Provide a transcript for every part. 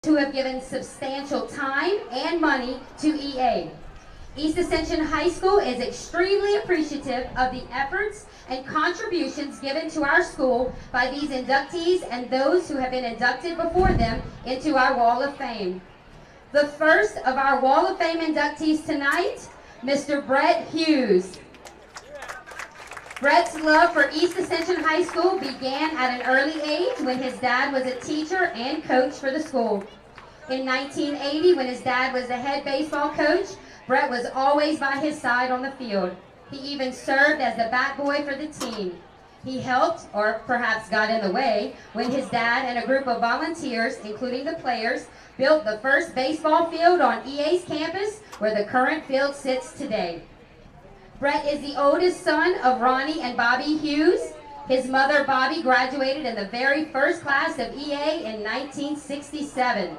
who have given substantial time and money to EA. East Ascension High School is extremely appreciative of the efforts and contributions given to our school by these inductees and those who have been inducted before them into our Wall of Fame. The first of our Wall of Fame inductees tonight, Mr. Brett Hughes. Brett's love for East Ascension High School began at an early age when his dad was a teacher and coach for the school. In 1980, when his dad was the head baseball coach, Brett was always by his side on the field. He even served as the bat boy for the team. He helped, or perhaps got in the way, when his dad and a group of volunteers, including the players, built the first baseball field on EA's campus where the current field sits today. Brett is the oldest son of Ronnie and Bobby Hughes. His mother, Bobby, graduated in the very first class of EA in 1967.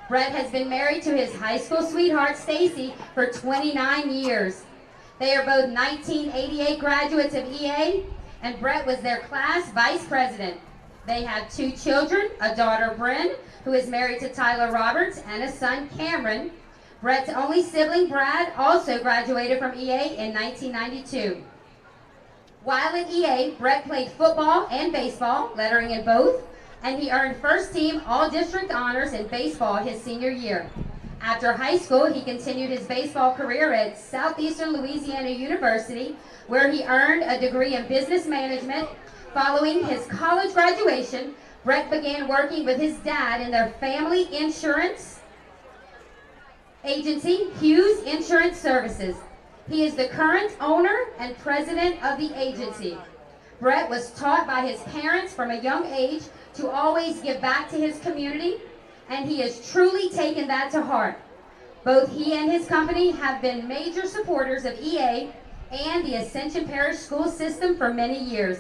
Brett has been married to his high school sweetheart, Stacy, for 29 years. They are both 1988 graduates of EA, and Brett was their class vice president. They have 2 children, a daughter, Bryn, who is married to Tyler Roberts, and a son, Cameron. Brett's only sibling, Brad, also graduated from EA in 1992. While at EA, Brett played football and baseball, lettering in both, and he earned first team all-district honors in baseball his senior year. After high school, he continued his baseball career at Southeastern Louisiana University, where he earned a degree in business management. Following his college graduation, Brett began working with his dad in their family insurance agency, Hughes Insurance Services. He is the current owner and president of the agency. Brett was taught by his parents from a young age to always give back to his community, and he has truly taken that to heart. Both he and his company have been major supporters of EA and the Ascension Parish school system for many years.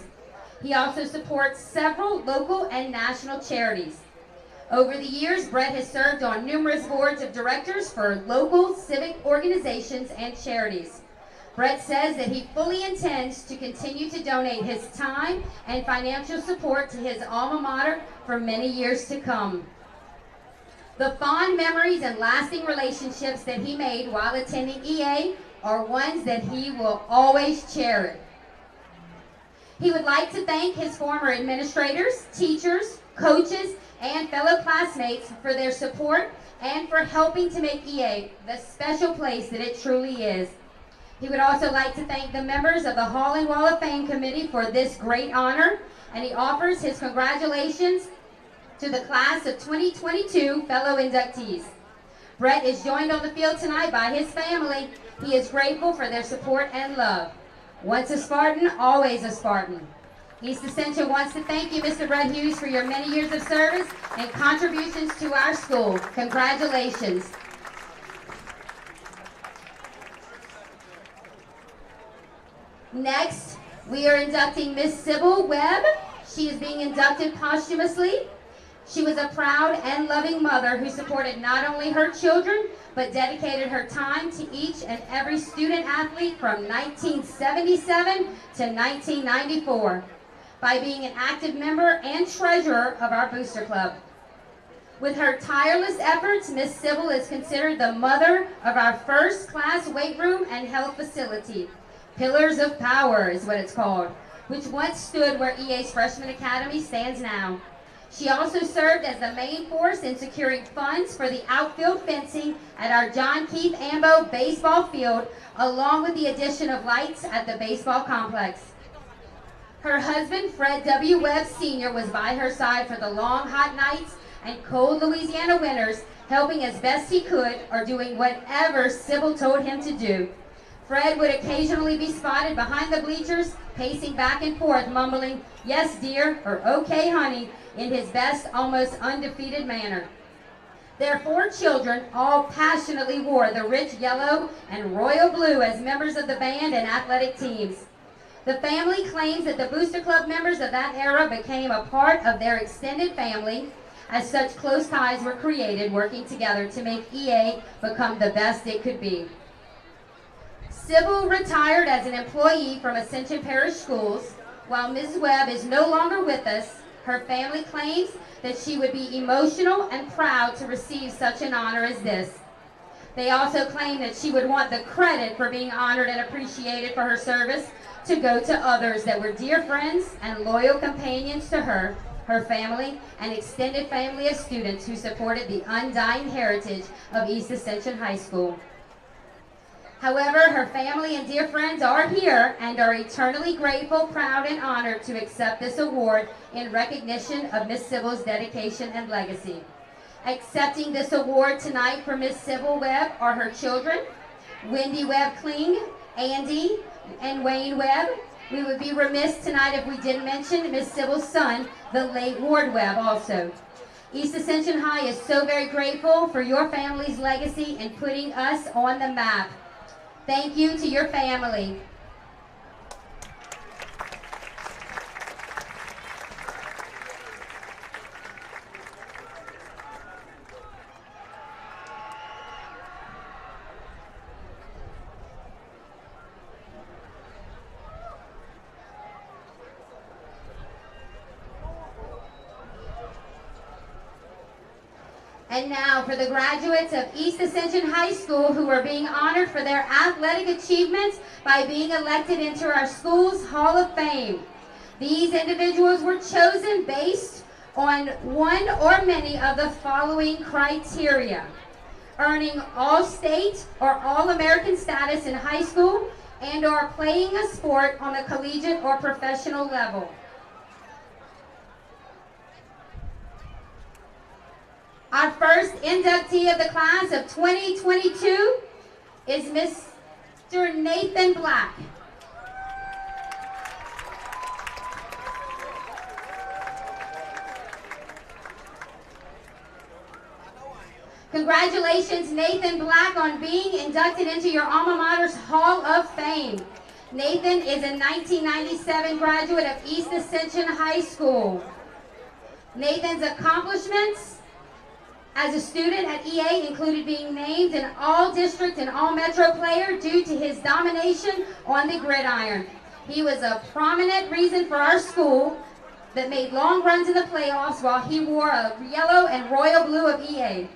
He also supports several local and national charities. Over the years, Brett has served on numerous boards of directors for local civic organizations and charities. Brett says that he fully intends to continue to donate his time and financial support to his alma mater for many years to come. The fond memories and lasting relationships that he made while attending EA are ones that he will always cherish. He would like to thank his former administrators, teachers, coaches, and fellow classmates for their support and for helping to make EA the special place that it truly is. He would also like to thank the members of the Hall and Wall of Fame Committee for this great honor, and he offers his congratulations to the class of 2022 fellow inductees. Brett is joined on the field tonight by his family. He is grateful for their support and love. Once a Spartan, always a Spartan. East Ascension wants to thank you, Mr. Brett Hughes, for your many years of service and contributions to our school. Congratulations. Next, we are inducting Miss Sybil Webb. She is being inducted posthumously. She was a proud and loving mother who supported not only her children, but dedicated her time to each and every student athlete from 1977 to 1994 by being an active member and treasurer of our booster club. With her tireless efforts, Miss Sybil is considered the mother of our first class weight room and health facility. Pillars of Power is what it's called, which once stood where EA's Freshman Academy stands now. She also served as the main force in securing funds for the outfield fencing at our John Keith Ambo baseball field, along with the addition of lights at the baseball complex. Her husband, Fred W. Webb Sr., was by her side for the long, hot nights and cold Louisiana winters, helping as best he could or doing whatever Sybil told him to do. Fred would occasionally be spotted behind the bleachers, pacing back and forth, mumbling, "Yes, dear," or "Okay, honey," in his best, almost undefeated manner. Their 4 children all passionately wore the rich yellow and royal blue as members of the band and athletic teams. The family claims that the Booster Club members of that era became a part of their extended family, as such close ties were created working together to make EA become the best it could be. Sybil retired as an employee from Ascension Parish Schools. While Ms. Webb is no longer with us, Her family claims that she would be emotional and proud to receive such an honor as this. They also claim that she would want the credit for being honored and appreciated for her service to go to others that were dear friends and loyal companions to her, her family, and extended family of students who supported the undying heritage of East Ascension High School. However, her family and dear friends are here and are eternally grateful, proud, and honored to accept this award in recognition of Miss Sybil's dedication and legacy. Accepting this award tonight for Miss Sybil Webb are her children, Wendy Webb Kling, Andy, and Wayne Webb. We would be remiss tonight if we didn't mention Miss Sybil's son, the late Ward Webb, also. East Ascension High is so very grateful for your family's legacy in putting us on the map. Thank you to your family. And now for the graduates of East Ascension High School who are being honored for their athletic achievements by being elected into our school's Hall of Fame. These individuals were chosen based on one or many of the following criteria: earning All-State or All-American status in high school and or playing a sport on a collegiate or professional level. Our first inductee of the class of 2022 is Mr. Nathan Black. Congratulations, Nathan Black, on being inducted into your alma mater's Hall of Fame. Nathan is a 1997 graduate of East Ascension High School. Nathan's accomplishments as a student at EA included being named an All-District and All-Metro player due to his domination on the gridiron. He was a prominent reason for our school that made long runs in the playoffs while he wore a yellow and royal blue of EA.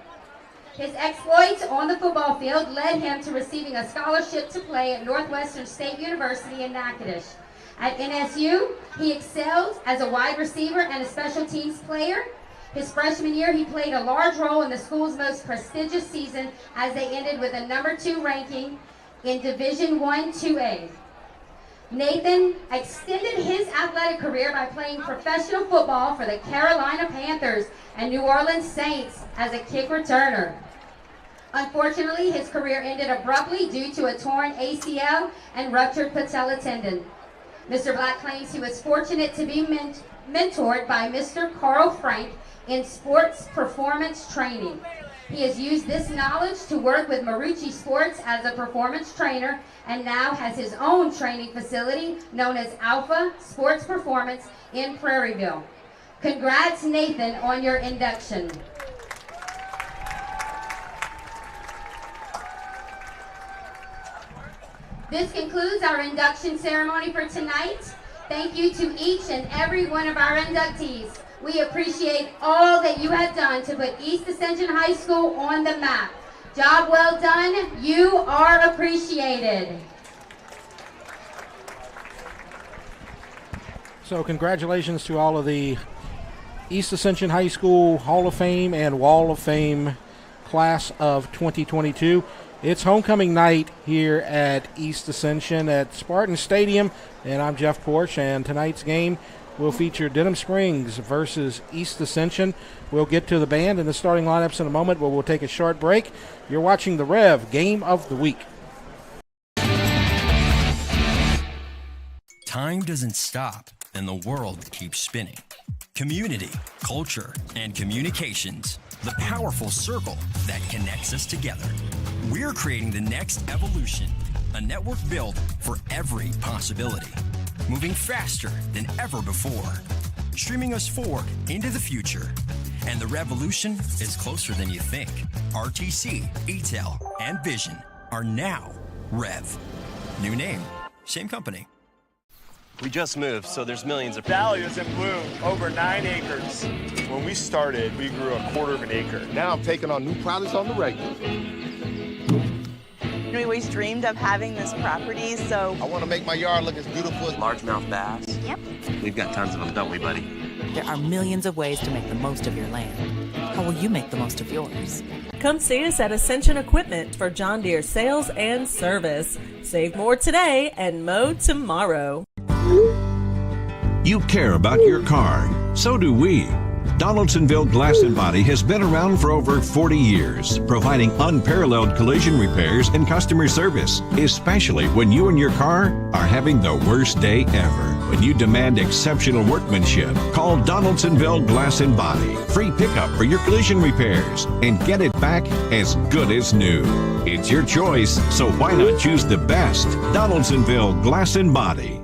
His exploits on the football field led him to receiving a scholarship to play at Northwestern State University in Natchitoches. At NSU, he excelled as a wide receiver and a special teams player. His freshman year, he played a large role in the school's most prestigious season as they ended with a #2 ranking in Division I 2A. Nathan extended his athletic career by playing professional football for the Carolina Panthers and New Orleans Saints as a kick returner. Unfortunately, his career ended abruptly due to a torn ACL and ruptured patella tendon. Mr. Black claims he was fortunate to be mentored by Mr. Carl Frank in sports performance training. He has used this knowledge to work with Marucci Sports as a performance trainer and now has his own training facility known as Alpha Sports Performance in Prairieville. Congrats, Nathan, on your induction. This concludes our induction ceremony for tonight. Thank you to each and every one of our inductees. We appreciate all that you have done to put East Ascension High School on the map. Job well done. You are appreciated. So congratulations to all of the East Ascension High School Hall of Fame and Wall of Fame class of 2022. It's homecoming night here at East Ascension at Spartan Stadium, and I'm Jeff Porsche, and tonight's game will feature Denham Springs versus East Ascension. We'll get to the band and the starting lineups in a moment, but we'll take a short break. You're watching the Rev Game of the Week. Time doesn't stop, and the world keeps spinning. Community, culture, and communications, the powerful circle that connects us together. We're creating the next evolution, a network built for every possibility, moving faster than ever before, streaming us forward into the future. And the revolution is closer than you think. RTC, ETEL, and Vision are now Rev. New name, same company. We just moved, so there's millions of... Valley is in bloom, over 9 acres. When we started, we grew 1/4 of an acre. Now I'm taking on new projects on the regular. We always dreamed of having this property, so... I want to make my yard look as beautiful as... Largemouth bass. Yep. We've got tons of them, don't we, buddy? There are millions of ways to make the most of your land. How will you make the most of yours? Come see us at Ascension Equipment for John Deere sales and service. Save more today and mow tomorrow. You care about your car. So do we. Donaldsonville Glass and Body has been around for over 40 years, providing unparalleled collision repairs and customer service, especially when you and your car are having the worst day ever. When you demand exceptional workmanship, call Donaldsonville Glass and Body. Free pickup for your collision repairs and get it back as good as new. It's your choice, so why not choose the best? Donaldsonville Glass and Body.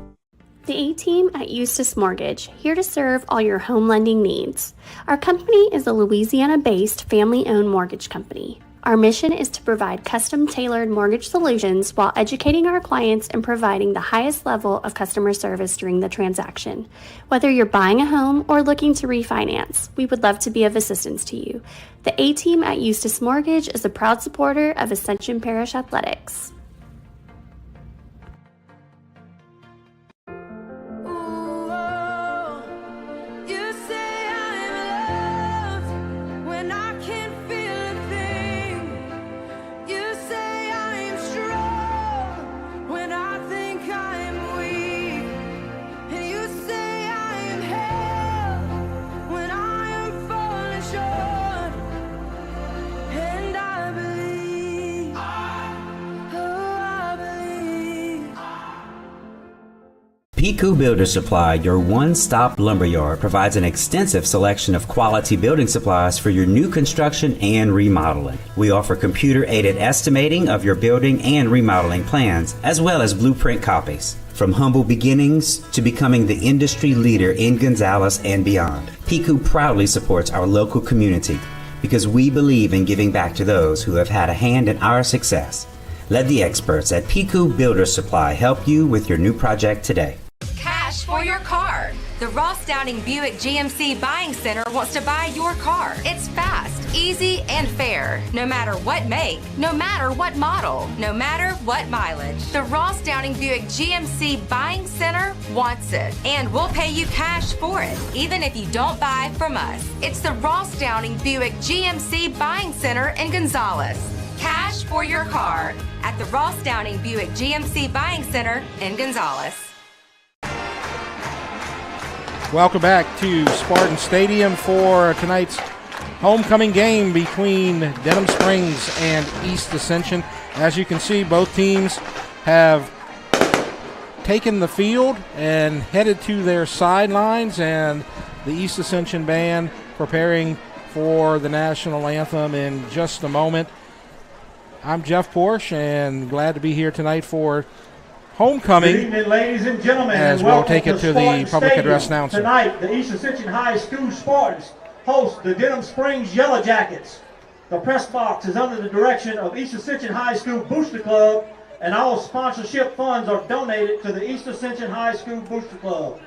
The A-Team at Eustis Mortgage, here to serve all your home lending needs. Our company is a Louisiana-based family-owned mortgage company. Our mission is to provide custom-tailored mortgage solutions while educating our clients and providing the highest level of customer service during the transaction. Whether you're buying a home or looking to refinance, we would love to be of assistance to you. The A-Team at Eustis Mortgage is a proud supporter of Ascension Parish Athletics. Piku Builder Supply, your one-stop lumberyard, provides an extensive selection of quality building supplies for your new construction and remodeling. We offer computer-aided estimating of your building and remodeling plans, as well as blueprint copies. From humble beginnings to becoming the industry leader in Gonzales and beyond, Piku proudly supports our local community because we believe in giving back to those who have had a hand in our success. Let the experts at Piku Builder Supply help you with your new project today. For your car. The Ross Downing Buick GMC Buying Center wants to buy your car. It's fast, easy, and fair. No matter what make, no matter what model, no matter what mileage. The Ross Downing Buick GMC Buying Center wants it. And we'll pay you cash for it, even if you don't buy from us. It's the Ross Downing Buick GMC Buying Center in Gonzales. Cash for your car at the Ross Downing Buick GMC Buying Center in Gonzales. Welcome back to Spartan Stadium for tonight's homecoming game between Denham Springs and East Ascension. As you can see, both teams have taken the field and headed to their sidelines, and the East Ascension band preparing for the national anthem in just a moment. I'm Jeff Porsche, and glad to be here tonight for homecoming. Good evening, ladies and gentlemen, as and we'll take it to the Spartan public Stadium. address announcer. Tonight, the East Ascension High School Spartans host the Denham Springs Yellow Jackets. The press box is under the direction of East Ascension High School Booster Club, and all sponsorship funds are donated to the East Ascension High School Booster Club.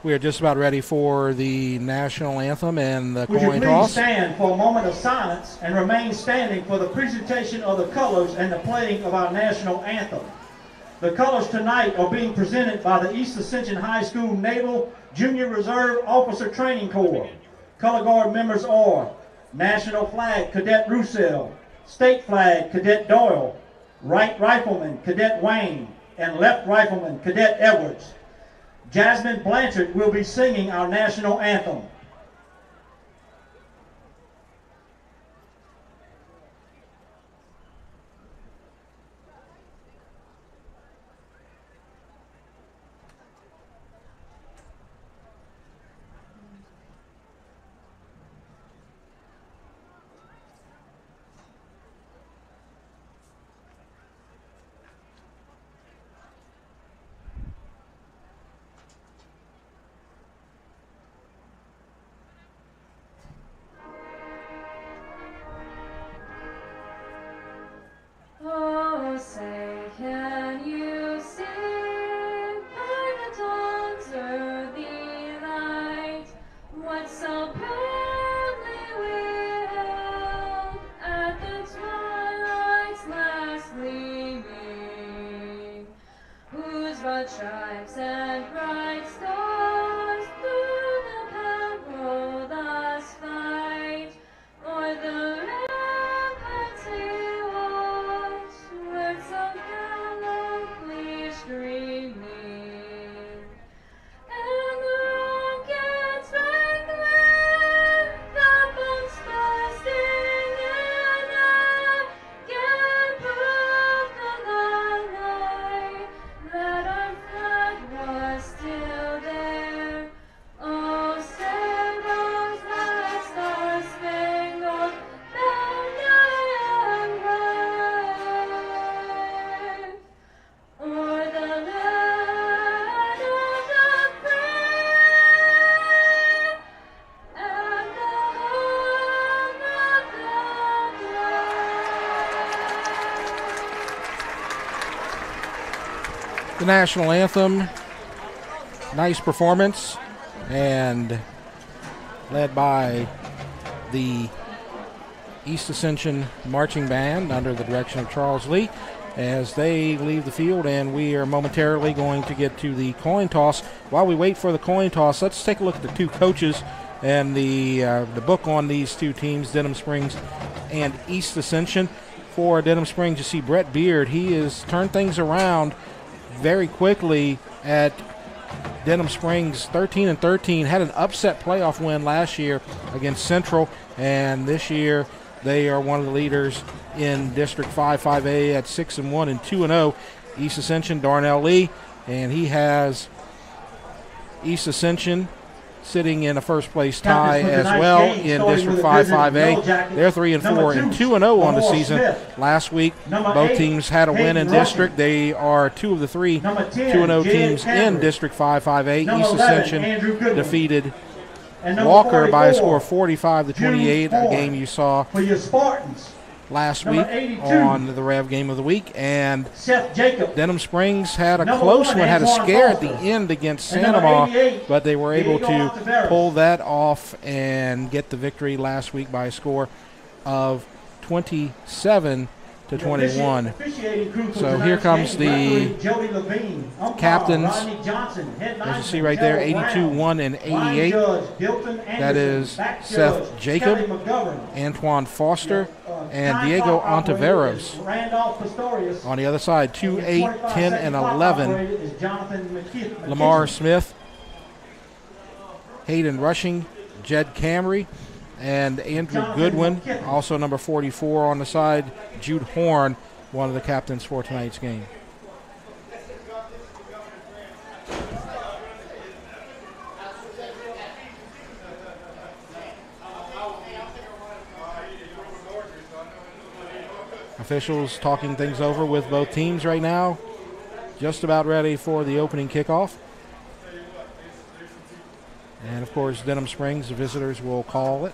We are just about ready for the national anthem and the Would you coin please toss. stand for a moment of silence and remain standing for the presentation of the colors and the playing of our national anthem. The colors tonight are being presented by the East Ascension High School Naval Junior Reserve Officer Training Corps. Color Guard members are National Flag Cadet Roussel, State Flag Cadet Doyle, Right Rifleman Cadet Wayne, and Left Rifleman Cadet Edwards. Jasmine Blanchard will be singing our national anthem. the stripes and bright stars, through the perilous fight, o'er the ramparts he watched, words of gallantly streaming, and the rockets rang clear, the bombs bursting in air, gave proof of the night that our flag was still there. Oh, say those that star-spangled banner wave o'er the land of the free and the home of the brave. The national anthem, nice performance, and led by the East Ascension Marching Band under the direction of Charles Lee as they leave the field, and we are momentarily going to get to the coin toss. While we wait for the coin toss, let's take a look at the two coaches and the book on these two teams, Denham Springs and East Ascension. For Denham Springs, you see Brett Beard. He has turned things around very quickly at Denham Springs, 13-13, had an upset playoff win last year against Central, and this year they are one of the leaders in District 5-5A at 6-1 and 2-0. East Ascension, Darnell Lee, and he has East Ascension sitting in a first place tie as well in District 5-5A. They're 3-4 and 2-0 on the season. Last week, both teams had a win in district. They are two of the three 2-0 teams in District 5-5A. East Ascension defeated Walker by a score of 45-28, a game you saw for your Spartans last week on the Rev Game of the Week. And Denham Springs had a close one, had a scare at the end against Sanama, but they were able to pull that off and get the victory last week by a score of 27-21. So here comes the captains, as you see right there, 82-1 and 88. That is Seth Jacob, Antoine Foster, and Diego Ontiveros. On the other side, 2-8, 10, and 11. Lamar Smith, Hayden Rushing, Jed Camry, and Andrew Goodwin, also number 44 on the side. Jude Horn, one of the captains for tonight's game. Officials talking things over with both teams right now. Just about ready for the opening kickoff. And, of course, Denham Springs, the visitors, will call it.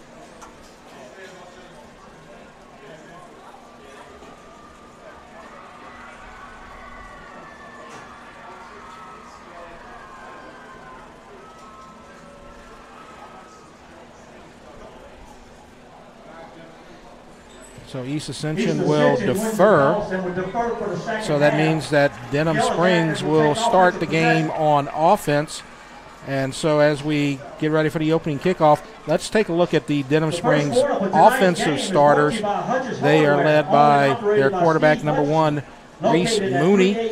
So East Ascension will defer. So that means that Denham Springs will start the game on offense. And so as we get ready for the opening kickoff, let's take a look at the Denham Springs offensive starters. They are led by their quarterback, number 1, Reese Mooney.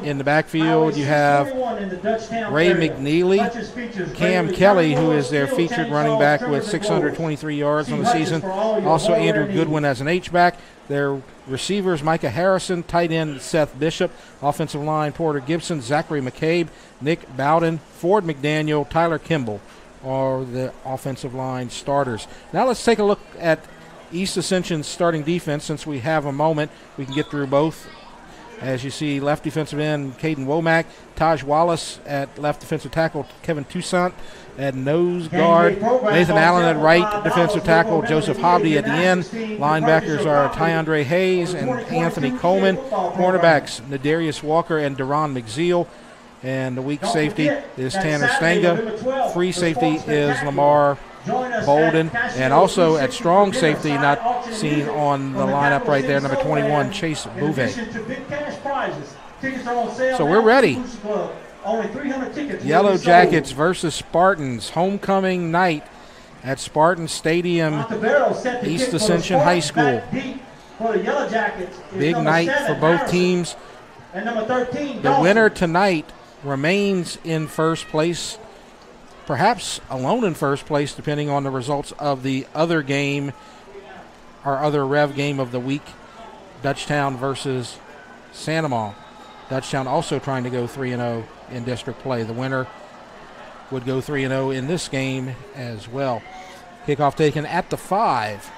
In the backfield, you have Ray McNeely, Cam Kelly, who is their featured running back with 623 yards on the season. Also Andrew Goodwin as an H-back. Their receivers, Micah Harrison, tight end Seth Bishop, offensive line Porter Gibson, Zachary McCabe, Nick Bowden, Ford McDaniel, Tyler Kimball are the offensive line starters. Now let's take a look at East Ascension's starting defense. Since we have a moment, we can get through both. As you see, left defensive end, Caden Womack, Taj Wallace at left defensive tackle, Kevin Toussaint at nose guard, Nathan Allen at right defensive tackle, Joseph Hobby at the end. Linebackers are Tyandre Hayes and Anthony Coleman. Cornerbacks, Nadarius Walker and Deron McZeal. And the weak safety is Tanner Stanga. Free safety is Lamar Bolden. And also at strong safety, not seen on the lineup right there, number 21, Chase Bouvet. Tickets are on sale. So now we're ready. at the Booster Club. Only 300 tickets. will Yellow be sold. Jackets versus Spartans, homecoming night at Spartan Stadium, Montevideo set the East kick for the Ascension High Spartans. School. Back deep for the Yellow Jackets is Big number night 7, for both Harrison, teams. and number 13, The Dawson. winner tonight remains in first place, perhaps alone in first place, depending on the results of the other game, our other Rev game of the week, Dutchtown versus Sandoval. Dutchtown also trying to go 3-0 in district play. The winner would go 3-0 in this game as well. Kickoff taken at the 5.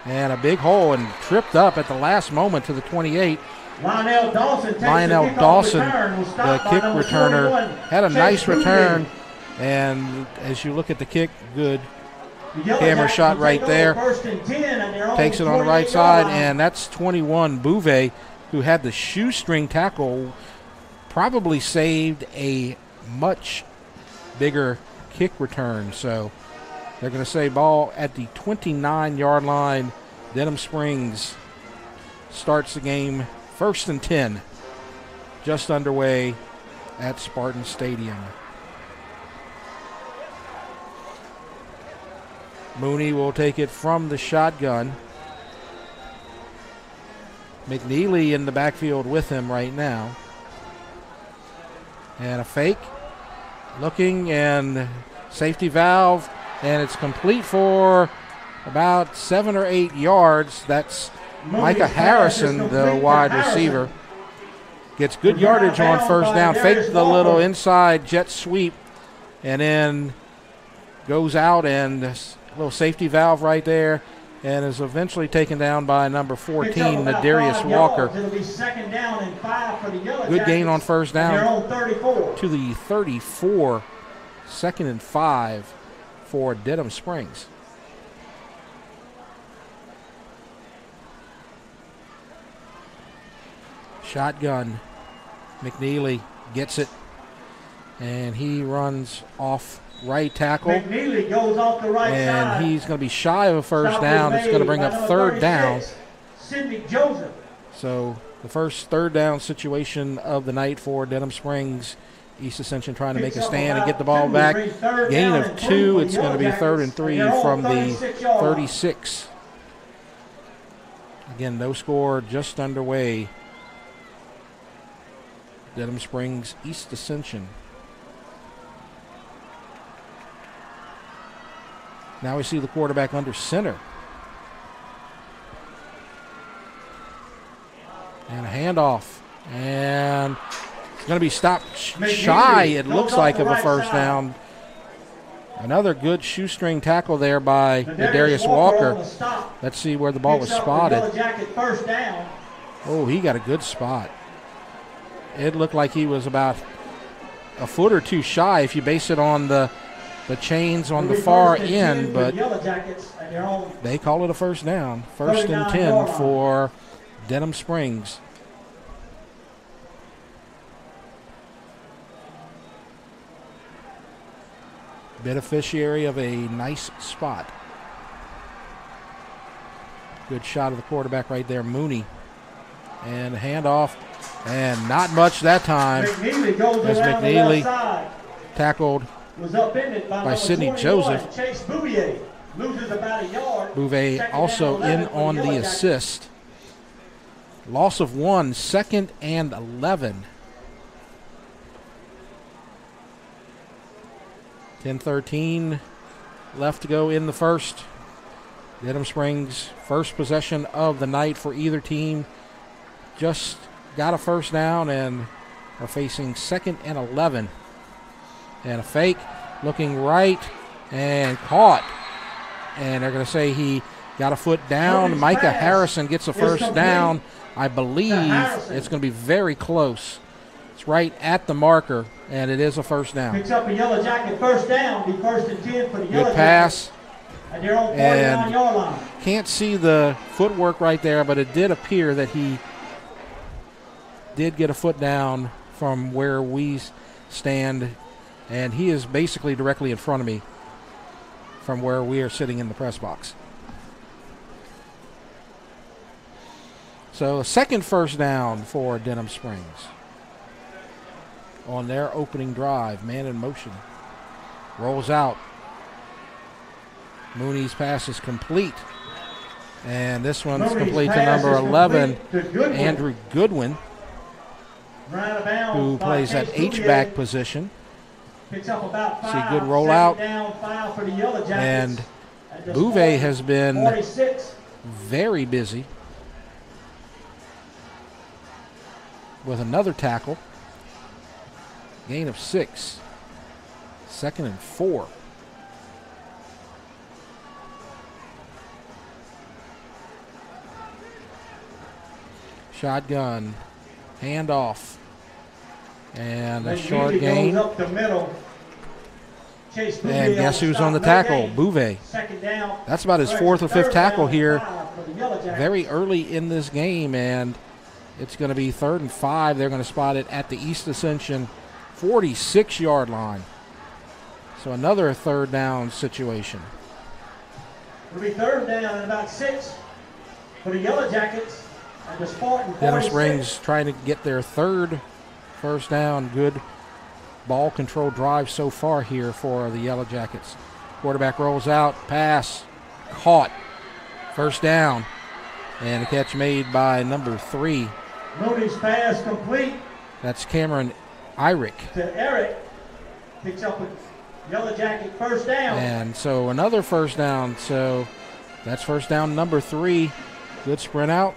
And a big hole and tripped up at the last moment to the 28. Lionel Dawson, takes Lionel the kickoff Dawson, return, was the stopped by kick number returner, 41, had a Chase nice Bouvier. return. And as you look at the kick, good The Yellow camera Jackets shot will right take over there. first and 10 at their own Takes it on the right 28-yard side, line. and that's 21, Bouvet, who had the shoestring tackle, probably saved a much bigger kick return. So they're going to say ball at the 29-yard line. Denham Springs starts the game first and 10, just underway at Spartan Stadium. Mooney will take it from the shotgun. McNeely in the backfield with him right now. And a fake. Looking, and safety valve, and it's complete for about 7 or 8 yards. That's Micah Harrison, the wide receiver. Gets good yardage on first down. Faked the little inside jet sweep, and then goes out, and a little safety valve right there, and is eventually taken down by number 14, Nadarius Walker. It'll be second down and 5 for the Yellow Good gain on Jackets first at their down own 34. to the 34. Second and 5 for Denham Springs. Shotgun. McNeely gets it, and he runs off right tackle. McNeely goes off the right side. And he's going to be shy of a first Stop down. is It's going to made bring by up number third down. 36, Sidney Joseph. So the first third down situation of the night for Denham Springs. East Ascension trying to make a stand and get the ball back. Gain of 2. It's going to be third and 3 from the 36. Again, no score, just underway. Denham Springs, East Ascension. Now we see the quarterback under center. And a handoff. And it's going to be stopped shy, it looks like, of a first down. Another good shoestring tackle there by Nadarius Walker. Let's see where the ball was spotted. Oh, he got a good spot. It looked like he was about a foot or two shy if you base it on the chains on the far end, but they call it a first down. First and 10 for Denham Springs. Beneficiary of a nice spot. Good shot of the quarterback right there, Mooney. And handoff, and not much that time. McNeely goes as around McNeely the left side. tackled Was upended by number Sidney 21, Joseph. Chase Bouvier loses about a yard. Bouvet Second also down, 11 in for on Yellow the Jackets. assist. Loss of 1, second and 11. 10-13 left to go in the first. Denham Springs, first possession of the night for either team. Just got a first down and are facing second and 11. And a fake, looking right, and caught. And they're going to say he got a foot down. Micah Harrison gets a first down. I believe it's going to be very close. It's right at the marker, and it is a first down. Picks up a Yellow Jacket first down. Be first and 10 for the Yellow Good pass. Jackets at their own 49-yard line. Can't see the footwork right there, but it did appear that he did get a foot down from where we stand, and he is basically directly in front of me from where we are sitting in the press box. So second first down for Denham Springs on their opening drive. Man in motion. Rolls out. Mooney's pass is complete. And this one's complete to number 11, Andrew Goodwin, who plays at H-back position. See good rollout. And Bouvet has been very busy with another tackle. Gain of 6. 2nd and 4. Shotgun, handoff, and a short gain. Up the middle. And guess who's on the tackle? Bouvet. That's about his 4th or 5th tackle here very early in this game, and it's going to be 3rd and 5. They're going to spot it at the East Ascension 46-yard line. So another 3rd down situation. It'll be 3rd down and about 6 for the Yellow Jackets at the Spartan. Denham Springs trying to get their 3rd first down. Good ball control drive so far here for the Yellow Jackets. Quarterback rolls out, pass, caught, 1st down, and a catch made by number 3. Mooney's pass complete. That's Cameron Irick. To Eric. Picks up a Yellow Jacket 1st down. And so another 1st down. So that's 1st down number 3. Good sprint out.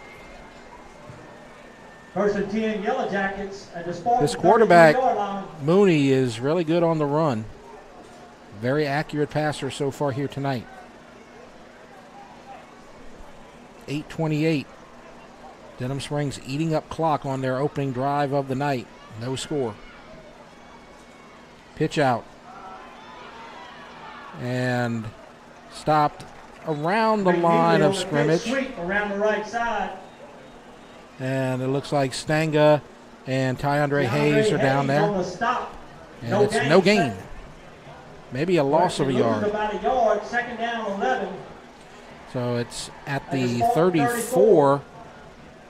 1st and 10 Yellow Jackets at the Spartan. This quarterback, Mooney, is really good on the run. Very accurate passer so far here tonight. 8:28. Denham Springs eating up clock on their opening drive of the night. No score. Pitch out. And stopped around the line of scrimmage. Around the right side. And it looks like Stanga and Ty-Andre Hayes are down there. And it's no gain. Maybe a loss of a yard. About a yard. 2nd down, 11. So it's at the 34.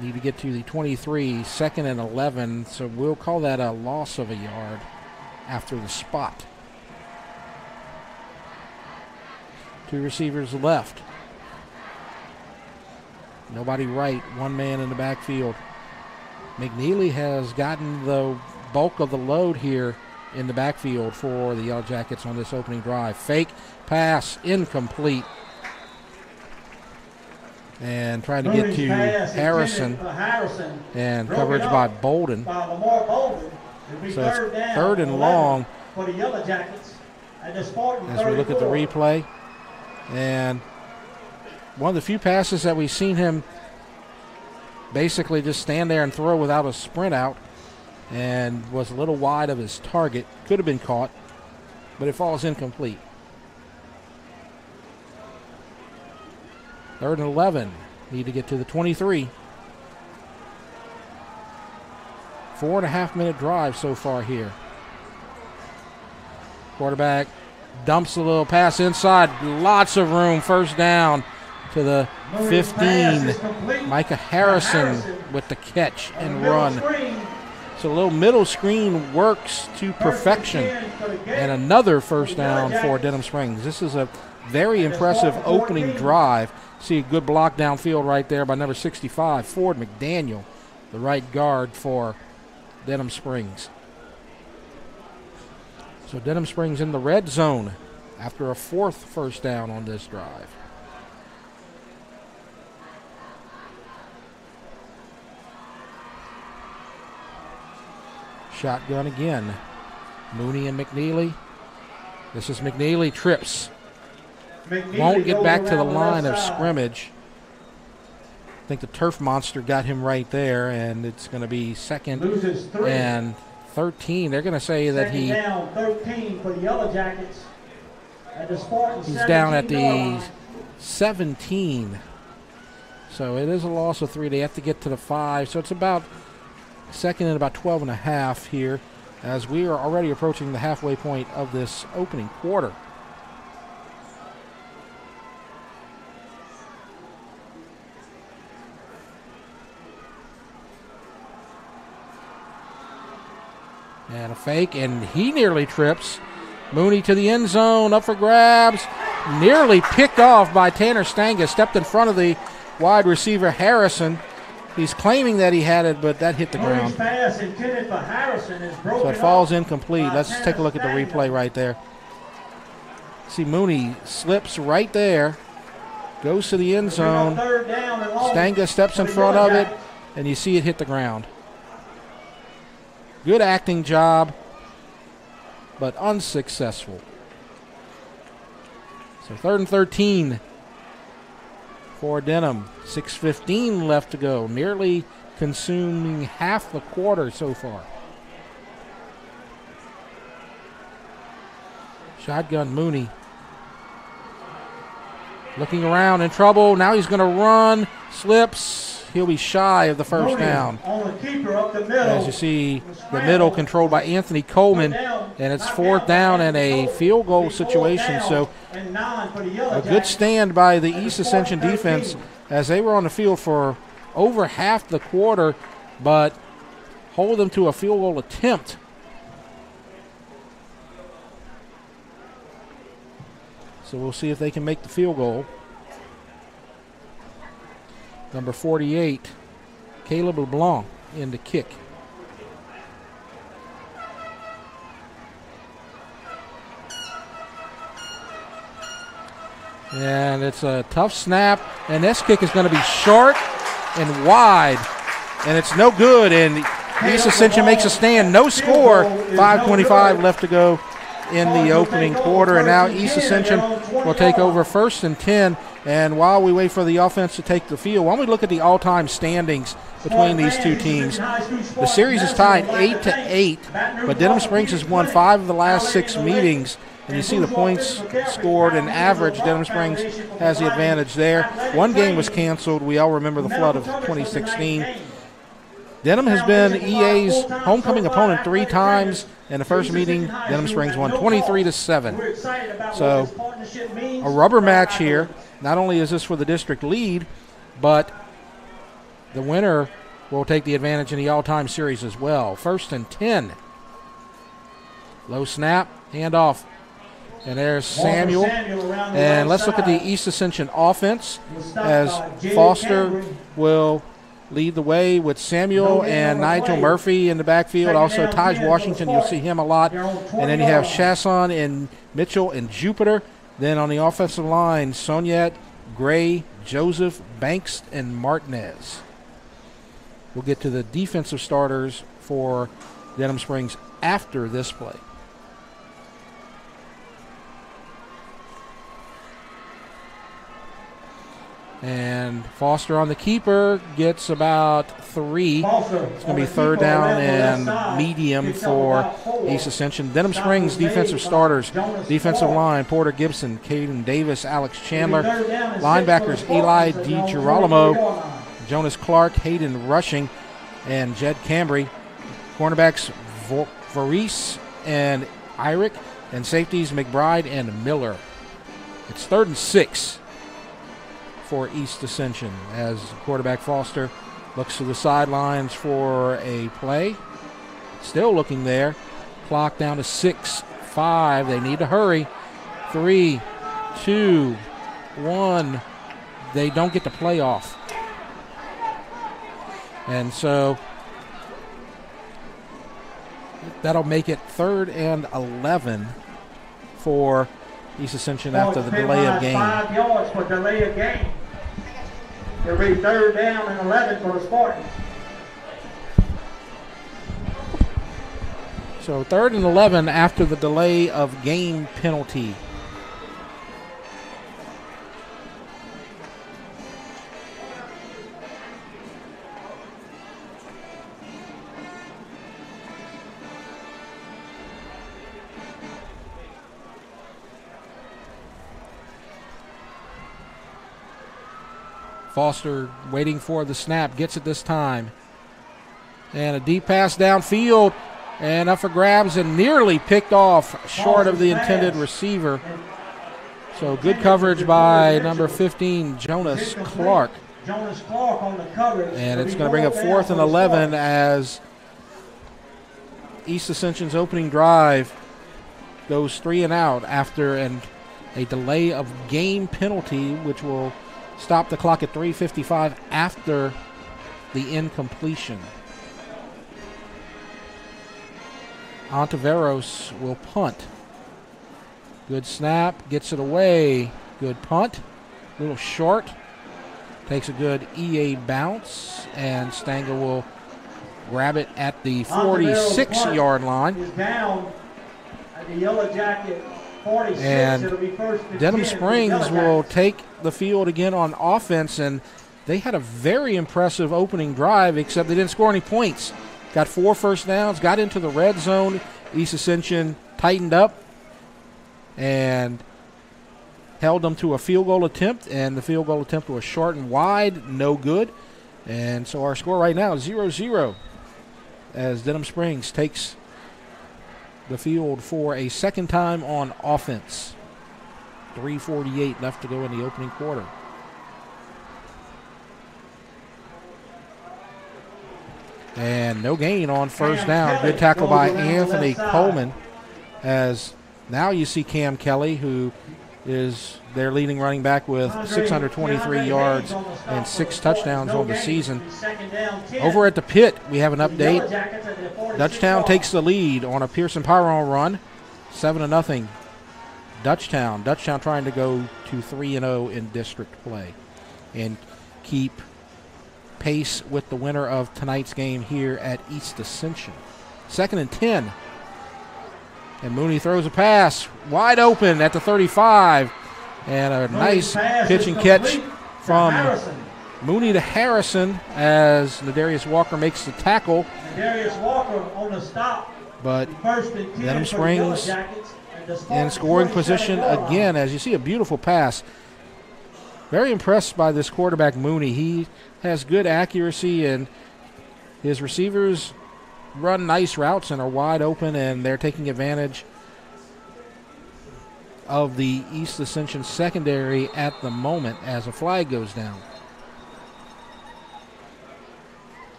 Need to get to the 23. 2nd and 11. So we'll call that a loss of a yard after the spot. 2 receivers left. Nobody right. 1 man in the backfield. McNeely has gotten the bulk of the load here in the backfield for the Yellow Jackets on this opening drive. Fake pass, incomplete. And trying to get to Harrison. And coverage by Bolden. So it's 3rd and long. For the Yellow Jackets at the Spartan. As we look at the replay. And one of the few passes that we've seen him basically just stand there and throw without a sprint out, and was a little wide of his target. Could have been caught, but it falls incomplete. 3rd and 11. Need to get to the 23. 4.5-minute drive so far here. Quarterback dumps a little pass inside. Lots of room. 1st down to the 15. Micah Harrison with the catch and run. So a little middle screen works to perfection. And another 1st down for Denham Springs. This is a very impressive opening drive. See a good block downfield right there by number 65, Ford McDaniel, the right guard for Denham Springs. So Denham Springs in the red zone after a 4th 1st down on this drive. Shotgun again. Mooney and McNeely. This is McNeely, trips. Won't get back to the line of scrimmage. I think the turf monster got him right there, and it's going to be 2nd and 13. They're going to say that he down 13 for the Yellow Jackets at the Spartan. He's down at the 17. So it is a loss of 3. They have to get to the 5. So it's about 2nd and about 12 and a half here, as we are already approaching the halfway point of this opening quarter. And a fake, and he nearly trips. Mooney to the end zone, up for grabs. Nearly picked off by Tanner Stanga. Stepped in front of the wide receiver Harrison. He's claiming that he had it, but that hit the ground. Pass intended for Harrison is broken So it falls incomplete. Let's take a look at the replay right there. See, Mooney slips right there, goes to the end zone. Stanga steps in front of it, and you see it hit the ground. Good acting job, but unsuccessful. So 3rd and 13 for Denham. 6:15 left to go, nearly consuming half the quarter so far. Shotgun Mooney. Looking around, in trouble. Now he's going to run, slips. He'll be shy of the first down. On the keeper up the middle. As you see, the middle controlled by Anthony Coleman, and it's 4th down and a field goal situation. So a good stand by the East Ascension defense as they were on the field for over half the quarter, but hold them to a field goal attempt. So we'll see if they can make the field goal. Number 48, Caleb LeBlanc in the kick. And it's a tough snap, and this kick is going to be short and wide, and it's no good, and East Ascension makes a stand. No score, 5:25 left to go in the opening quarter, and now East Ascension will take over 1st and 10. And while we wait for the offense to take the field, why don't we look at the all-time standings between these two teams? The series is tied 8-8, but Denham Springs has won 5 of the last 6 meetings. And you see the points scored and average. Denham Springs has the advantage there. One game was canceled. We all remember the flood of 2016. Denham has been EA's homecoming opponent 3 times. In the first meeting, Denham Springs won 23-7. So a rubber match here. Not only is this for the district lead, but the winner will take the advantage in the all-time series as well. 1st and 10. Low snap, handoff. And there's Samuel. And let's look at the East Ascension offense as Foster will lead the way with Samuel and Nigel Murphy in the backfield. Also, Taj Washington, you'll see him a lot. And then you have Chasson and Mitchell and Jupiter. Then on the offensive line, Soniat, Gray, Joseph, Banks, and Martinez. We'll get to the defensive starters for Denham Springs after this play. And Foster on the keeper gets about 3. It's going to be 3rd down and medium for East Ascension. Denham Springs defensive starters, defensive line, Porter Gibson, Caden Davis, Alex Chandler. Linebackers, Eli DiGirolamo, Jonas Clark, Hayden Rushing, and Jed Cambry. Cornerbacks, Varice and Irick, and safeties, McBride and Miller. It's 3rd and 6. For East Ascension as quarterback Foster looks to the sidelines for a play. Still looking there. Clock down to 6:5. They need to hurry. 3, 2, 1. They don't get the play off. And so that'll make it 3rd and 11 for East Ascension after the delay of game. 5 yards for delay of game. It'll be 3rd down and 11 for the Spartans. So 3rd and 11 after the delay of game penalty. Foster waiting for the snap, gets it this time. And a deep pass downfield, and up for grabs and nearly picked off short of the intended receiver. So good coverage by number 15, Jonas Clark. Jonas Clark on the coverage. And it's going to bring up 4th and 11 as East Ascension's opening drive goes 3 and out after a delay of game penalty, which will stop the clock at 3:55 after the incompletion. Ontiveros will punt. Good snap, gets it away. Good punt. A little short. Takes a good EA bounce, and Stanger will grab it at the 46-yard line. Is down at the Yellow Jacket 46. And It'll be first and Denham 10 for the Springs Yellow will Jackets. take the field again on offense, and they had a very impressive opening drive, except they didn't score any points. Got 4 first downs, got into the red zone. East Ascension tightened up and held them to a field goal attempt, and the field goal attempt was short and wide, no good. And so our score right now is 0-0 as Denham Springs takes the field for a second time on offense. 3:48 left to go in the opening quarter. And no gain on first down. Good tackle by Anthony Coleman, as now you see Cam Kelly, who is their leading running back with 623 yards and 6 touchdowns on the season. Over at the pit, we have an update. Dutchtown takes the lead on a Pearson Pyron run, 7-0. Dutchtown trying to go to 3-0 in district play and keep pace with the winner of tonight's game here at East Ascension. 2nd and 10. And Mooney throws a pass wide open at the 35. And a nice pitch and catch from Mooney to Harrison as Nadarius Walker makes the tackle. Nadarius Walker on the stop. But First and 10 Denham for the Yellow Springs Jackets, and the in Spartans scoring 47 position yard line. again, as you see a beautiful pass. Very impressed by this quarterback, Mooney. He has good accuracy, and his receivers run nice routes and are wide open, and they're taking advantage of the East Ascension secondary at the moment as a flag goes down.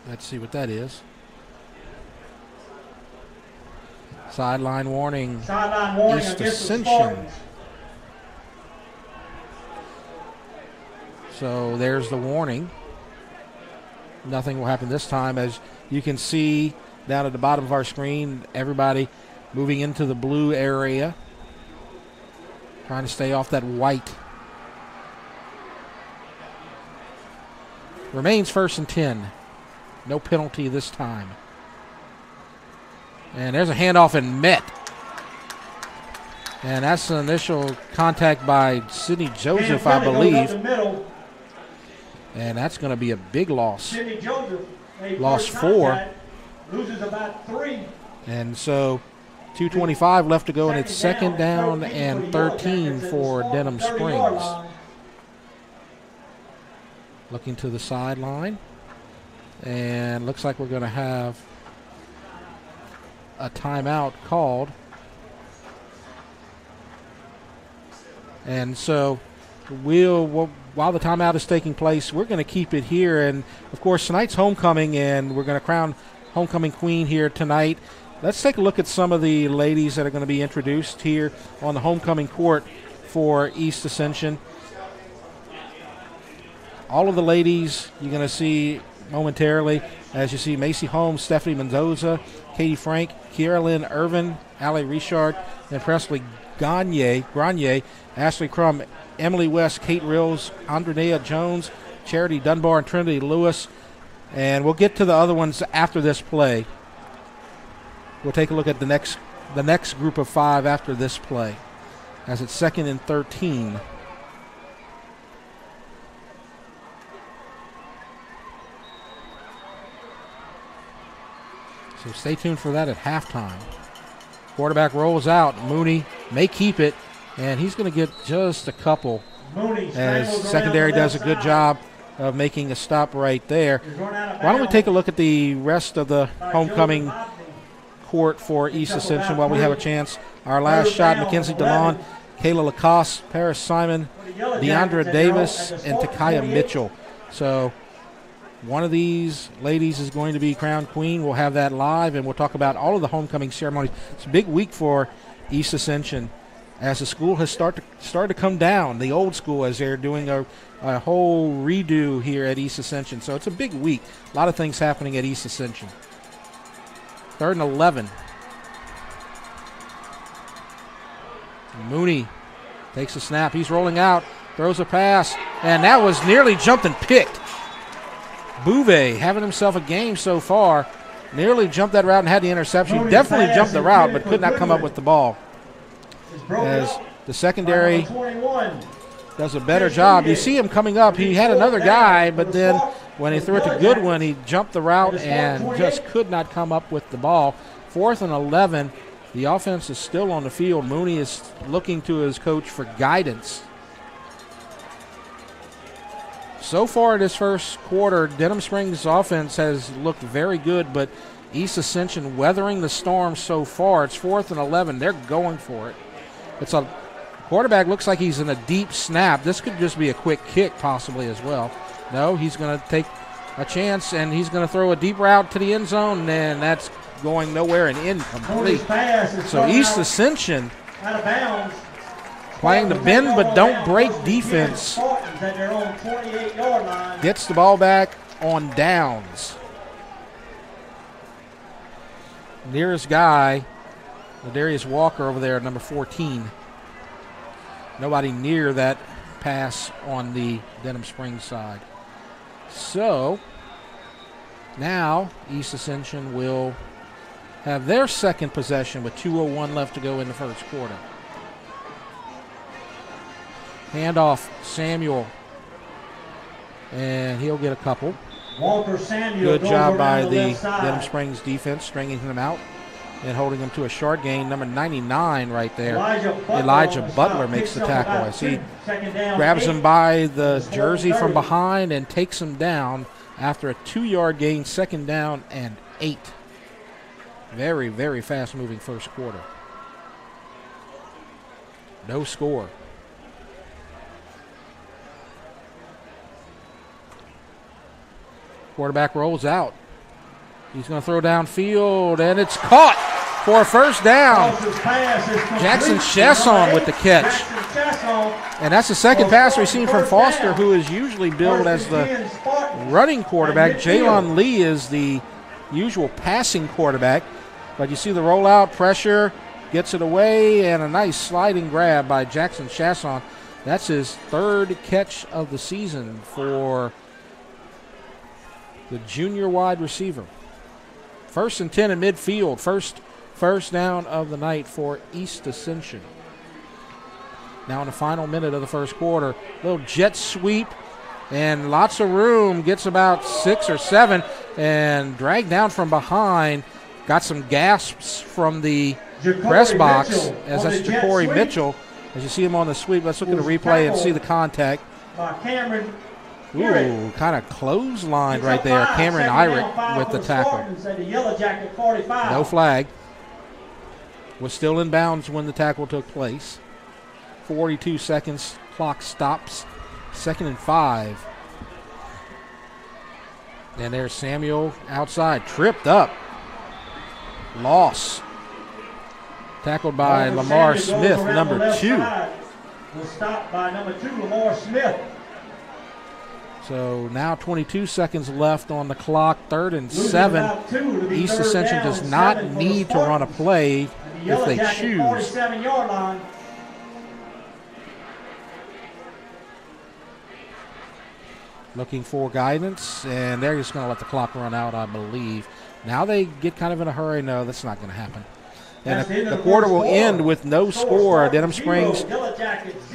Let's see what that is. Sideline warning. Sideline warning East against the Ascension. Spartans. So there's the warning. Nothing will happen this time, as you can see down at the bottom of our screen, everybody moving into the blue area, trying to stay off that white. Remains 1st and 10. No penalty this time. And there's a handoff and met. And that's an initial contact by Sidney Joseph, I Kelly goes up believe. the middle. And that's going to be a big loss. Sidney Joseph, a Lost first 4. contact, loses about 3. And so 2:25 left to go, and it's 2nd down and 13 for Denham Springs. Looking to the sideline. And looks like we're going to have a timeout called. And so while the timeout is taking place, we're going to keep it here. And, of course, tonight's homecoming, and we're going to crown homecoming queen here tonight. Let's take a look at some of the ladies that are going to be introduced here on the homecoming court for East Ascension. All of the ladies you're going to see momentarily, as you see Macy Holmes, Stephanie Mendoza, Katie Frank, Kiera Lynn Irvin, Allie Richard, and Presley Granier, Ashley Crum, Emily West, Kate Rills, Andrea Jones, Charity Dunbar, and Trinity Lewis. And we'll get to the other ones after this play. We'll take a look at the next group of 5 after this play, as it's 2nd and 13. So stay tuned for that at halftime. Quarterback rolls out. Mooney may keep it, and he's going to get just a couple, as secondary does a good job of making a stop right there. Why don't we take a look at the rest of the homecoming court for East Ascension while we have a chance. Our last shot, Mackenzie DeLon, Kayla Lacoste, Paris Simon, Deandra Davis, and Takaya Mitchell. So One of these ladies is going to be crowned queen. We'll have that live, and we'll talk about all of the homecoming ceremonies. It's a big week for East Ascension as the school has started to come down, the old school, as they're doing a whole redo here at East Ascension. So it's a big week. A lot of things happening at East Ascension. 3rd and 11. Mooney takes a snap. He's rolling out, throws a pass, and that was nearly jumped and picked. Bouvet having himself a game so far. Nearly jumped that route and had the interception. Definitely jumped the route, but could not come up with the ball. As the secondary does a better job. You see him coming up. He had another guy, but then when he threw it to Goodwin, he jumped the route and just could not come up with the ball. 4th and 11. The offense is still on the field. Mooney is looking to his coach for guidance. So far in this first quarter, Denham Springs' offense has looked very good, but East Ascension weathering the storm so far. It's 4th and 11. They're going for it. It's a quarterback looks like he's in a deep snap. This could just be a quick kick possibly as well. No, he's going to take a chance, and he's going to throw a deep route to the end zone, and that's going nowhere and incomplete. So East Ascension out of bounds. Playing the bend but don't break defense. Gets the ball back on downs. Nearest guy, Darius Walker over there, number 14. Nobody near that pass on the Denham Springs side. So now East Ascension will have their second possession with 2:01 left to go in the first quarter. Handoff, Samuel, and he'll get a couple. Walker Samuel. Good job by the Denham Springs defense, stringing him out and holding him to a short gain. Number 99 right there. Elijah Butler makes the tackle. I see grabs him by the jersey from behind and takes him down after a 2-yard gain, 2nd down and 8. Very, very fast-moving first quarter. No score. Quarterback rolls out. He's going to throw downfield, and it's caught for a first down. Jackson Chasson with the catch. And that's the second pass we've seen from Foster, who is usually billed as the running quarterback. Jalen Lee is the usual passing quarterback. But you see the rollout, pressure, gets it away, and a nice sliding grab by Jackson Chasson. That's his 3rd catch of the season for the junior wide receiver. 1st and 10 in midfield. First down of the night for East Ascension. Now in the final minute of the first quarter, little jet sweep and lots of room. Gets about 6 or 7 and dragged down from behind. Got some gasps from the press box as that's Ja'Cory Mitchell. As you see him on the sweep, let's look at the replay and see the contact. Cameron. Ooh, kind of clotheslined right there. Cameron Irick with the tackle. No flag. Was still in bounds when the tackle took place. 42 seconds, clock stops. 2nd and 5. And there's Samuel outside, tripped up. Loss. Tackled by Lamar Smith, number 2. Was stopped by number 2, Lamar Smith. So now 22 seconds left on the clock, 3rd and 7. East Ascension does not need to run a play if they choose. 47-yard line. Looking for guidance, and they're just going to let the clock run out, I believe. Now they get kind of in a hurry. No, that's not going to happen. And the quarter will end with no score. Denham Springs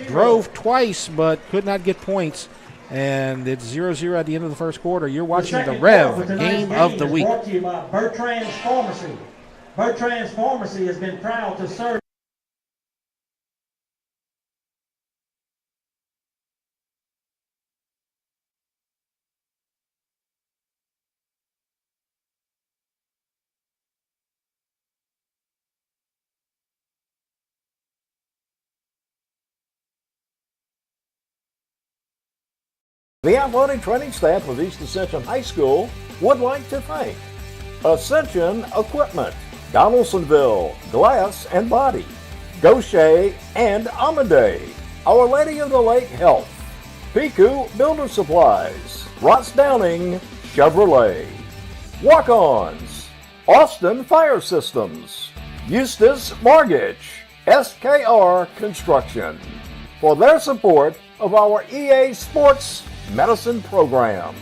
drove twice but could not get points. And it's 0-0 at the end of the first quarter. You're watching the Rev game of the week. Brought to you by Bertrand's Pharmacy. Bertrand's Pharmacy has been proud to serve The athletic training staff of East Ascension High School would like to thank Ascension Equipment, Donaldsonville Glass and Body, Gaucher and Amadei, Our Lady of the Lake Health, Piku Builder Supplies, Ross Downing Chevrolet, Walk-Ons, Austin Fire Systems, Eustace Mortgage, SKR Construction, for their support of our EA Sports Medicine Program.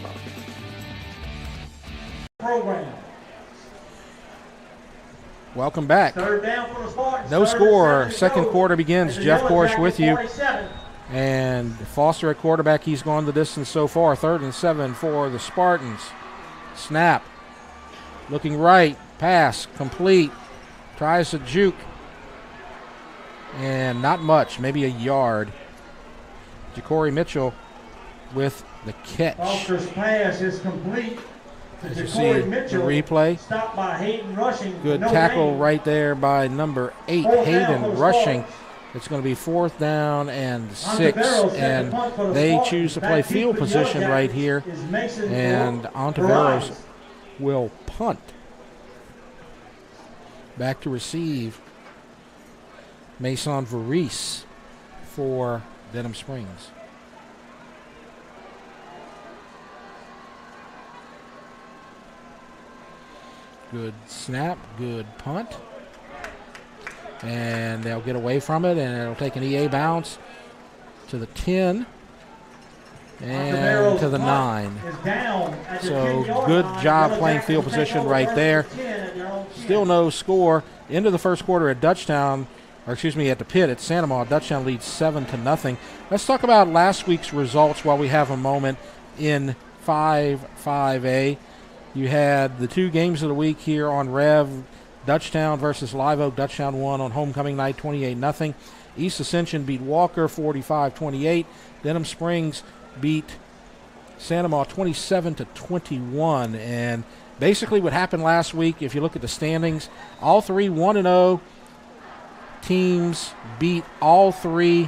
Welcome back. Third down for the Spartans. No Third score. and 7 to Second go. quarter begins. As the Jeff Yellow Korish Jackets, with you. 47. And Foster at quarterback. He's gone the distance so far. 3rd and 7 for the Spartans. Snap. Looking right. Pass. Complete. Tries to juke. And not much. Maybe a yard. Ja'Cory Mitchell with the catch. Foster's pass is complete. As you see Ja'Cory the Mitchell, replay. stopped by Hayden Rushing. Good no tackle gain. right there by number 8, Fourth down Hayden for the Rushing. Spartans. It's going to be 4th down and 6, Ontiveros set and the punt for the they Spartans. choose to Back play deep field for the Yellow position right Jackets here, is Mason and Verizon. Ontiveros will punt. Back to receive Mason Verise for Denham Springs. Good snap, good punt. And they'll get away from it, and it'll take an EA bounce to the 10 and to the 9. So good job playing field position right there. Still no score. Into the first quarter at Dutchtown, or excuse me, at the pit at Santa Maria. Dutchtown leads 7-0. Let's talk about last week's results while we have a moment in 5A. You had the 2 games of the week here on Rev. Dutchtown versus Live Oak. Dutchtown won on homecoming night 28-0. East Ascension beat Walker 45-28. Denham Springs beat Santa Maria 27-21. And basically what happened last week, if you look at the standings, all 3 1-0 teams beat all 3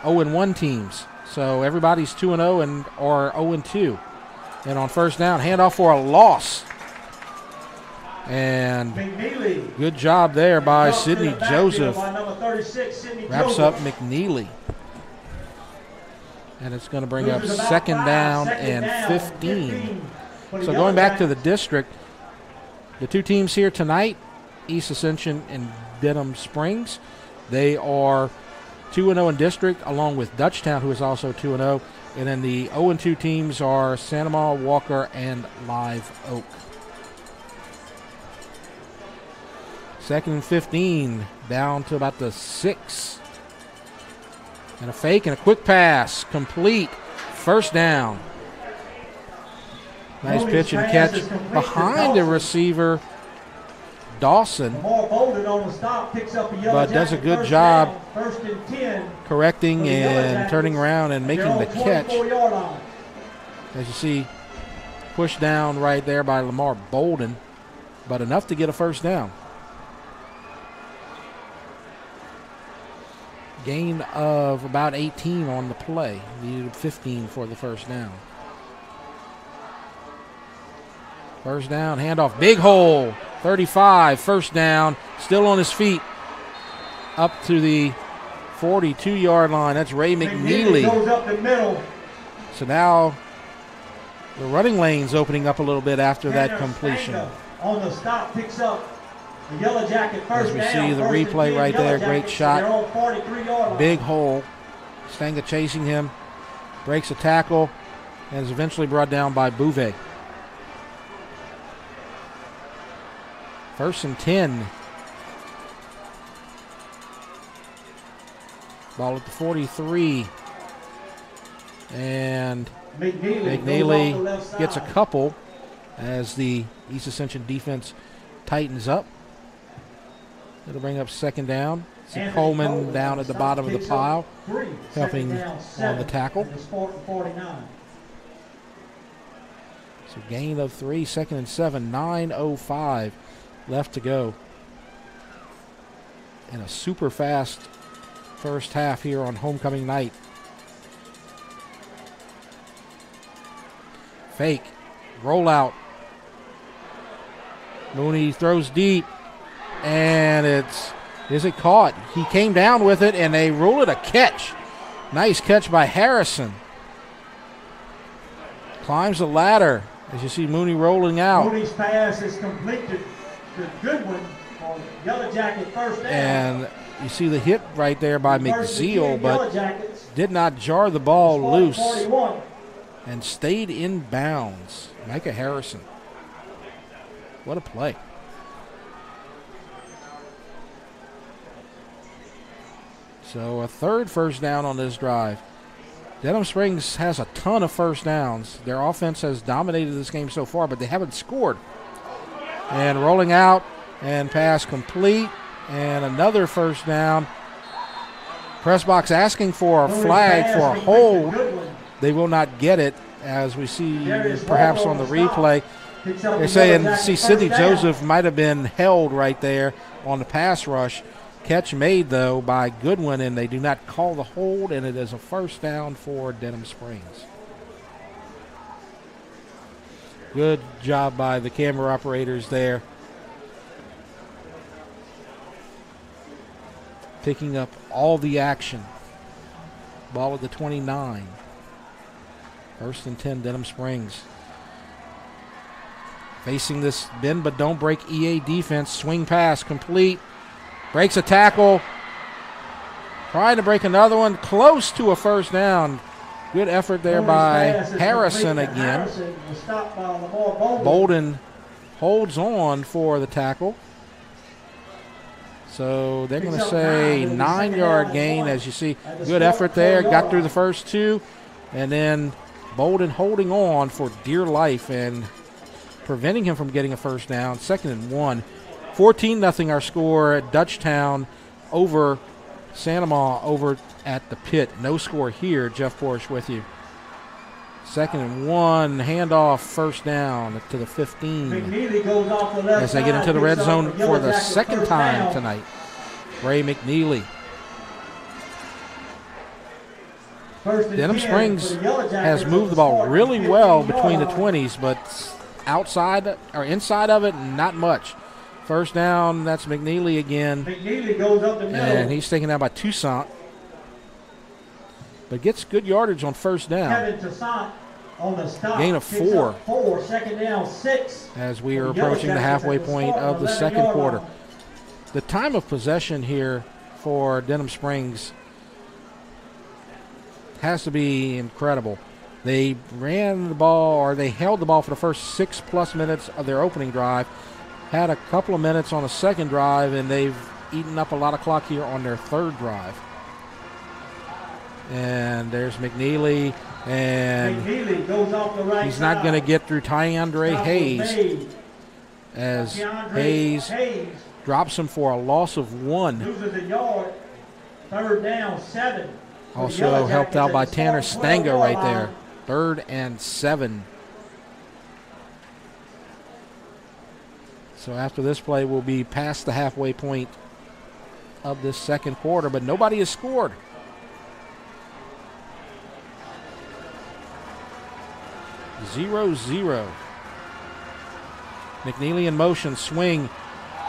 0-1 teams. So everybody's 2-0 and or 0-2. And on first down, handoff for a loss. And McNeely. Good job there by Sidney Joseph. By number 36, Sidney Wraps Joseph. up McNeely. And it's going to bring up second down and 15. So going back to the district, the 2 teams here tonight, East Ascension and Denham Springs, they are 2-0 in district, along with Dutchtown, who is also 2-0. And then the 0-2 teams are Santa Maria, Walker, and Live Oak. 2nd and 15, down to about the 6. And a fake and a quick pass, complete. First down. Nice pitch and catch behind the receiver, Dawson, but does a good job correcting and turning around and making the catch. As you see, pushed down right there by Lamar Bolden, but enough to get a first down. Gain of about 18 on the play. Needed 15 for the first down. First down, handoff, big hole, 35, first down, still on his feet, up to the 42-yard line. That's Ray McNeely. Goes up the middle. So now the running lane's opening up a little bit after that completion. On the stop, picks up the Yellow Jacket first As we down. see the First and replay 10, right Yellow there, great Jackets, shot. their own 43-yard line. Big hole. Stanga chasing him, breaks a tackle, and is eventually brought down by Bouvet. 1st and 10. Ball at the 43. And McNeely gets a couple as the East Ascension defense tightens up. It'll bring up second down. See Coleman down at the bottom of the pile, helping on the tackle. So gain of 3, 2nd and 7, 9:05 left to go. And a super fast first half here on homecoming night. Fake. Roll out. Mooney throws deep. And is it caught? He came down with it, and they rule it a catch. Nice catch by Harrison. Climbs the ladder as you see Mooney rolling out. Mooney's pass is complete to Goodwin on Yellow Jacket first down. And you see the hit right there by McZeal, but did not jar the ball loose 41. and stayed in bounds. Micah Harrison. What a play. So a third first down on this drive. Denham Springs has a ton of first downs. Their offense has dominated this game so far, but they haven't scored. And rolling out and pass complete. And another first down. Press box asking for a flag for a hold. They will not get it, as we see perhaps on the replay. They're saying, see, Sidney Joseph might have been held right there on the pass rush. Catch made, though, by Goodwin, and they do not call the hold, and it is a first down for Denham Springs. Good job by the camera operators there. Picking up all the action. Ball at the 29. First and 10, Denham Springs. Facing this bend but don't break EA defense. Swing pass complete. Breaks a tackle. Trying to break another one. Close to a first down. Good effort there by Harrison again. Bolden holds on for the tackle. So they're going to say 9-yard gain, as you see. Good effort there. Got through the first two. And then Bolden holding on for dear life and preventing him from getting a first down. 2nd and 1. 14-0 our score at Dutchtown over Sanoma over at the pit. No score here. Jeff Porsche with you. 2nd and 1. Handoff, first down to the 15. As they get into the red zone for the second time tonight. Ray McNeely. Denham Springs has moved the ball really well between the 20s, but outside or inside of it, not much. First down, that's McNeely again. McNeely goes up the middle. And he's taken out by Toussaint. But gets good yardage on first down. Kevin Toussaint on the stop. Gain of 4. 2nd down, 6. As we are approaching the halfway point of the second quarter. The time of possession here for Denham Springs has to be incredible. They ran the ball, or they held the ball for the first 6+ minutes of their opening drive. Had a couple of minutes on the second drive, and they've eaten up a lot of clock here on their third drive. And there's McNeely, and McNeely goes off the right he's not going to get through Tyandre Hayes, as Hayes drops him for a loss of 1. Loses a yard. 3rd down, 7. Also helped out by Tanner Stanga right there. 3rd and 7. So after this play, we'll be past the halfway point of this second quarter, but nobody has scored. 0-0. McNeely in motion, swing,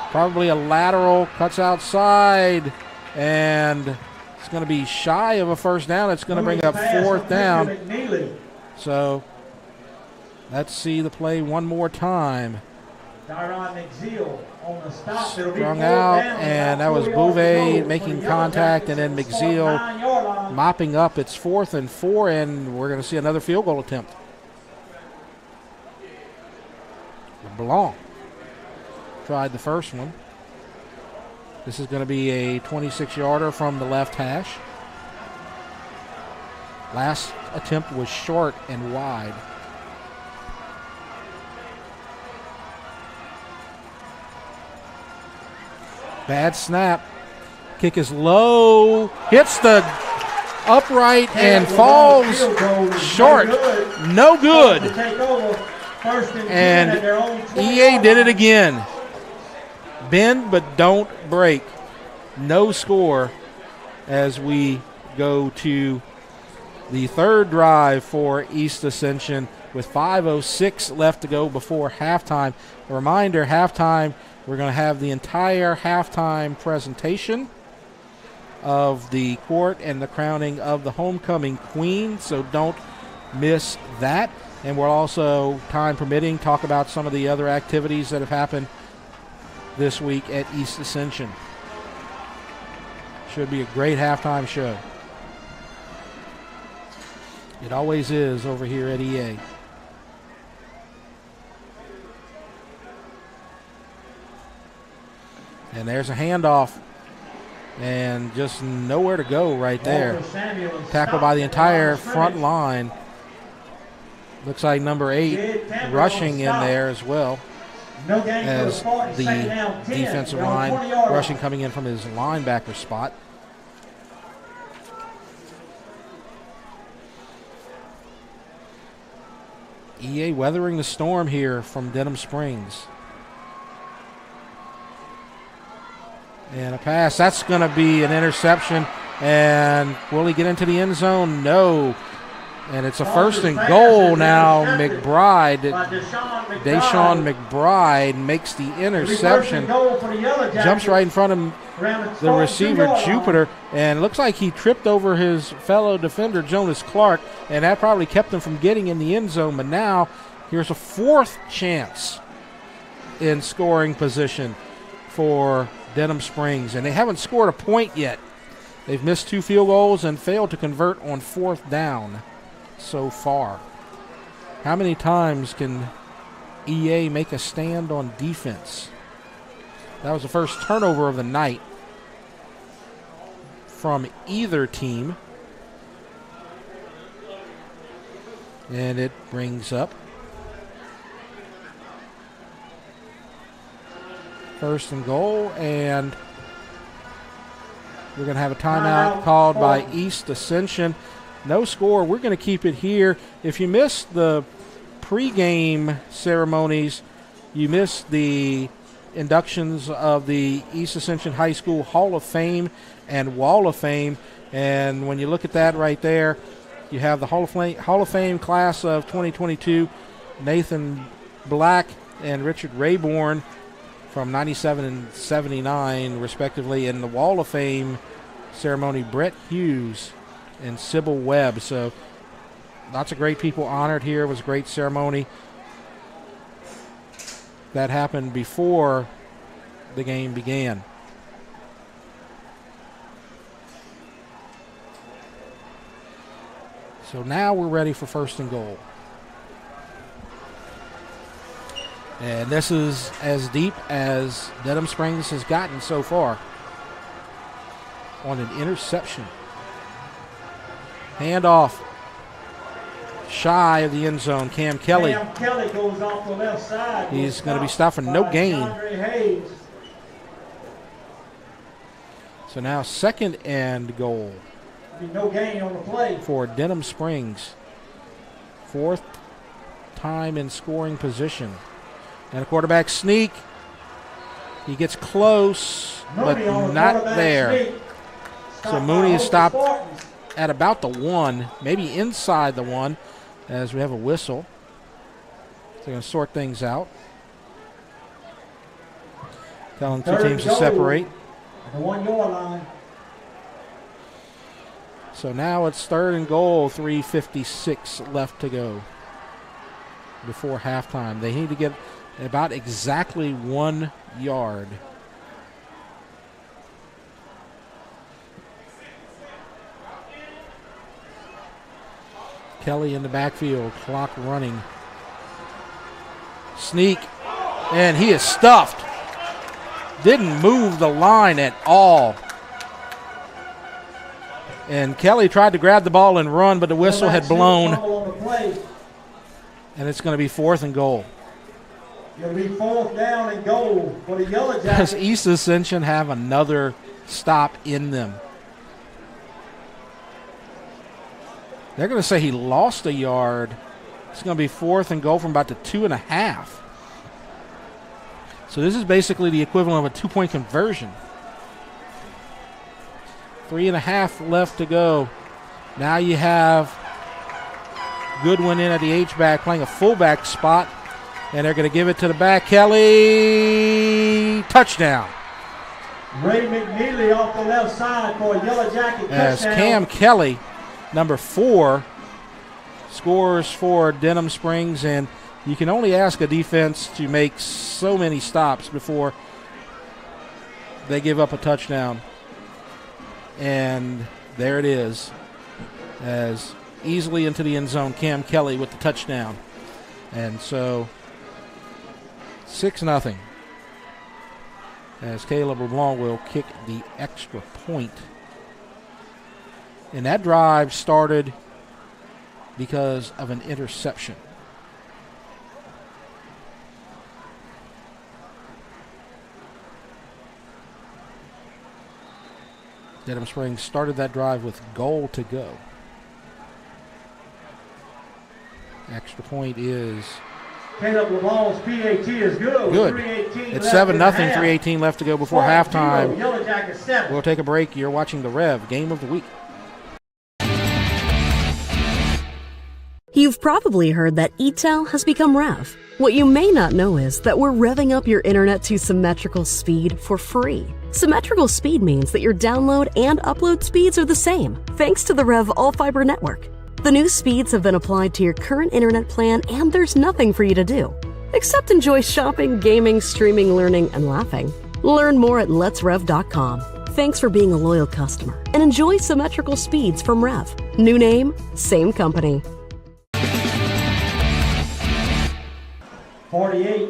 probably a lateral, cuts outside, and it's going to be shy of a first down. It's going to bring up 4th down. So let's see the play one more time. Tyron McZeal on the stop. Strung out, and that was Bouvet making contact, and then McZeal mopping up. It's 4th and 4, and we're going to see another field goal attempt. Blanc tried the first one. This is going to be a 26-yarder from the left hash. Last attempt was short and wide. Bad snap. Kick is low. Hits the upright and falls short. No good. And EA did it again. Bend but don't break. No score as we go to the third drive for East Ascension. with 5:06 left to go before halftime. A reminder, halftime, we're going to have the entire halftime presentation of the court and the crowning of the homecoming queen, so don't miss that. And we'll also, time permitting, talk about some of the other activities that have happened this week at East Ascension. Should be a great halftime show. It always is over here at EA. And there's a handoff. And just nowhere to go right there. Tackled by the entire front line. Looks like number 8 rushing in there as well. As the defensive line rushing coming in from his linebacker spot. EA weathering the storm here from Denham Springs. And a pass. That's going to be an interception. And will he get into the end zone? No. And it's a first and goal now. Deshaun McBride makes the interception. Jumps right in front of the receiver, Jupiter. And looks like he tripped over his fellow defender, Jonas Clark. And that probably kept him from getting in the end zone. But now here's a 4th chance in scoring position for Denham Springs. And they haven't scored a point yet. They've missed 2 field goals and failed to convert on 4th down so far. How many times can EA make a stand on defense? That was the first turnover of the night from either team. And it brings up first and goal, and we're going to have a timeout called by East Ascension. No score. We're going to keep it here. If you missed the pregame ceremonies, you missed the inductions of the East Ascension High School Hall of Fame and Wall of Fame. And when you look at that right there, you have the Hall of Fame class of 2022, Nathan Black and Richard Rayborn from 97 and 79, respectively. In the Wall of Fame ceremony, Brett Hughes and Sybil Webb. So lots of great people honored here. It was a great ceremony that happened before the game began. So now we're ready for first and goal. And this is as deep as Denham Springs has gotten so far on an interception. Handoff. Shy of the end zone, Cam Kelly. Cam Kelly goes off the left side. He's going to be stopped for no gain. So now second and goal. No gain on the play for Denham Springs. 4th time in scoring position. And a quarterback sneak. He gets close, but not there. So Mooney is stopped at about the 1, maybe inside the 1, as we have a whistle. So they're going to sort things out. Telling 2 teams to separate. The 1-yard line. So now it's third and goal, 3:56 left to go before halftime. They need to get about exactly 1 yard. Kelly in the backfield, clock running. Sneak, and he is stuffed. Didn't move the line at all. And Kelly tried to grab the ball and run, but the whistle had blown. And it's going to be 4th and goal. It'll be 4th down and goal for the Yellow Jackets. Does East Ascension have another stop in them? They're going to say he lost a yard. It's going to be 4th and goal from about the 2.5. So this is basically the equivalent of a 2-point conversion. 3.5 left to go. Now you have Goodwin in at the H-back, playing a fullback spot. And they're going to give it to the back. Kelly, touchdown. Ray McNeely off the left side for a Yellow Jacket As touchdown. Cam Kelly, number 4, scores for Denham Springs. And you can only ask a defense to make so many stops before they give up a touchdown. And there it is, as easily into the end zone, Cam Kelly with the touchdown. And so 6-0, as Caleb LeBlanc will kick the extra point. And that drive started because of an interception. Denham Springs started that drive with goal to go. Extra point is Caleb LeBlanc's PAT is good. good. 3:18 It's left 7-0, in the half. 3:18 left to go before Spartans halftime. 0, Yellow Jackets 7. We'll take a break. You're watching the Rev Game of the Week. You've probably heard that ETEL has become Rev. What you may not know is that we're revving up your internet to symmetrical speed for free. Symmetrical speed means that your download and upload speeds are the same, thanks to the Rev All-Fiber network. The new speeds have been applied to your current internet plan, and there's nothing for you to do except enjoy shopping, gaming, streaming, learning, and laughing. Learn more at letsrev.com. Thanks for being a loyal customer, and enjoy symmetrical speeds from Rev. New name, same company. 48,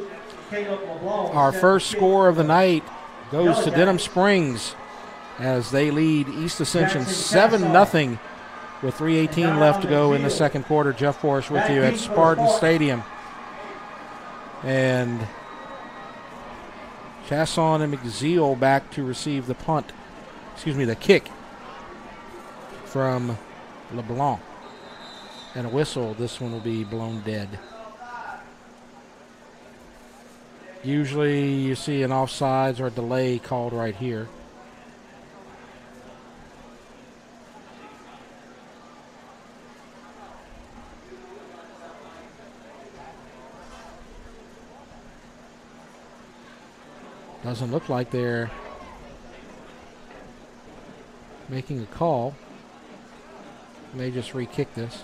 Caleb LeBlanc. Our first score of the night goes to Denham Springs as they lead East Ascension 7-0 with 3:18 left to go in the second quarter. Jeff Forrest with you at Spartan Stadium. And Chasson and McZeal back to receive the the kick from LeBlanc. And a whistle. This one will be blown dead. Usually you see an offsides or a delay called right here. Doesn't look like they're making a call. May just re-kick this.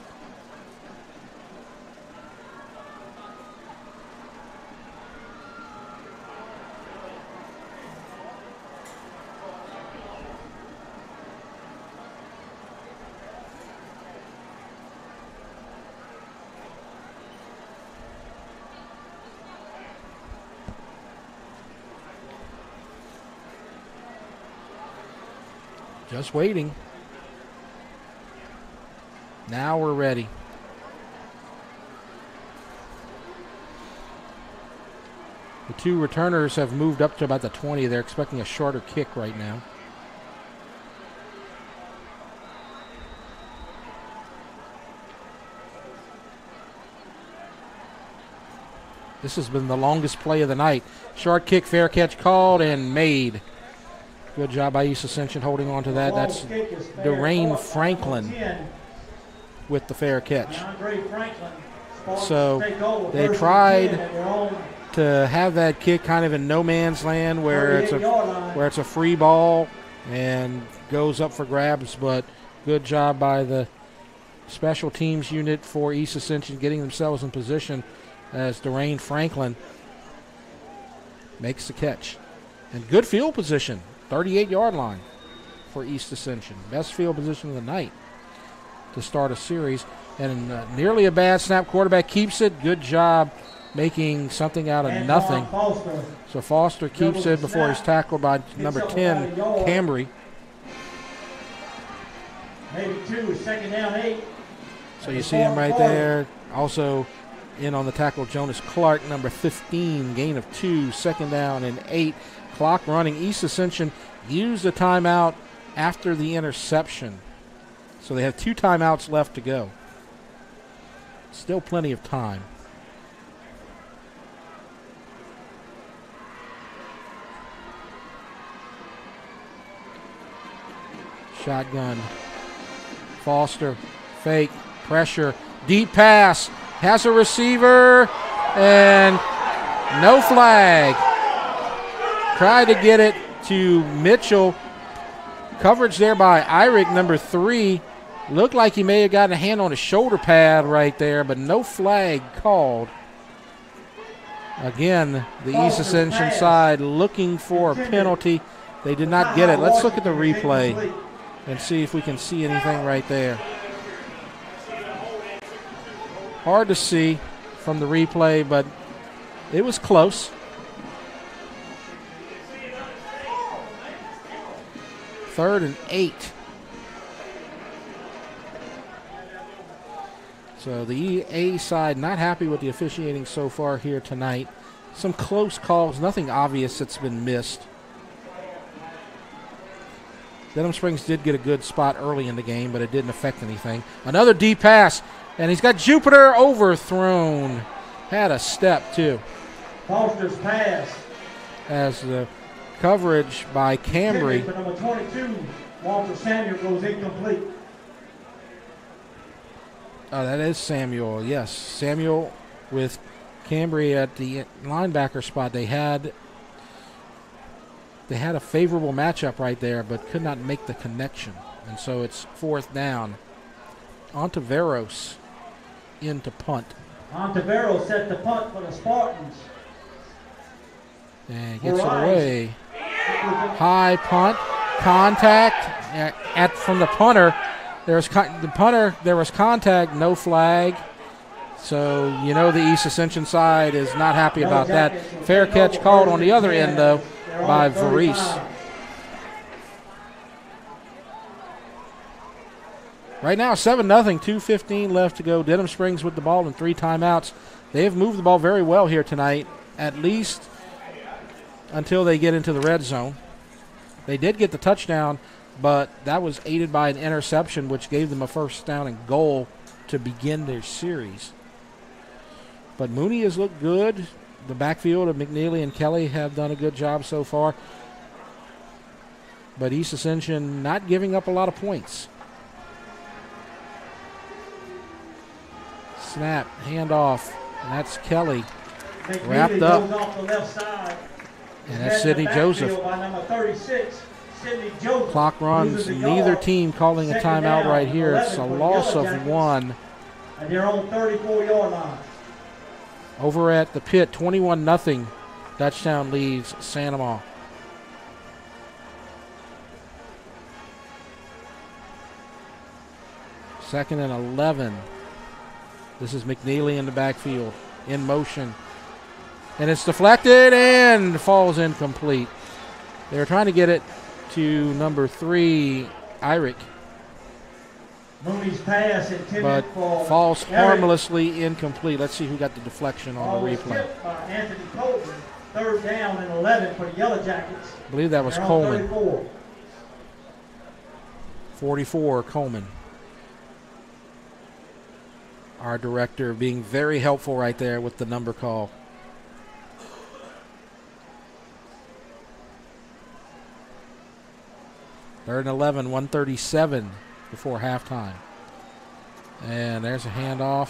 Just waiting. Now we're ready. The two returners have moved up to about the 20. They're expecting a shorter kick right now. This has been the longest play of the night. Short kick, fair catch called and made. Good job by East Ascension holding on to that. That's Dwayne Franklin with the fair catch. So they tried to have that kick kind of in no man's land where it's a free ball and goes up for grabs, but good job by the special teams unit for East Ascension getting themselves in position as Dwayne Franklin makes the catch. And good field position. 38-yard line for East Ascension. Best field position of the night to start a series. And nearly a bad snap. Quarterback keeps it. Good job making something out of nothing. So Foster keeps it before he's tackled by number 10, Cambry. Maybe 2, second down 8. So you see him right there. Also in on the tackle, Jonas Clark, number 15, gain of 2, second down and 8. Clock running. East Ascension used a timeout after the interception. So they have 2 timeouts left to go. Still plenty of time. Shotgun. Foster, fake, pressure, Deep pass. Has a receiver. And no flag. Tried to get it to Mitchell. Coverage there by Irick, number 3. Looked like he may have gotten a hand on his shoulder pad right there, but no flag called. Again, the East Ascension side looking for a penalty. They did not get it. Let's look at the replay and see if we can see anything right there. Hard to see from the replay, but it was close. 3rd and 8. So the EA side not happy with the officiating so far here tonight. Some close calls, nothing obvious that's been missed. Denham Springs did get a good spot early in the game, but it didn't affect anything. Another deep pass, and he's got Jupiter overthrown. Had a step, too. Foster's pass. As the coverage by Cambry. For number 22, Walter Samuel goes incomplete. Oh, that is Samuel, yes. Samuel with Cambry at the linebacker spot. They had a favorable matchup right there, but could not make the connection. And so it's 4th down. Ontiveros into punt. Ontiveros set the punt for the Spartans. And gets it away. High punt. Contact from the punter. There was contact, no flag. So you know the East Ascension side is not happy about that. Fair catch called on the other end, though, by Varese. Right now, 7-0, 2:15 left to go. Denham Springs with the ball and 3 timeouts. They have moved the ball very well here tonight, at least until they get into the red zone. They did get the touchdown, but that was aided by an interception, which gave them a 1st down and goal to begin their series. But Mooney has looked good. The backfield of McNeely and Kelly have done a good job so far. But East Ascension not giving up a lot of points. Snap, handoff, and that's Kelly. Wrapped up. Off the left side. And that's Sidney Joseph. By number 36, Sidney Joseph. Clock runs. Neither team calling a timeout right here. It's a loss of 1. And they're on 34-yard line. Over at the pit, 21-0. Dutchtown leads Sanoma. Second and 11. This is McNeely in the backfield, in motion. And it's deflected and falls incomplete. They were trying to get it to number 3, Irick. Mooney's pass intended But for falls Eric. harmlessly incomplete. Let's see who got the deflection on the replay. Tipped by Anthony Coleman. 3rd down and 11 for the Yellow Jackets. I believe that was They're on Coleman. 34. 44, Coleman. Our director being very helpful right there with the number call. Third and 11, 1:37 before halftime. And there's a handoff.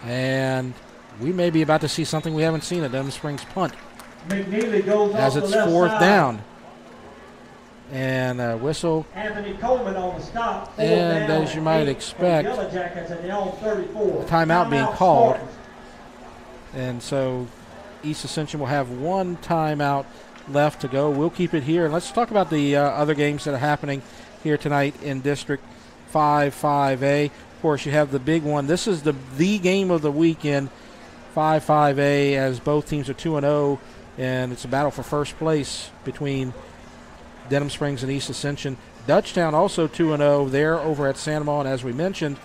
And we may be about to see something we haven't seen at Denham Springs punt. McNeely goes As off it's the left 4th side. down. And a whistle. Anthony Coleman on the stop. And down as you might 8 expect, for the Yellow Jackets, and they're on 34. timeout being called. Spartans. And so East Ascension will have 1 timeout left to go. We'll keep it here. And let's talk about the other games that are happening here tonight in District 5-5A. Of course, you have the big one. This is the game of the weekend, 5-5A, as both teams are 2-0, and it's a battle for first place between Denham Springs and East Ascension. Dutchtown also 2-0. They're over at Sanoma, and as we mentioned,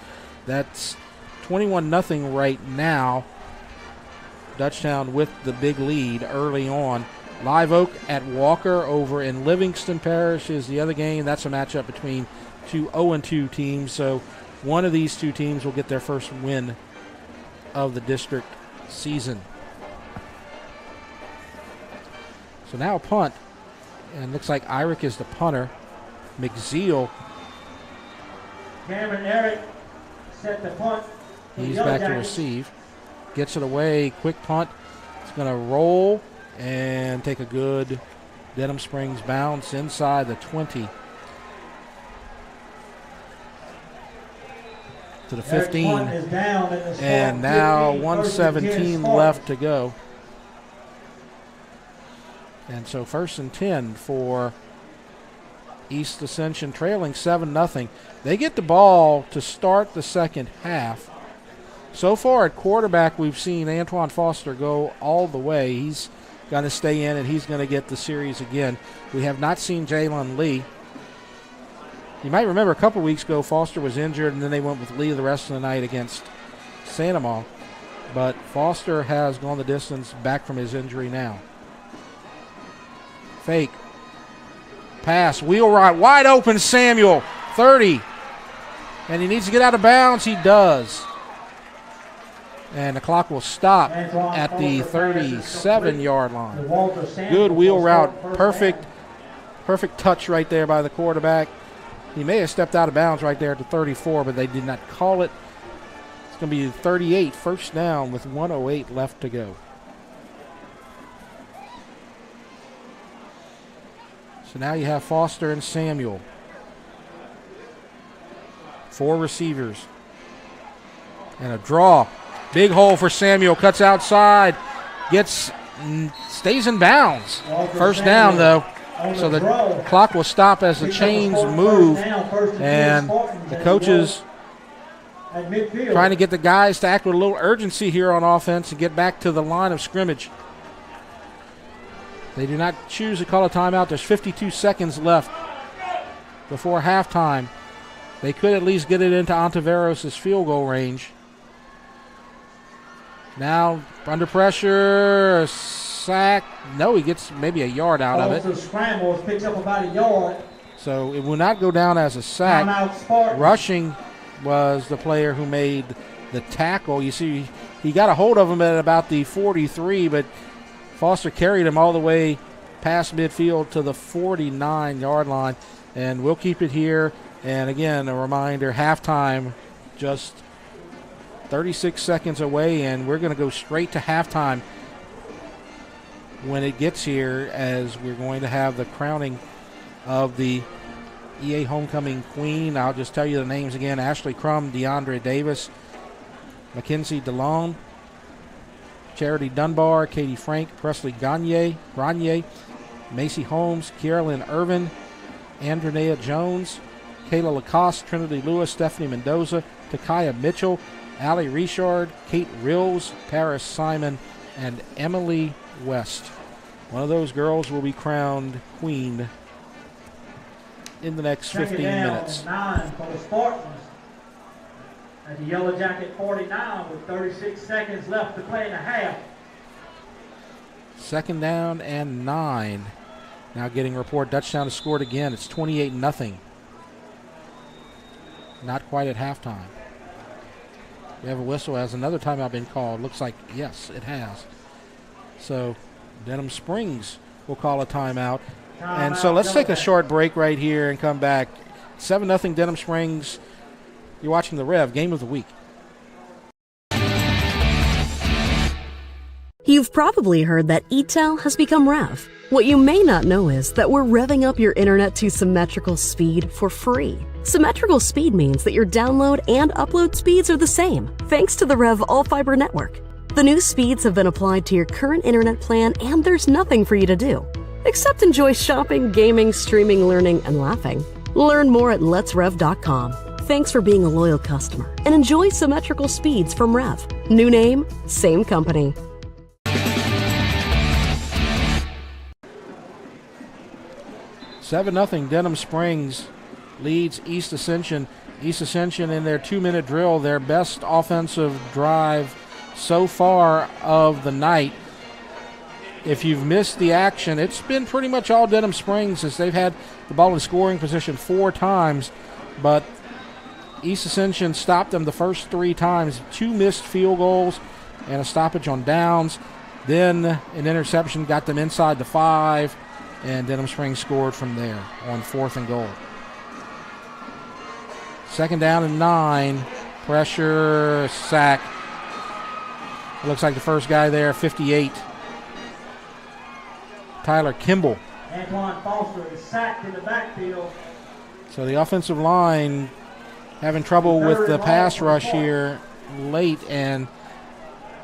that's 21-0 right now. Dutchtown with the big lead early on. Live Oak at Walker over in Livingston Parish is the other game. That's a matchup between 2 0-2 teams. So one of these 2 teams will get their first win of the district season. So now a punt. And looks like Irick is the punter. McZeal. Cameron Eric set the punt He's back to receive. Gets it away. Quick punt. It's going to roll and take a good Denham Springs bounce inside the 20 to the 15. And now 1:17 left to go. And so 1st and 10 for East Ascension, trailing 7-0. They get the ball to start the second half. So far at quarterback, we've seen Antoine Foster go all the way. He's going to stay in, and he's going to get the series again. We have not seen Jalen Lee. You might remember a couple weeks ago, Foster was injured, and then they went with Lee the rest of the night against Sandoval. But Foster has gone the distance back from his injury now. Fake. Pass. Wheel right. Wide open Samuel. 30. And he needs to get out of bounds. He does. And the clock will stop at the 37-yard line. Good wheel route. Perfect touch right there by the quarterback. He may have stepped out of bounds right there at the 34, but they did not call it. It's going to be 38, first down with 1:08 left to go. So now you have Foster and Samuel. 4 receivers. And a draw. Big hole for Samuel. Cuts outside. Stays in bounds. First down, though. So the clock will stop as the chains move. And the coaches trying to get the guys to act with a little urgency here on offense and get back to the line of scrimmage. They do not choose to call a timeout. There's 52 seconds left before halftime. They could at least get it into Ontiveros' field goal range. Now under pressure, sack. No, he gets maybe a yard out of it. Scrambles, picks up about a yard. So it will not go down as a sack. Rushing was the player who made the tackle. You see, he got a hold of him at about the 43, but Foster carried him all the way past midfield to the 49-yard line. And we'll keep it here. And again, a reminder, halftime just 36 seconds away, and we're going to go straight to halftime when it gets here, as we're going to have the crowning of the EA Homecoming Queen. I'll just tell you the names again: Ashley Crum, DeAndre Davis, Mackenzie DeLong, Charity Dunbar, Katie Frank, Presley Granier, Macy Holmes, Carolyn Irvin, Andrenea Jones, Kayla Lacoste, Trinity Lewis, Stephanie Mendoza, Takaya Mitchell, Allie Richard, Kate Rills, Paris Simon, and Emily West. One of those girls will be crowned queen in the next 15 minutes. 9 for the Spartans. At the Yellow Jacket 49 with 36 seconds left to play in the half. Second down and 9. Now getting report, Dutchtown has scored again. It's 28-0. Not quite at halftime. We have a whistle. Has another timeout been called? Looks like, yes, it has. So Denham Springs will call a timeout. And so let's take a short break right here and come back. 7-0 Denham Springs. You're watching the Rev Game of the Week. You've probably heard that ETEL has become Rev. What you may not know is that we're revving up your internet to symmetrical speed for free. Symmetrical speed means that your download and upload speeds are the same, thanks to the Rev All-Fiber network. The new speeds have been applied to your current internet plan, and there's nothing for you to do except enjoy shopping, gaming, streaming, learning, and laughing. Learn more at letsrev.com. Thanks for being a loyal customer, and enjoy symmetrical speeds from Rev. New name, same company. Seven 7-0 Denham Springs leads East Ascension. East Ascension in their 2-minute drill, their best offensive drive so far of the night. If you've missed the action, it's been pretty much all Denham Springs as they've had the ball in scoring position 4 times, but East Ascension stopped them the first 3 times. 2 missed field goals and a stoppage on downs. Then an interception got them inside the 5, and Denham Springs scored from there on 4th and goal. Second down and 9. Pressure, sack. It looks like the first guy there, 58. Tyler Kimball. Antoine Foster is sacked in the backfield. So the offensive line having trouble with the pass rush here late, and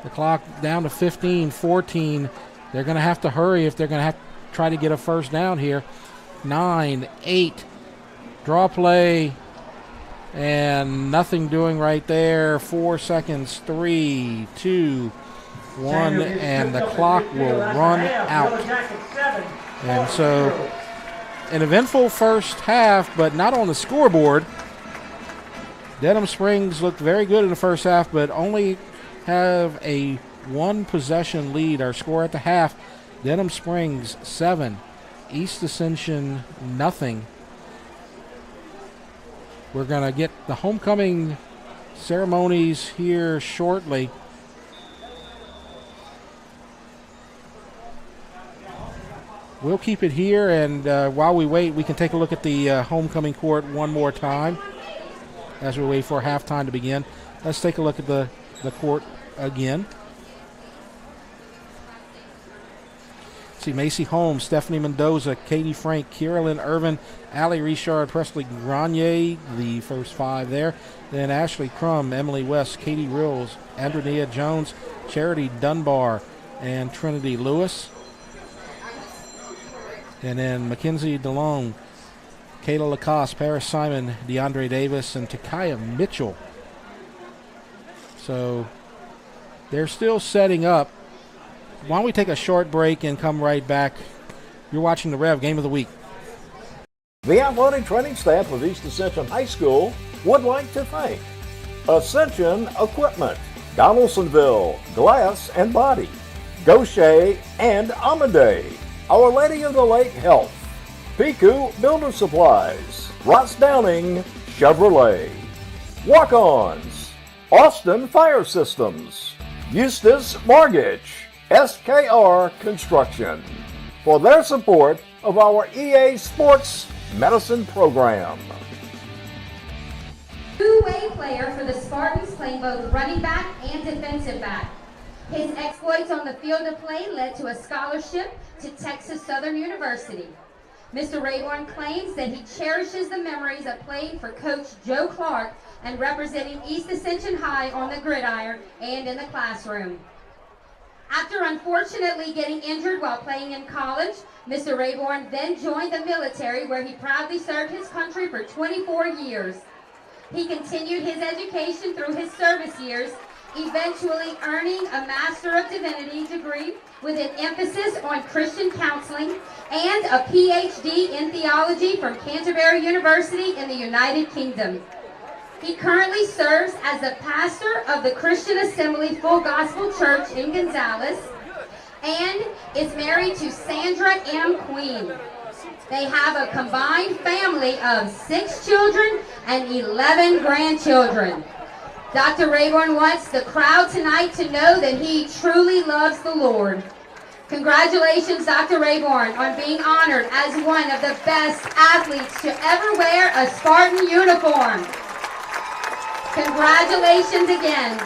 the clock down to 15, 14. They're going to have to hurry if they're going to have to try to get a first down here. 9, 8. Draw play. And nothing doing right there. 4 seconds. 3, 2, 1. And the clock will run out. And so an eventful first half, but not on the scoreboard. Denham Springs looked very good in the first half, but only have a 1-possession lead. Our score at the half, Denham Springs 7, East Ascension nothing. We're going to get the homecoming ceremonies here shortly. We'll keep it here, and while we wait, we can take a look at the homecoming court one more time as we wait for halftime to begin. Let's take a look at the court again. See Macy Holmes, Stephanie Mendoza, Katie Frank, Carolyn Irvin, Allie Richard, Presley Grenier, the first 5 there. Then Ashley Crum, Emily West, Katie Rills, Andrea Jones, Charity Dunbar, and Trinity Lewis. And then Mackenzie DeLong, Kayla Lacoste, Paris Simon, DeAndre Davis, and Takaya Mitchell. So they're still setting up. Why don't we take a short break and come right back? You're watching the Rev Game of the Week. The athletic training staff of East Ascension High School would like to thank Ascension Equipment, Donaldsonville Glass and Body, Gaucher and Amadei, Our Lady of the Lake Health, Piku Builder Supplies, Ross Downing Chevrolet, Walk-Ons, Austin Fire Systems, Eustace Mortgage, SKR Construction, for their support of our EA Sports Medicine Program. Two-way player for the Spartans, playing both running back and defensive back. His exploits on the field of play led to a scholarship to Texas Southern University. Mr. Rayborn claims that he cherishes the memories of playing for Coach Joe Clark and representing East Ascension High on the gridiron and in the classroom. After unfortunately getting injured while playing in college, Mr. Rayborn then joined the military, where he proudly served his country for 24 years. He continued his education through his service years, eventually earning a Master of Divinity degree with an emphasis on Christian counseling and a PhD in theology from Canterbury University in the United Kingdom. He currently serves as the pastor of the Christian Assembly Full Gospel Church in Gonzales and is married to Sandra M. Queen. They have a combined family of 6 children and 11 grandchildren. Dr. Rayborn wants the crowd tonight to know that he truly loves the Lord. Congratulations, Dr. Rayborn, on being honored as one of the best athletes to ever wear a Spartan uniform. Congratulations again.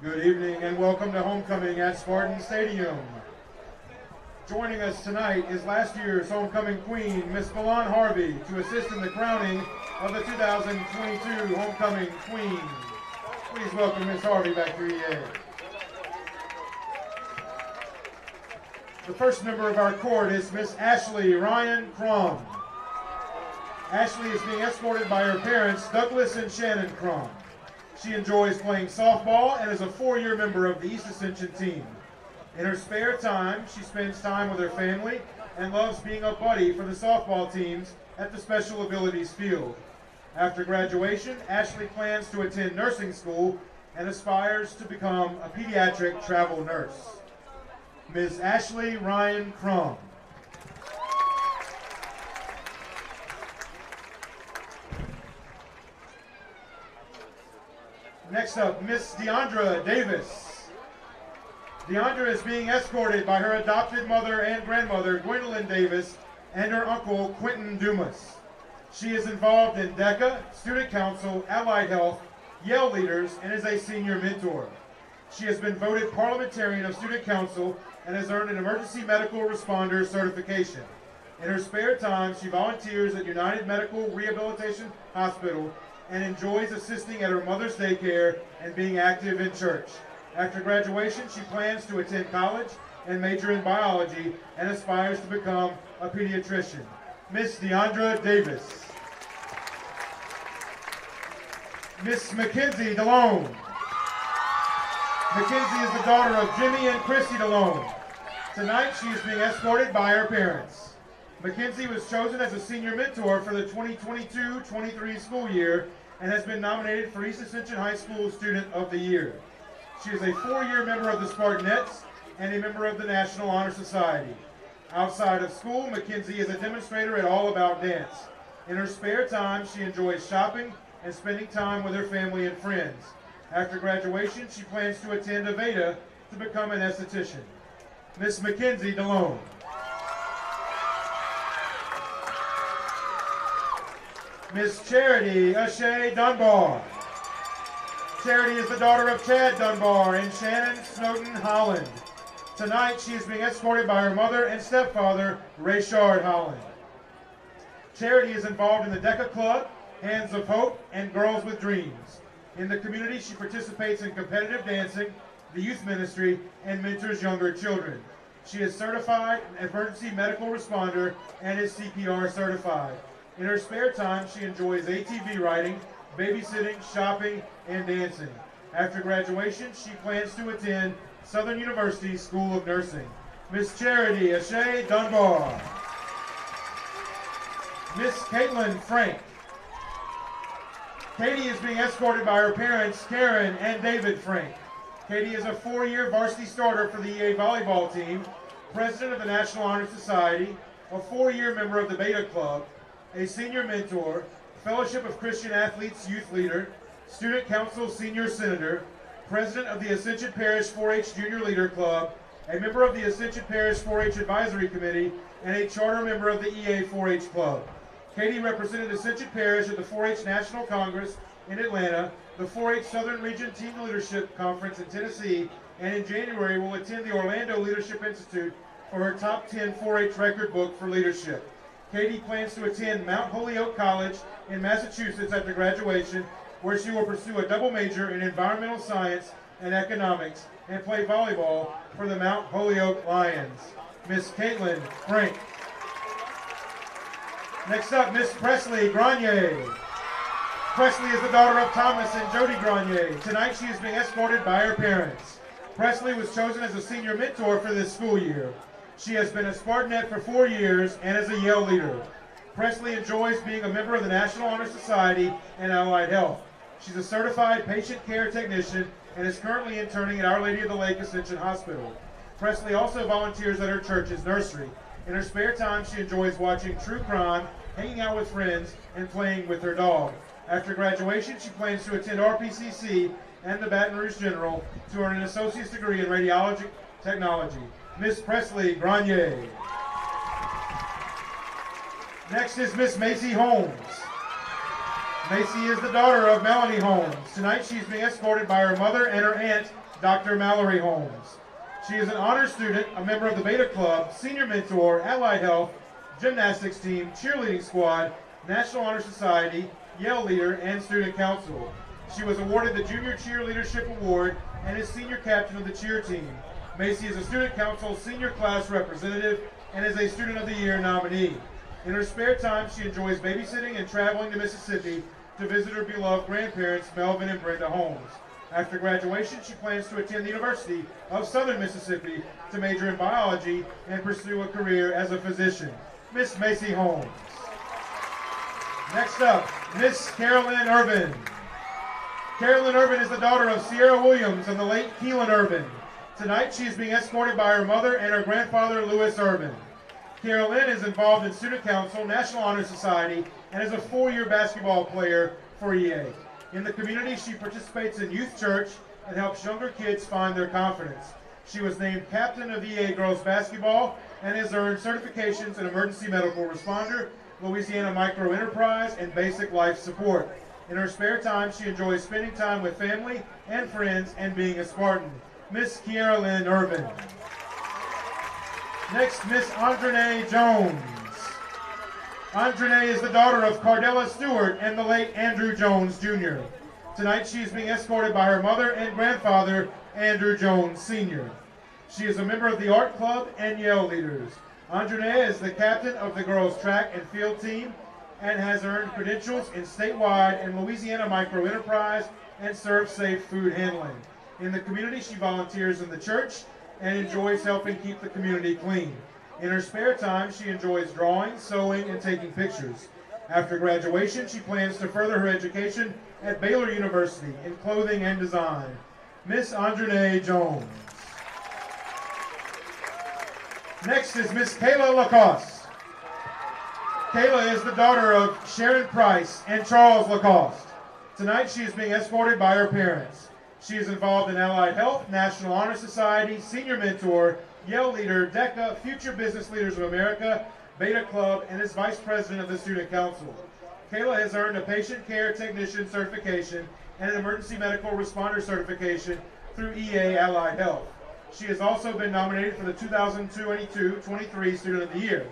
Good evening and welcome to homecoming at Spartan Stadium. Joining us tonight is last year's homecoming queen, Miss Milan Harvey, to assist in the crowning of the 2022 homecoming queen. Please welcome Miss Harvey back to EA. The first member of our court is Miss Ashley Ryan Crum. Ashley is being escorted by her parents, Douglas and Shannon Crum. She enjoys playing softball and is a 4-year member of the East Ascension team. In her spare time, she spends time with her family and loves being a buddy for the softball teams at the Special Abilities Field. After graduation, Ashley plans to attend nursing school and aspires to become a pediatric travel nurse. Ms. Ashley Ryan Crum. Next up, Miss Deandra Davis. Deandra is being escorted by her adopted mother and grandmother, Gwendolyn Davis, and her uncle, Quentin Dumas. She is involved in DECA, Student Council, Allied Health, Yale Leaders, and is a senior mentor. She has been voted Parliamentarian of Student Council and has earned an Emergency Medical Responder certification. In her spare time, she volunteers at United Medical Rehabilitation Hospital and enjoys assisting at her mother's daycare and being active in church. After graduation, she plans to attend college and major in biology and aspires to become a pediatrician. Miss Deandra Davis. Miss Mackenzie DeLone. Mackenzie is the daughter of Jimmy and Christy DeLone. Tonight, she is being escorted by her parents. Mackenzie was chosen as a senior mentor for the 2022-23 school year and has been nominated for East Ascension High School Student of the Year. She is a 4-year member of the Spartanettes and a member of the National Honor Society. Outside of school, Mackenzie is a demonstrator at All About Dance. In her spare time, she enjoys shopping and spending time with her family and friends. After graduation, she plans to attend Aveda to become an esthetician. Miss Mackenzie DeLone. Miss Charity Ashay Dunbar. Charity is the daughter of Chad Dunbar and Shannon Snowden Holland. Tonight, she is being escorted by her mother and stepfather, Rayshard Holland. Charity is involved in the DECA Club, Hands of Hope, and Girls with Dreams. In the community, she participates in competitive dancing, the youth ministry, and mentors younger children. She is certified emergency medical responder and is CPR certified. In her spare time, she enjoys ATV riding, babysitting, shopping, and dancing. After graduation, she plans to attend Southern University School of Nursing. Miss Charity Ashay Dunbar. Miss Caitlin Frank. Katie is being escorted by her parents, Karen and David Frank. Katie is a 4-year varsity starter for the EA volleyball team, president of the National Honor Society, a 4-year member of the Beta Club, a senior mentor, Fellowship of Christian Athletes youth leader, Student Council senior senator, president of the Ascension Parish 4-H Junior Leader Club, a member of the Ascension Parish 4-H Advisory Committee, and a charter member of the EA 4-H Club. Katie represented Ascension Parish at the 4-H National Congress in Atlanta, the 4-H Southern Region Team Leadership Conference in Tennessee, and in January will attend the Orlando Leadership Institute for her top 10 4-H record book for leadership. Katie plans to attend Mount Holyoke College in Massachusetts after graduation, where she will pursue a double major in environmental science and economics and play volleyball for the Mount Holyoke Lions. Miss Caitlin Frank. Next up, Miss Presley Grenier. Presley is the daughter of Thomas and Jody Grenier. Tonight she is being escorted by her parents. Presley was chosen as a senior mentor for this school year. She has been a Spartanette for 4 years and is a Yale leader. Presley enjoys being a member of the National Honor Society and Allied Health. She's a certified patient care technician and is currently interning at Our Lady of the Lake Ascension Hospital. Presley also volunteers at her church's nursery. In her spare time, she enjoys watching true crime, hanging out with friends, and playing with her dog. After graduation, she plans to attend RPCC and the Baton Rouge General to earn an associate's degree in radiology technology. Miss Presley Grenier. Next is Miss Macy Holmes. Macy is the daughter of Melanie Holmes. Tonight she's being escorted by her mother and her aunt, Dr. Mallory Holmes. She is an honor student, a member of the Beta Club, senior mentor, Allied Health, gymnastics team, cheerleading squad, National Honor Society, Yale leader, and student council. She was awarded the Junior Cheerleadership Award and is senior captain of the cheer team. Macy is a student council senior class representative and is a Student of the Year nominee. In her spare time, she enjoys babysitting and traveling to Mississippi to visit her beloved grandparents, Melvin and Brenda Holmes. After graduation, she plans to attend the University of Southern Mississippi to major in biology and pursue a career as a physician. Miss Macy Holmes. Next up, Miss Carolyn Urban. Carolyn Urban is the daughter of Sierra Williams and the late Keelan Urban. Tonight, she is being escorted by her mother and her grandfather, Louis Urban. Carolyn is involved in Student Council, National Honor Society, and is a 4-year basketball player for EA. In the community, she participates in youth church and helps younger kids find their confidence. She was named captain of EA girls basketball and has earned certifications in emergency medical responder, Louisiana micro enterprise, and basic life support. In her spare time, she enjoys spending time with family and friends and being a Spartan. Miss Kiara Lynn Urban. Next, Miss Andrene Jones. Andrene is the daughter of Cardella Stewart and the late Andrew Jones, Jr. Tonight, she is being escorted by her mother and grandfather, Andrew Jones, Sr. She is a member of the Art Club and Yale Leaders. Andrene is the captain of the girls' track and field team and has earned credentials in statewide and Louisiana micro enterprise and serve safe food handling. In the community, she volunteers in the church and enjoys helping keep the community clean. In her spare time, she enjoys drawing, sewing, and taking pictures. After graduation, she plans to further her education at Baylor University in clothing and design. Miss Andrene Jones. Next is Miss Kayla Lacoste. Kayla is the daughter of Sharon Price and Charles Lacoste. Tonight, she is being escorted by her parents. She is involved in Allied Health, National Honor Society, Senior Mentor, Yale Leader, DECA, Future Business Leaders of America, Beta Club, and is Vice President of the Student Council. Kayla has earned a Patient Care Technician certification and an Emergency Medical Responder certification through EA Allied Health. She has also been nominated for the 2022-23 Student of the Year.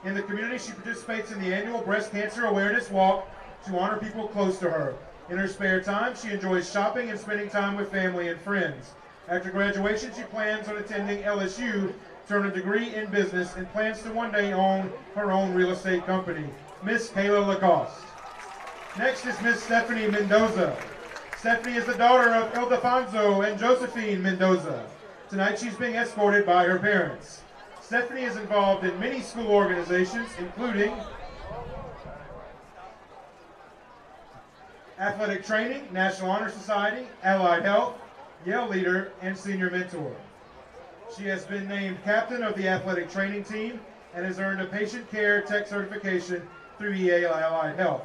In the community, she participates in the annual Breast Cancer Awareness Walk to honor people close to her. In her spare time, she enjoys shopping and spending time with family and friends. After graduation, she plans on attending LSU to earn a degree in business and plans to one day own her own real estate company. Miss Kayla Lacoste. Next is Miss Stephanie Mendoza. Stephanie is the daughter of Ildefonso and Josephine Mendoza. Tonight, she's being escorted by her parents. Stephanie is involved in many school organizations, including athletic training, National Honor Society, Allied Health, Yale Leader, and Senior Mentor. She has been named captain of the athletic training team and has earned a patient care tech certification through EA Allied Health.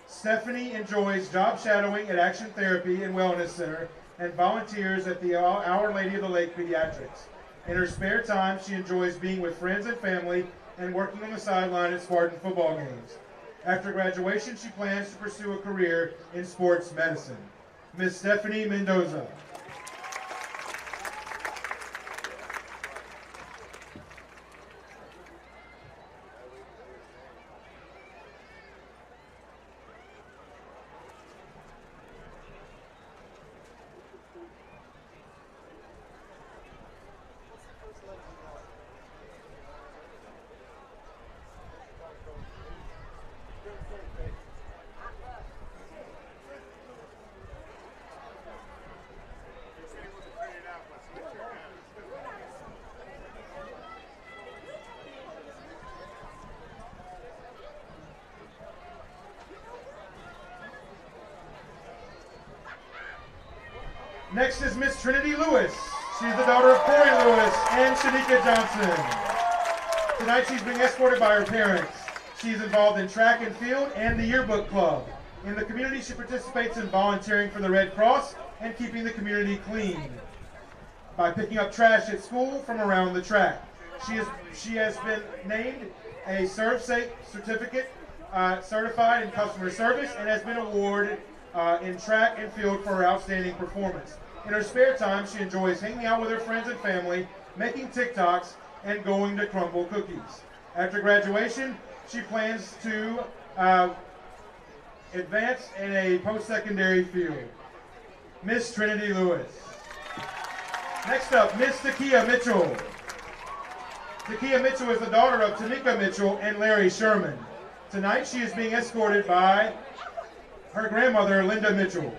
Stephanie enjoys job shadowing at Action Therapy and Wellness Center and volunteers at the Our Lady of the Lake Pediatrics. In her spare time, she enjoys being with friends and family and working on the sideline at Spartan football games. After graduation, she plans to pursue a career in sports medicine. Miss Stephanie Mendoza. Next is Miss Trinity Lewis. She's the daughter of Corey Lewis and Shanika Johnson. Tonight she's being escorted by her parents. She's involved in track and field and the yearbook club. In the community, she participates in volunteering for the Red Cross and keeping the community clean by picking up trash at school from around the track. She has been named a ServSafe certificate, certified in customer service, and has been awarded in track and field for her outstanding performance. In her spare time, she enjoys hanging out with her friends and family, making TikToks, and going to crumble cookies. After graduation, she plans to advance in a post-secondary field. Miss Trinity Lewis. Next up, Miss Takia Mitchell. Takia Mitchell is the daughter of Tamika Mitchell and Larry Sherman. Tonight she is being escorted by her grandmother, Linda Mitchell.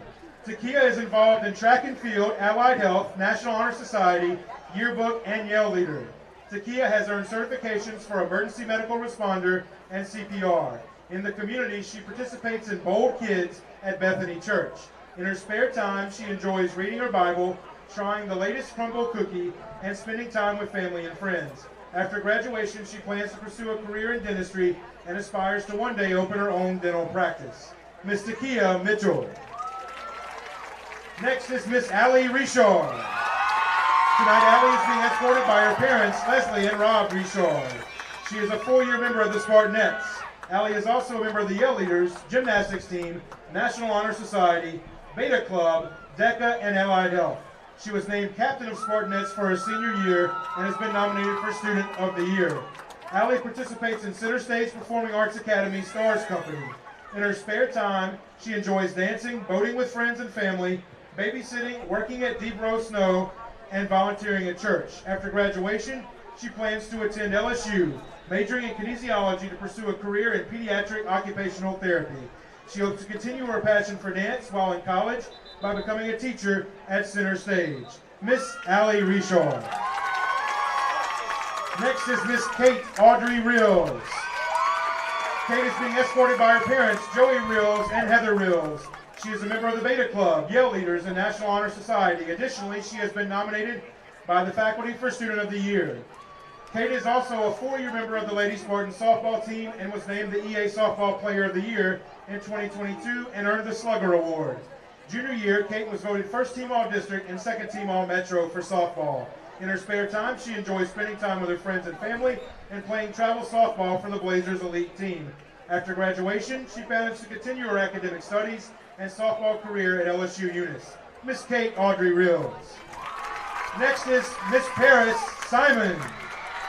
Takia is involved in track and field, allied health, National Honor Society, yearbook, and Yell leader. Takia has earned certifications for emergency medical responder and CPR. In the community, she participates in Bold Kids at Bethany Church. In her spare time, she enjoys reading her Bible, trying the latest crumble cookie, and spending time with family and friends. After graduation, she plans to pursue a career in dentistry and aspires to one day open her own dental practice. Miss Takia Mitchell. Next is Miss Allie Rishaw. Tonight, Allie is being escorted by her parents, Leslie and Rob Rishaw. She is a 4-year member of the Spartanettes. Allie is also a member of the Yell Leaders, gymnastics team, National Honor Society, Beta Club, DECA, and Allied Health. She was named captain of Spartanettes for her senior year and has been nominated for Student of the Year. Allie participates in Center Stage Performing Arts Academy Stars Company. In her spare time, she enjoys dancing, boating with friends and family, babysitting, working at Deep Row Snow, and volunteering at church. After graduation, she plans to attend LSU, majoring in kinesiology to pursue a career in pediatric occupational therapy. She hopes to continue her passion for dance while in college by becoming a teacher at Center Stage. Miss Allie Rishaw. Next is Miss Kate Audrey Reels. Kate is being escorted by her parents, Joey Reels and Heather Reels. She is a member of the Beta Club, Yell Leaders, and National Honor Society. Additionally, she has been nominated by the faculty for Student of the Year. Kate is also a 4-year member of the Lady Spartan softball team and was named the EA Softball Player of the Year in 2022 and earned the Slugger Award. Junior year, Kate was voted first team All-District and second team All-Metro for softball. In her spare time, she enjoys spending time with her friends and family and playing travel softball for the Blazers elite team. After graduation, she plans to continue her academic studies and softball career at LSU Eunice. Miss Kate Audrey Reels. Next is Miss Paris Simon.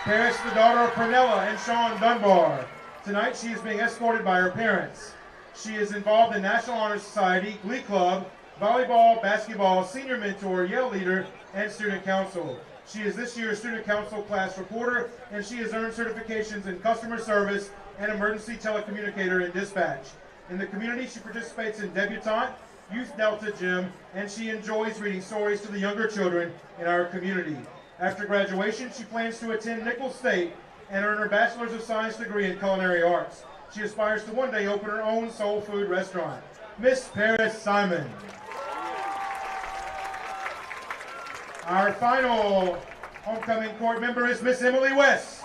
Paris, the daughter of Pernella and Sean Dunbar. Tonight she is being escorted by her parents. She is involved in National Honor Society, Glee Club, volleyball, basketball, senior mentor, Yell leader, and student council. She is this year's student council class reporter, and she has earned certifications in customer service and emergency telecommunicator and dispatch. In the community, she participates in Debutante, Youth Delta Gym, and she enjoys reading stories to the younger children in our community. After graduation, she plans to attend Nicholls State and earn her Bachelor's of Science degree in Culinary Arts. She aspires to one day open her own soul food restaurant. Miss Paris Simon. Our final homecoming court member is Miss Emily West.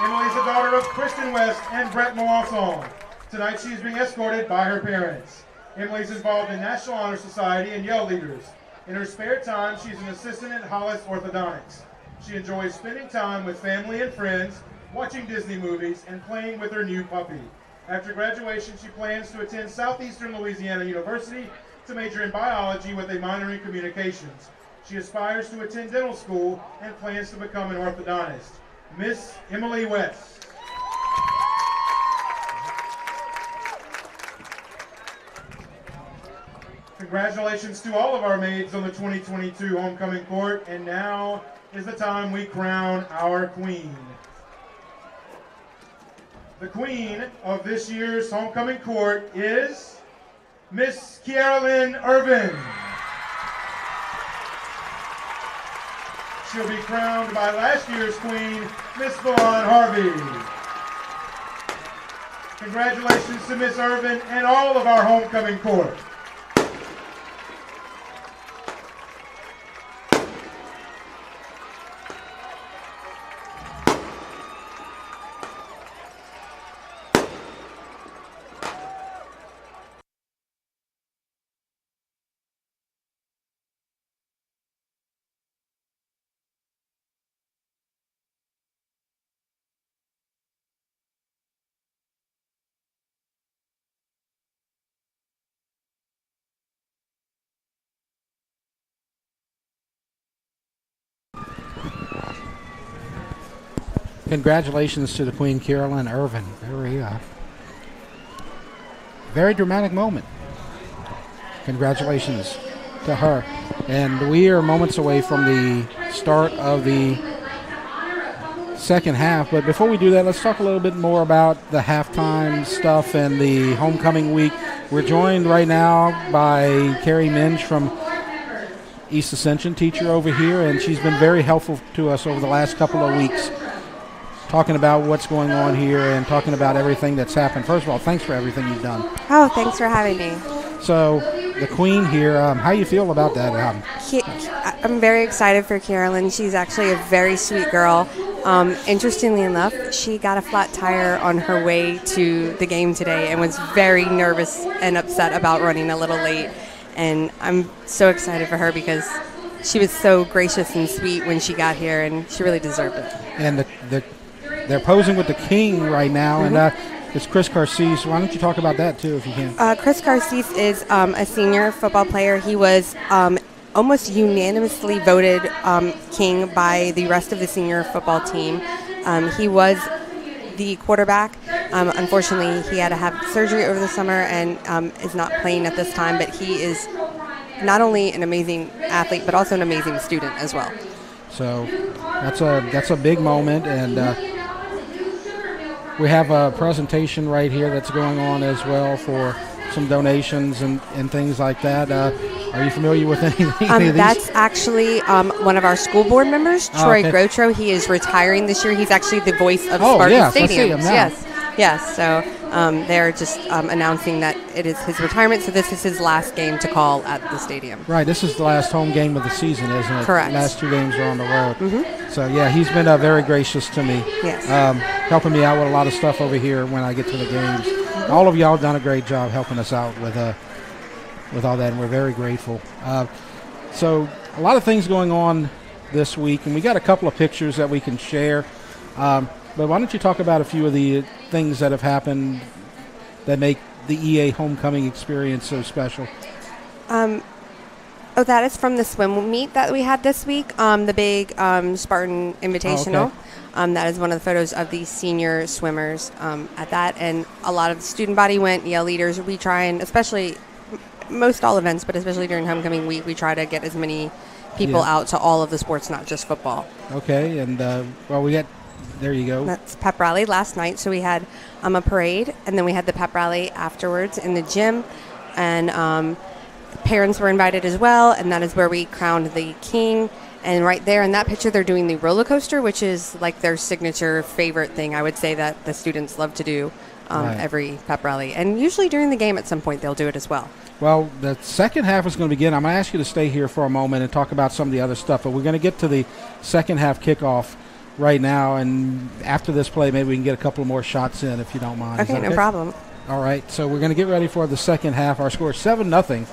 Emily is the daughter of Kristen West and Brett Melanson. Tonight she is being escorted by her parents. Emily is involved in National Honor Society and Yell Leaders. In her spare time, she's an assistant at Hollis Orthodontics. She enjoys spending time with family and friends, watching Disney movies, and playing with her new puppy. After graduation, she plans to attend Southeastern Louisiana University to major in biology with a minor in communications. She aspires to attend dental school and plans to become an orthodontist. Miss Emily West. Congratulations to all of our maids on the 2022 homecoming court, and now is the time we crown our queen. The queen of this year's homecoming court is Miss Kiara-Lynn Irvin. She'll be crowned by last year's queen, Miss Vaughn Harvey. Congratulations to Miss Irvin and all of our homecoming court. congratulations to the Queen, Carolyn Irvin. Very dramatic moment. Congratulations to her. And we are moments away from the start of the second half. But before we do that, let's talk a little bit more about the halftime stuff and the homecoming week. We're joined right now by Carrie Minge from East Ascension, teacher over here, and she's been very helpful to us over the last couple of weeks, talking about what's going on here and talking about everything that's happened. First of all, thanks for everything you've done. Oh, thanks for having me. So, the Queen here, how you feel about that? I'm very excited for Carolyn. She's actually a very sweet girl. Interestingly enough, she got a flat tire on her way to the game today and was very nervous and upset about running a little late. And I'm so excited for her because she was so gracious and sweet when she got here, and she really deserved it. And they're posing with the King right now, and it's Chris Carcese. Why don't you talk about that, too, if you can? Chris Carcese is a senior football player. He was almost unanimously voted King by the rest of the senior football team. He was the quarterback. Unfortunately, he had to have surgery over the summer and is not playing at this time, but he is not only an amazing athlete, but also an amazing student as well. So that's a big moment, and we have a presentation right here that's going on as well for some donations and things like that. Are you familiar with any of these? That's actually one of our school board members, Troy Grotro. He is retiring this year. He's actually the voice of Spartan Stadium. Yes. So they're just announcing that it is his retirement. So this is his last game to call at the stadium. Right. This is the last home game of the season, isn't it? Correct. Last 2 games are on the road. Mm-hmm. So yeah, he's been very gracious to me. Yes. Helping me out with a lot of stuff over here when I get to the games. All of y'all have done a great job helping us out with all that, and we're very grateful. So a lot of things going on this week, and we got a couple of pictures that we can share. But why don't you talk about a few of the things that have happened that make the EA homecoming experience so special? That is from the swim meet that we had this week, the big Spartan Invitational. That is one of the photos of the senior swimmers at that. And a lot of the student body went, leaders. We try and, especially most all events, but especially during homecoming week, we try to get as many people out to all of the sports, not just football. Okay, and there you go. That's pep rally last night. So we had a parade, and then we had the pep rally afterwards in the gym. And parents were invited as well, and that is where we crowned the King. And right there in that picture, they're doing the roller coaster, which is like their signature favorite thing, I would say, that the students love to do every pep rally. And usually during the game at some point, they'll do it as well. Well, the second half is going to begin. I'm going to ask you to stay here for a moment and talk about some of the other stuff, but we're going to get to the second half kickoff right now, and after this play, maybe we can get a couple more shots in, if you don't mind. Okay, no problem. All right, so we're going to get ready for the second half. Our score is 7-0.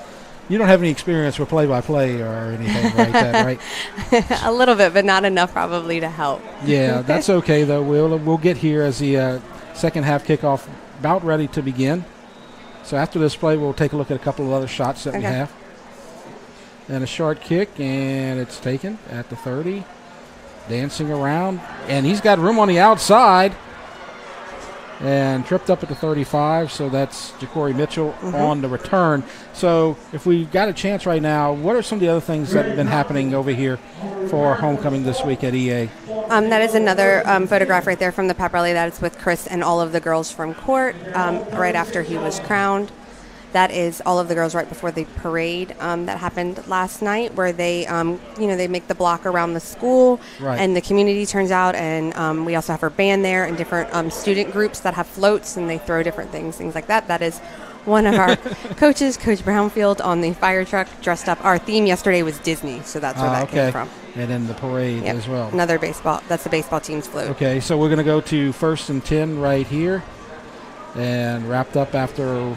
You don't have any experience with play-by-play or anything like that, right? A little bit, but not enough probably to help. Yeah, that's okay, though. We'll get here as the second half kickoff about ready to begin. So after this play, we'll take a look at a couple of other shots that we have. And a short kick, and it's taken at the 30. Dancing around, and he's got room on the outside. And tripped up at the 35, so that's Ja'Cory Mitchell on the return. So if we've got a chance right now, what are some of the other things that have been happening over here for homecoming this week at EA? That is another photograph right there from the pep rally. That is with Chris and all of the girls from court right after he was crowned. That is all of the girls right before the parade that happened last night, where they, they make the block around the school, and the community turns out, and we also have our band there and different student groups that have floats, and they throw different things like that. That is one of our coaches, Coach Brownfield, on the fire truck dressed up. Our theme yesterday was Disney, so that's where that came from. And then the parade as well. Another baseball. That's the baseball team's float. Okay, so we're going to go to 1st and 10 right here, and wrapped up after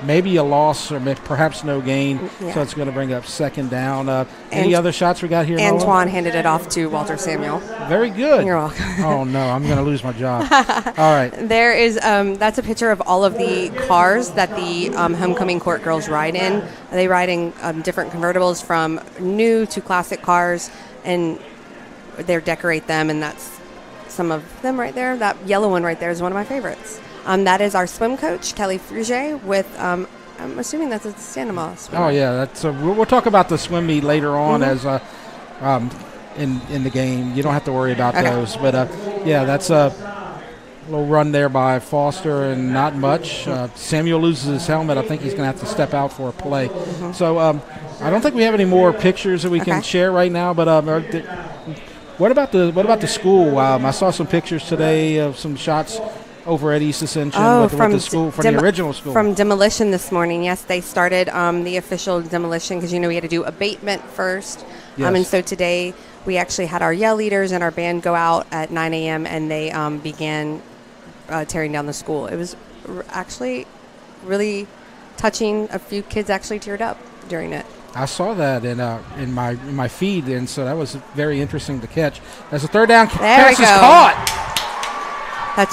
maybe a loss or perhaps no gain, so it's going to bring up second down. Any other shots we got here? Antoine handed it off to Walter Samuel. Very good. You're welcome. Oh, no, I'm going to lose my job. All right. There is, that's a picture of all of the cars that the homecoming court girls ride in. They ride in different convertibles from new to classic cars, and they decorate them, and that's some of them right there. That yellow one right there is one of my favorites. That is our swim coach, Kelly Fruget, with, I'm assuming that's a stand-em-all swimmer. Oh, yeah. That's we'll talk about the swim meet later on as in the game. You don't have to worry about those. But, yeah, that's a little run there by Foster and not much. Samuel loses his helmet. I think he's going to have to step out for a play. So I don't think we have any more pictures that we can share right now. But what about the school? I saw some pictures today of some shots over at East Ascension with the school from the original school. From demolition this morning. Yes, they started the official demolition because, we had to do abatement first. Yes. And so today we actually had our yell leaders and our band go out at 9 a.m. and they began tearing down the school. It was actually really touching. A few kids actually teared up during it. I saw that in my feed, and so that was very interesting to catch. As a third down pass is caught.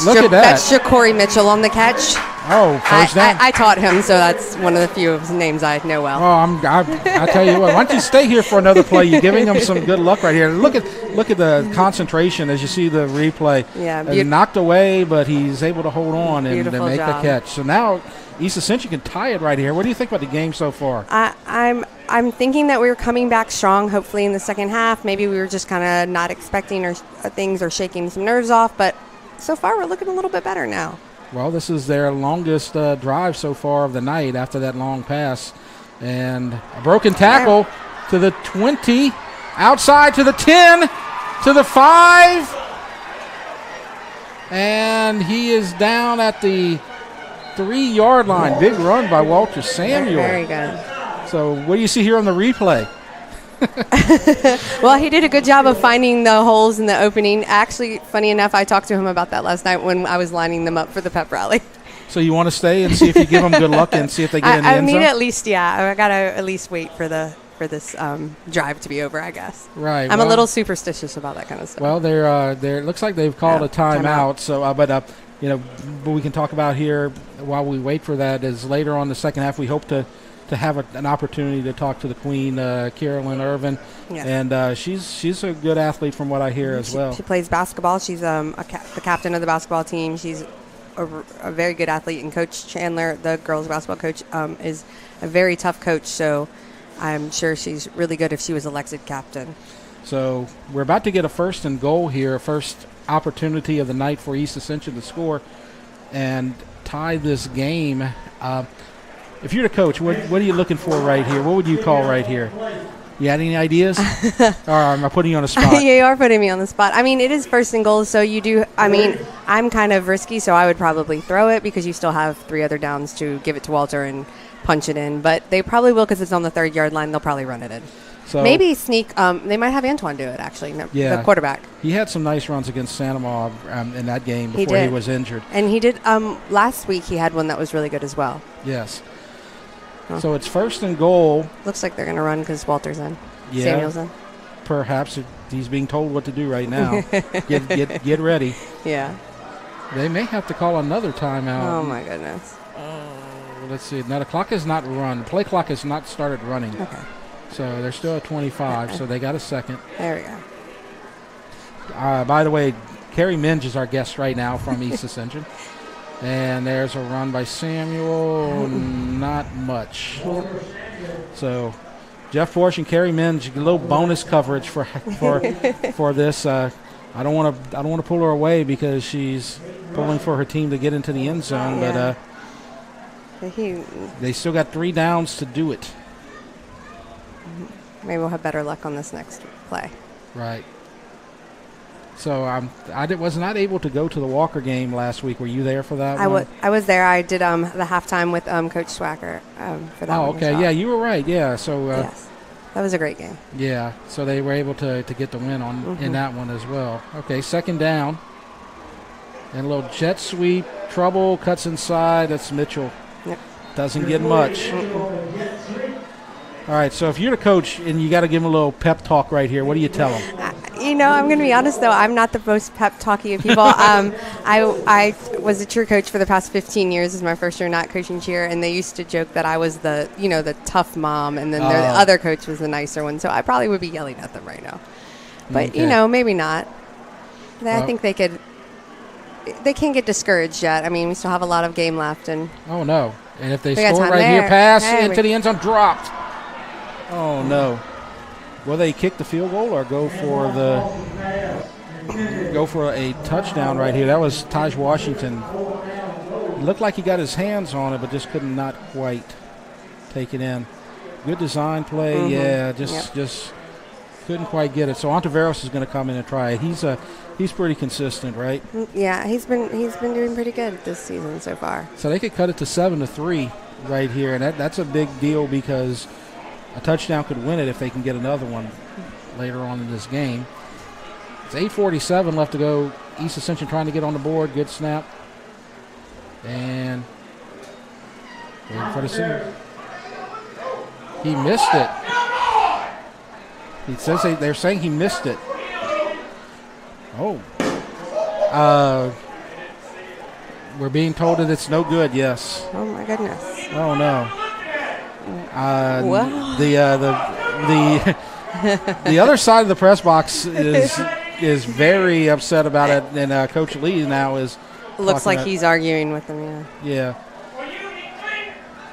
Look at that. That's Shakori Mitchell on the catch. Oh, first down. I taught him, so that's one of the few of his names I know well. Oh, I tell you what. Why don't you stay here for another play? You're giving him some good luck right here. Look at the concentration as you see the replay. Yeah, knocked away, but he's able to hold on and make job. the catch. So now East Ascension can tie it right here. What do you think about the game so far? I'm thinking that we were coming back strong, hopefully in the second half. Maybe we were just kind of not expecting things or shaking some nerves off, but so far we're looking a little bit better now. Well, this is their longest drive so far of the night after that long pass. And a broken tackle to the 20, outside to the 10, to the 5. And he is down at the 3-yard line. Big run by Walter Samuel. Very good. So what do you see here on the replay? Well, he did a good job of finding the holes in the opening. Actually, funny enough, I talked to him about that last night when I was lining them up for the pep rally. So you want to stay and see if you give them good luck and see if they get in the end zone? At least, I got to at least wait for this drive to be over, I guess. Right. I'm a little superstitious about that kind of stuff. Well, it looks like they've called a timeout. So, but what we can talk about here while we wait for that is later on the second half. We hope to have an opportunity to talk to the Queen, Carolyn Irvin, and she's a good athlete from what I hear as well. She plays basketball. She's the captain of the basketball team. She's a very good athlete, and Coach Chandler, the girls basketball coach, is a very tough coach, so I'm sure she's really good if she was elected captain. So we're about to get a first and goal here, a first opportunity of the night for East Ascension to score and tie this game. If you're the coach, what are you looking for right here? What would you call right here? You had any ideas? Or am I putting you on the spot? Yeah, you are putting me on the spot. I mean, it is first and goal, so you do. I mean, I'm kind of risky, so I would probably throw it because you still have 3 other downs to give it to Walter and punch it in. But they probably will because it's on the 3rd-yard line. They'll probably run it in. So maybe sneak. They might have Antoine do it, actually, the quarterback. He had some nice runs against Santa Maria in that game before he was injured. And he did. Last week he had one that was really good as well. Yes. So it's first and goal. Looks like they're going to run because Walter's in. Yeah, Samuel's in. Perhaps he's being told what to do right now. Get ready. Yeah. They may have to call another timeout. Oh, my goodness. Let's see. Now, the clock is not run. The play clock has not started running. Okay. So they're still at 25, so they got a second. There we go. By the way, Carrie Minge is our guest right now from East Ascension. And there's a run by Samuel, not much. So Jeff Porsche and Carrie Minge, a little bonus coverage for this. I don't want to pull her away because she's pulling for her team to get into the end zone, but they still got 3 downs to do it. Maybe we'll have better luck on this next play. Right. So I was not able to go to the Walker game last week. Were you there for that one? I was there. I did the halftime with Coach Swacker for that one. Oh, okay. Yeah, you were right. Yeah. So yes, that was a great game. Yeah. So they were able to get the win in that one as well. Okay, second down. And a little jet sweep. Trouble, cuts inside. That's Mitchell. Yep. Doesn't get much. All right, so if you're the coach and you got to give him a little pep talk right here, what do you tell him? I'm going to be honest, though. I'm not the most pep talky of people. I was a cheer coach for the past 15 years. This is my first year not coaching cheer, and they used to joke that I was the tough mom, and then the other coach was the nicer one. So I probably would be yelling at them right now. But, maybe not. I think they could. They can't get discouraged yet. I mean, we still have a lot of game left, and oh no! And if they got score time right there. here, pass Hey, into the end zone, dropped. Oh no! Will they kick the field goal or go for a touchdown right here? That was Taj Washington. It looked like he got his hands on it, but just could not quite take it in. Good design play, yeah. Just couldn't quite get it. So Ontiveros is going to come in and try it. He's pretty consistent, right? Yeah, he's been doing pretty good this season so far. So they could cut it to 7-3 right here, and that's a big deal because a touchdown could win it if they can get another one later on in this game. It's 8:47 left to go. East Ascension trying to get on the board. Good snap. And waiting for the center. He missed it. He says they're saying he missed it. Oh. We're being told that it's no good, yes. Oh, my goodness. Oh, no. Wow. The other side of the press box is very upset about it, and Coach Lee now is looks like he's arguing with them. Yeah.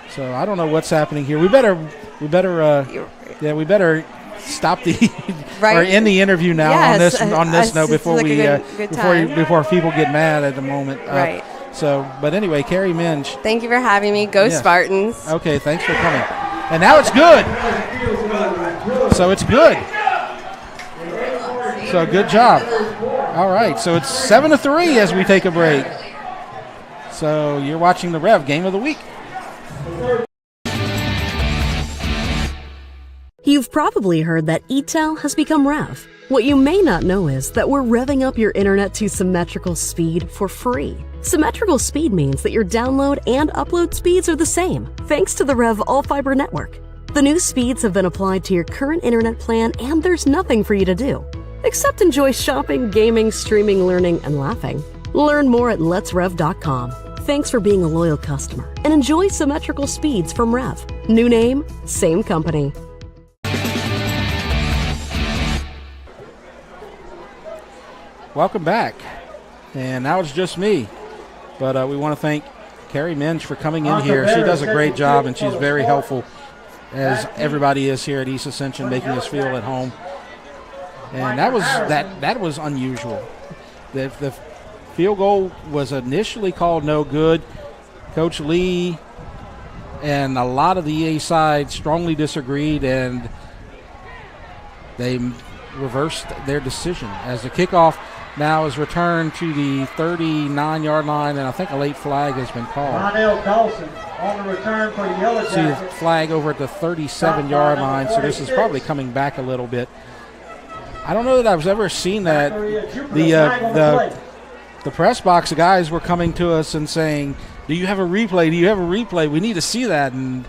So I don't know what's happening here. We better stop the or end the interview now on this note before we before people get mad at the moment. Right. But anyway, Carrie Minge. Thank you for having me. Go Spartans. Okay, thanks for coming. And now it's good. So it's good. So good job. All right, so it's 7-3 as we take a break. So you're watching the Rev Game of the Week. You've probably heard that ETEL has become Rev. What you may not know is that we're revving up your internet to symmetrical speed for free. Symmetrical speed means that your download and upload speeds are the same, thanks to the Rev All-Fiber network. The new speeds have been applied to your current internet plan, and there's nothing for you to do except enjoy shopping, gaming, streaming, learning, and laughing. Learn more at letsrev.com. Thanks for being a loyal customer, and enjoy symmetrical speeds from Rev. New name, same company. Welcome back. And now it's just me. But we want to thank Carrie Minge for coming in here. She does a great job, and she's very helpful, as everybody is here at East Ascension, making us feel at home. And that was unusual. The field goal was initially called no good. Coach Lee and a lot of the EA side strongly disagreed, and they reversed their decision as the kickoff now is returned to the 39-yard line, and I think a late flag has been called. Ronell Dawson on the return for the Yellow Jackets. See the flag over at the 37-yard line, so this is probably coming back a little bit. I don't know that I've ever seen that. The press box, the guys were coming to us and saying, do you have a replay? Do you have a replay? We need to see that. And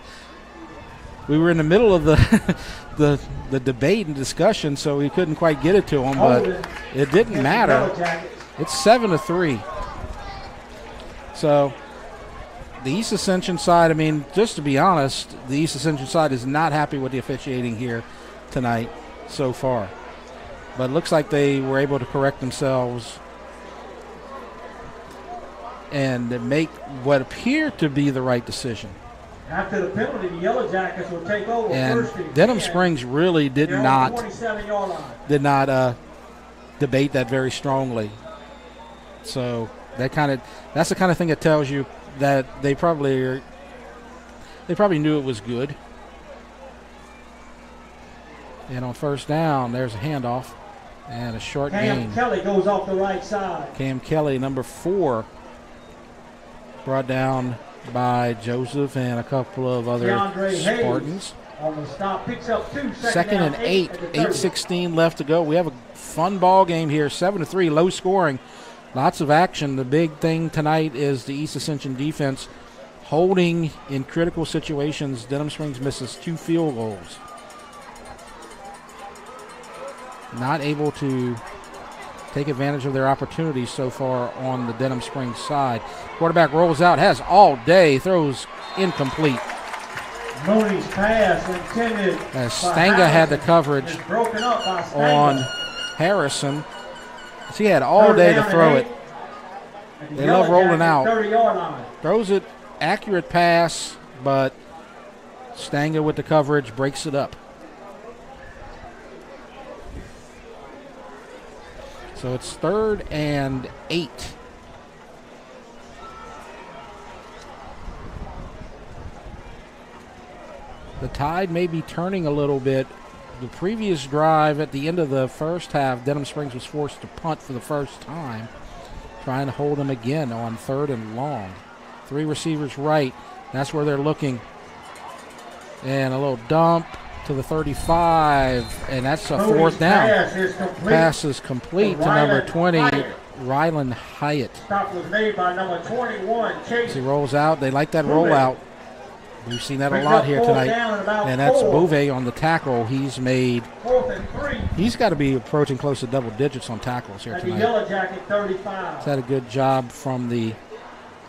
we were in the middle of the debate and discussion, so we couldn't quite get it to them, but it didn't matter. It's 7-3. So the East Ascension side, I mean, just to be honest, the East Ascension side is not happy with the officiating here tonight so far. But it looks like they were able to correct themselves and make what appeared to be the right decision. After the penalty, the Yellow Jackets will take over. And Denham Springs really did not debate that very strongly. So that's the kind of thing that tells you that they probably knew it was good. And on first down, there's a handoff and a short gain. Cam Kelly goes off the right side. Cam Kelly, number 4, brought down by Joseph and a couple of other Spartans. On the stop, picks up 2. Second and 8, 8:16 left to go. We have a fun ball game here, 7-3, low scoring, lots of action. The big thing tonight is the East Ascension defense holding in critical situations. Denham Springs misses 2 field goals. Not able to take advantage of their opportunities so far on the Denham Springs side. Quarterback rolls out, has all day, throws incomplete. Mooney's pass intended as Stanga had the coverage broken up by on Harrison. So he had all day to throw it. At the They love Yellow rolling Jacket out. 30-yard line. Throws it, accurate pass, but Stanger with the coverage breaks it up. So it's 3rd and 8. The tide may be turning a little bit. The previous drive at the end of the first half, Denham Springs was forced to punt for the first time, trying to hold them again on 3rd and long. 3 receivers right. That's where they're looking. And a little dump to the 35, and that's a 4th down. Pass is complete to number 20, Rylan Hyatt. Stop was made by number 21, Chase. As he rolls out, they like that rollout. We've seen that a lot here tonight. And that's Bouvet on the tackle. He's made, 4th and 3. he's got to be approaching close to double digits on tackles here At the tonight. Yellow Jacket 35. He's had a good job from the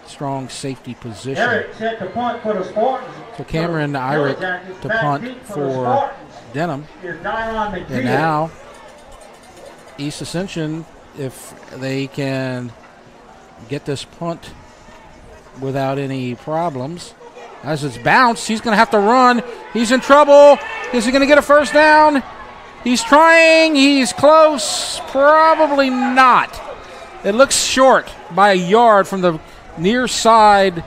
strong safety position. Eric set the punt for the Spartans. So Cameron Yellow Irick Jackets to back punt deep the for Spartans Denham. is Dion McGee. And now East Ascension, if they can get this punt without any problems. As it's bounced, he's going to have to run. He's in trouble. Is he going to get a first down? He's trying. He's close. Probably not. It looks short by a yard from the near side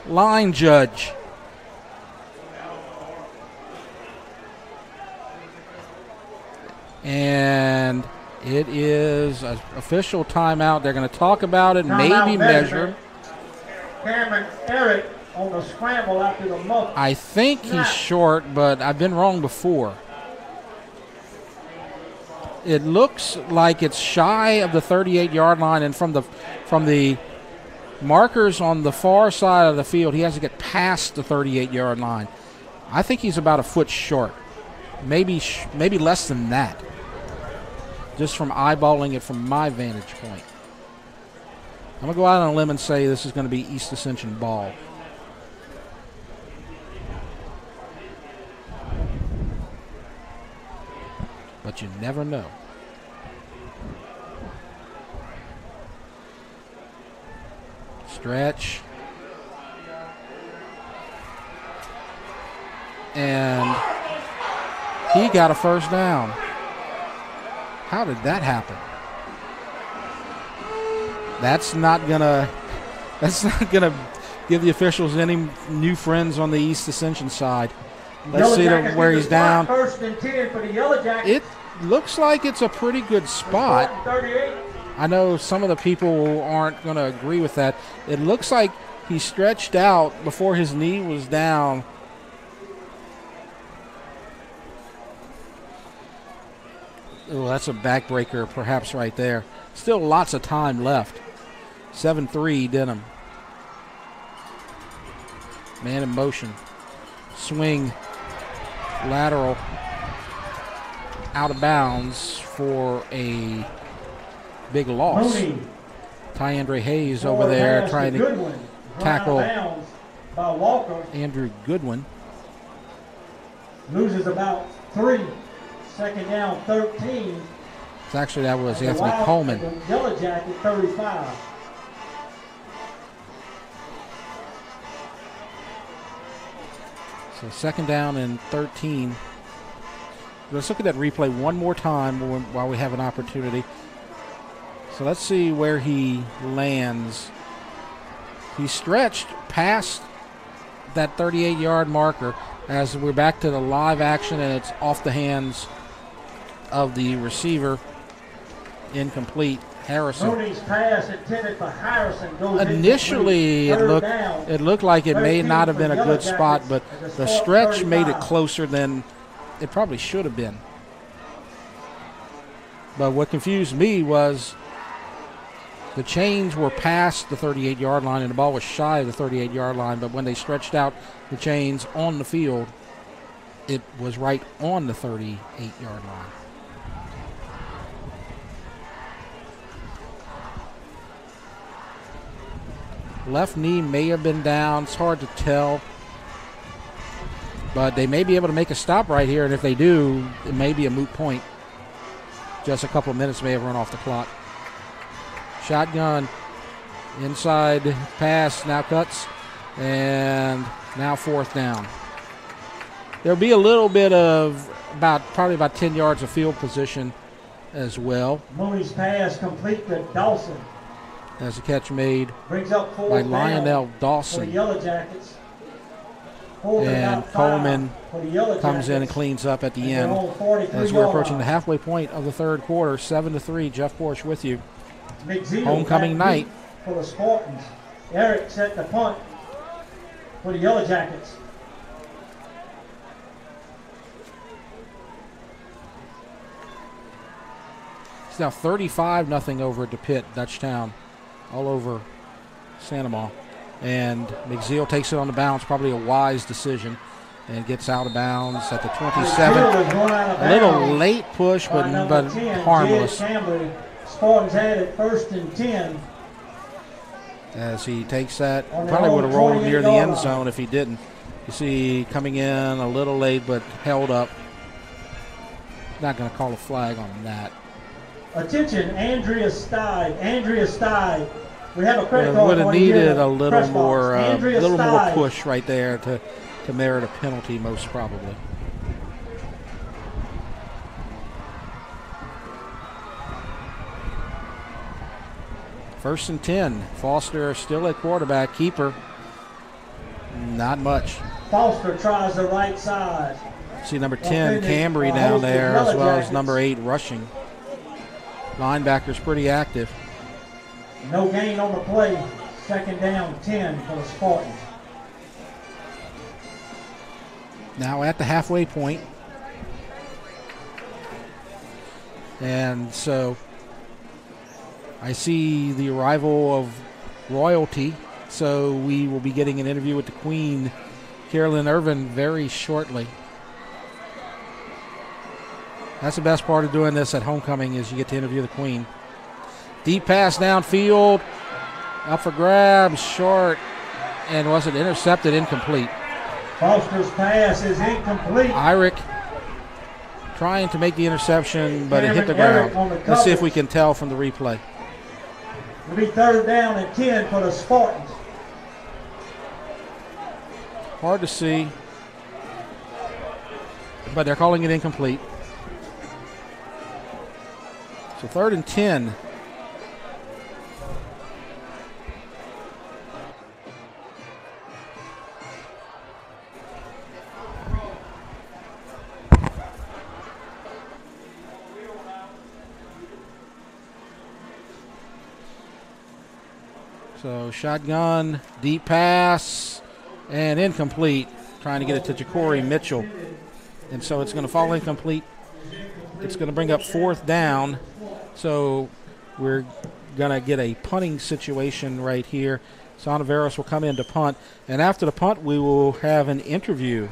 line judge. And it is an official timeout. They're going to talk about it, maybe measure. Cameron Eric on the scramble after the muff. I think he's short, but I've been wrong before. It looks like it's shy of the 38-yard line, and from the markers on the far side of the field, he has to get past the 38-yard line. I think he's about a foot short, maybe less than that, just from eyeballing it from my vantage point. I'm going to go out on a limb and say this is going to be East Ascension ball. But you never know. Stretch. And he got a first down. How did that happen? That's not gonna give the officials any new friends on the East Ascension side. Let's see where he's down. 1st and 10 for the Yellow Jackets. It looks like it's a pretty good spot. 38. I know some of the people aren't going to agree with that. It looks like he stretched out before his knee was down. Oh, that's a backbreaker perhaps right there. Still lots of time left. 7-3 Denham. Man in motion. Swing. Lateral. Out of bounds for a big loss. Mooney. Ty-Andre Hayes over there trying to Goodwin. tackle By Walker. Andrew Goodwin. Loses about 3. 2nd down, 13. Actually, that was Anthony Coleman. The Yellow Jacket 35. So 2nd down and 13. Let's look at that replay one more time while we have an opportunity. So let's see where he lands. He stretched past that 38-yard marker as we're back to the live action, and it's off the hands of the receiver. Incomplete. Harrison. Mooney's pass intended for Harrison goes initially incomplete. it looked like it may not have been a good spot, but the stretch made it closer than it probably should have been. But what confused me was the chains were past the 38-yard line and the ball was shy of the 38-yard line, but when they stretched out the chains on the field, it was right on the 38-yard line. Left knee may have been down. It's hard to tell. But they may be able to make a stop right here, and if they do, it may be a moot point. Just a couple of minutes may have run off the clock. Shotgun inside pass now cuts, and now 4th down. There'll be a little bit of probably about 10 yards of field position as well. Mooney's pass complete to Dawson. As a catch made Brings up 4th by down Lionel for the Dawson. Yellow Jackets. 4th And about 5 Coleman for the Yellow comes in and Jackets. cleans up at the And end. they're on 43 As we're yard approaching line. the halfway point of the third quarter, 7-3. Jeff Porsche with you. McZeal Homecoming back night. deep for the Spartans. Eric set the punt for the Yellow Jackets. It's now 35-0 over at DePitt, Dutchtown, all over Santamon. And McZeal takes it on the bounce, probably a wise decision, and gets out of bounds at the 27. A little late push, but 10, harmless. Jed Chambly. Spartans had it 1st and 10. As he takes that, On their probably own would have rolled near the 28-yard end line. zone if he didn't. You see coming in a little late, but held up. Not going to call a flag on that. Attention, Andrea Stein. Andrea Stein. We have a credit It card. would have for you here in needed the a little press box. more, Andrea more Stein. push right there to merit a penalty, most probably. First and 10. Foster still at quarterback. Keeper, not much. Foster tries the right side. See number 10, Offending, Cambry down hosting there, Yellow as well as Jackets. number 8, rushing. Linebacker's pretty active. No gain on the play. 2nd down, 10 for the Spartans. Now at the halfway point. And so I see the arrival of royalty. So we will be getting an interview with the Queen, Carolyn Irvin, very shortly. That's the best part of doing this at homecoming is you get to interview the Queen. Deep pass downfield. Up for grabs, short. And was it intercepted, incomplete? Foster's pass is incomplete. Irick trying to make the interception, but it hit the Cameron Eric ground. on the Let's see if coverage. we can tell from the replay. It'll be 3rd down and 10 for the Spartans. Hard to see, but they're calling it incomplete. So 3rd and 10. So shotgun, deep pass, and incomplete. Trying to get it to Ja'Cory Mitchell. And so it's going to fall incomplete. It's going to bring up 4th down. So we're going to get a punting situation right here. Sonoveros will come in to punt. And after the punt, we will have an interview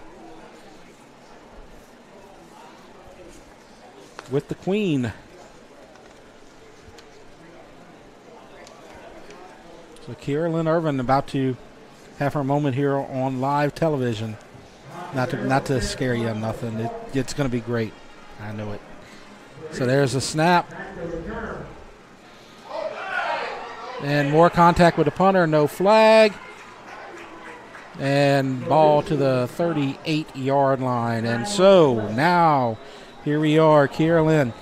with the Queen. So Carolyn Irvin about to have her moment here on live television. Not to scare you or nothing. It's going to be great. I know it. So there's a snap. And more contact with the punter. No flag. And ball to the 38-yard line. And so now here we are, Carolyn.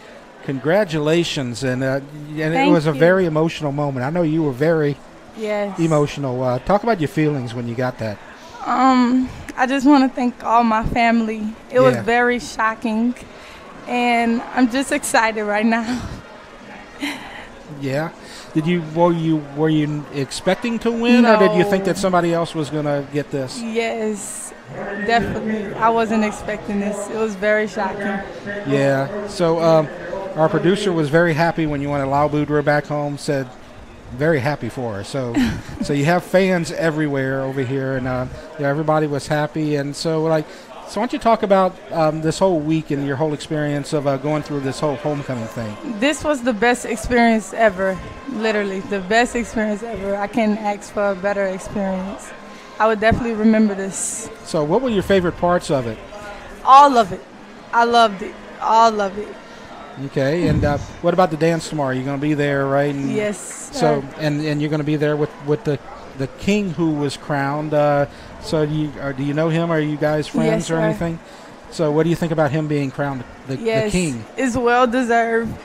Congratulations. And it was a very emotional moment. I know you were very emotional. Talk about your feelings when you got that. I just want to thank all my family. It was very shocking, and I'm just excited right now. Yeah. Were you expecting to win, or did you think that somebody else was going to get this? Yes, definitely. I wasn't expecting this. It was very shocking. Yeah. So our producer was very happy when you went to Lau Boudreaux back home, said very happy for her. So you have fans everywhere over here, and everybody was happy. And so why don't you talk about this whole week and your whole experience of going through this whole homecoming thing? This was the best experience ever, literally, the best experience ever. I can't ask for a better experience. I would definitely remember this. So what were your favorite parts of it? All of it. I loved it. All of it. Okay, and what about the dance tomorrow? You're going to be there, right? And Yes. So, and you're going to be there with the king who was crowned. So do you know him? Are you guys friends Yes, or sir. anything? So what do you think about him being crowned the king? It's well deserved.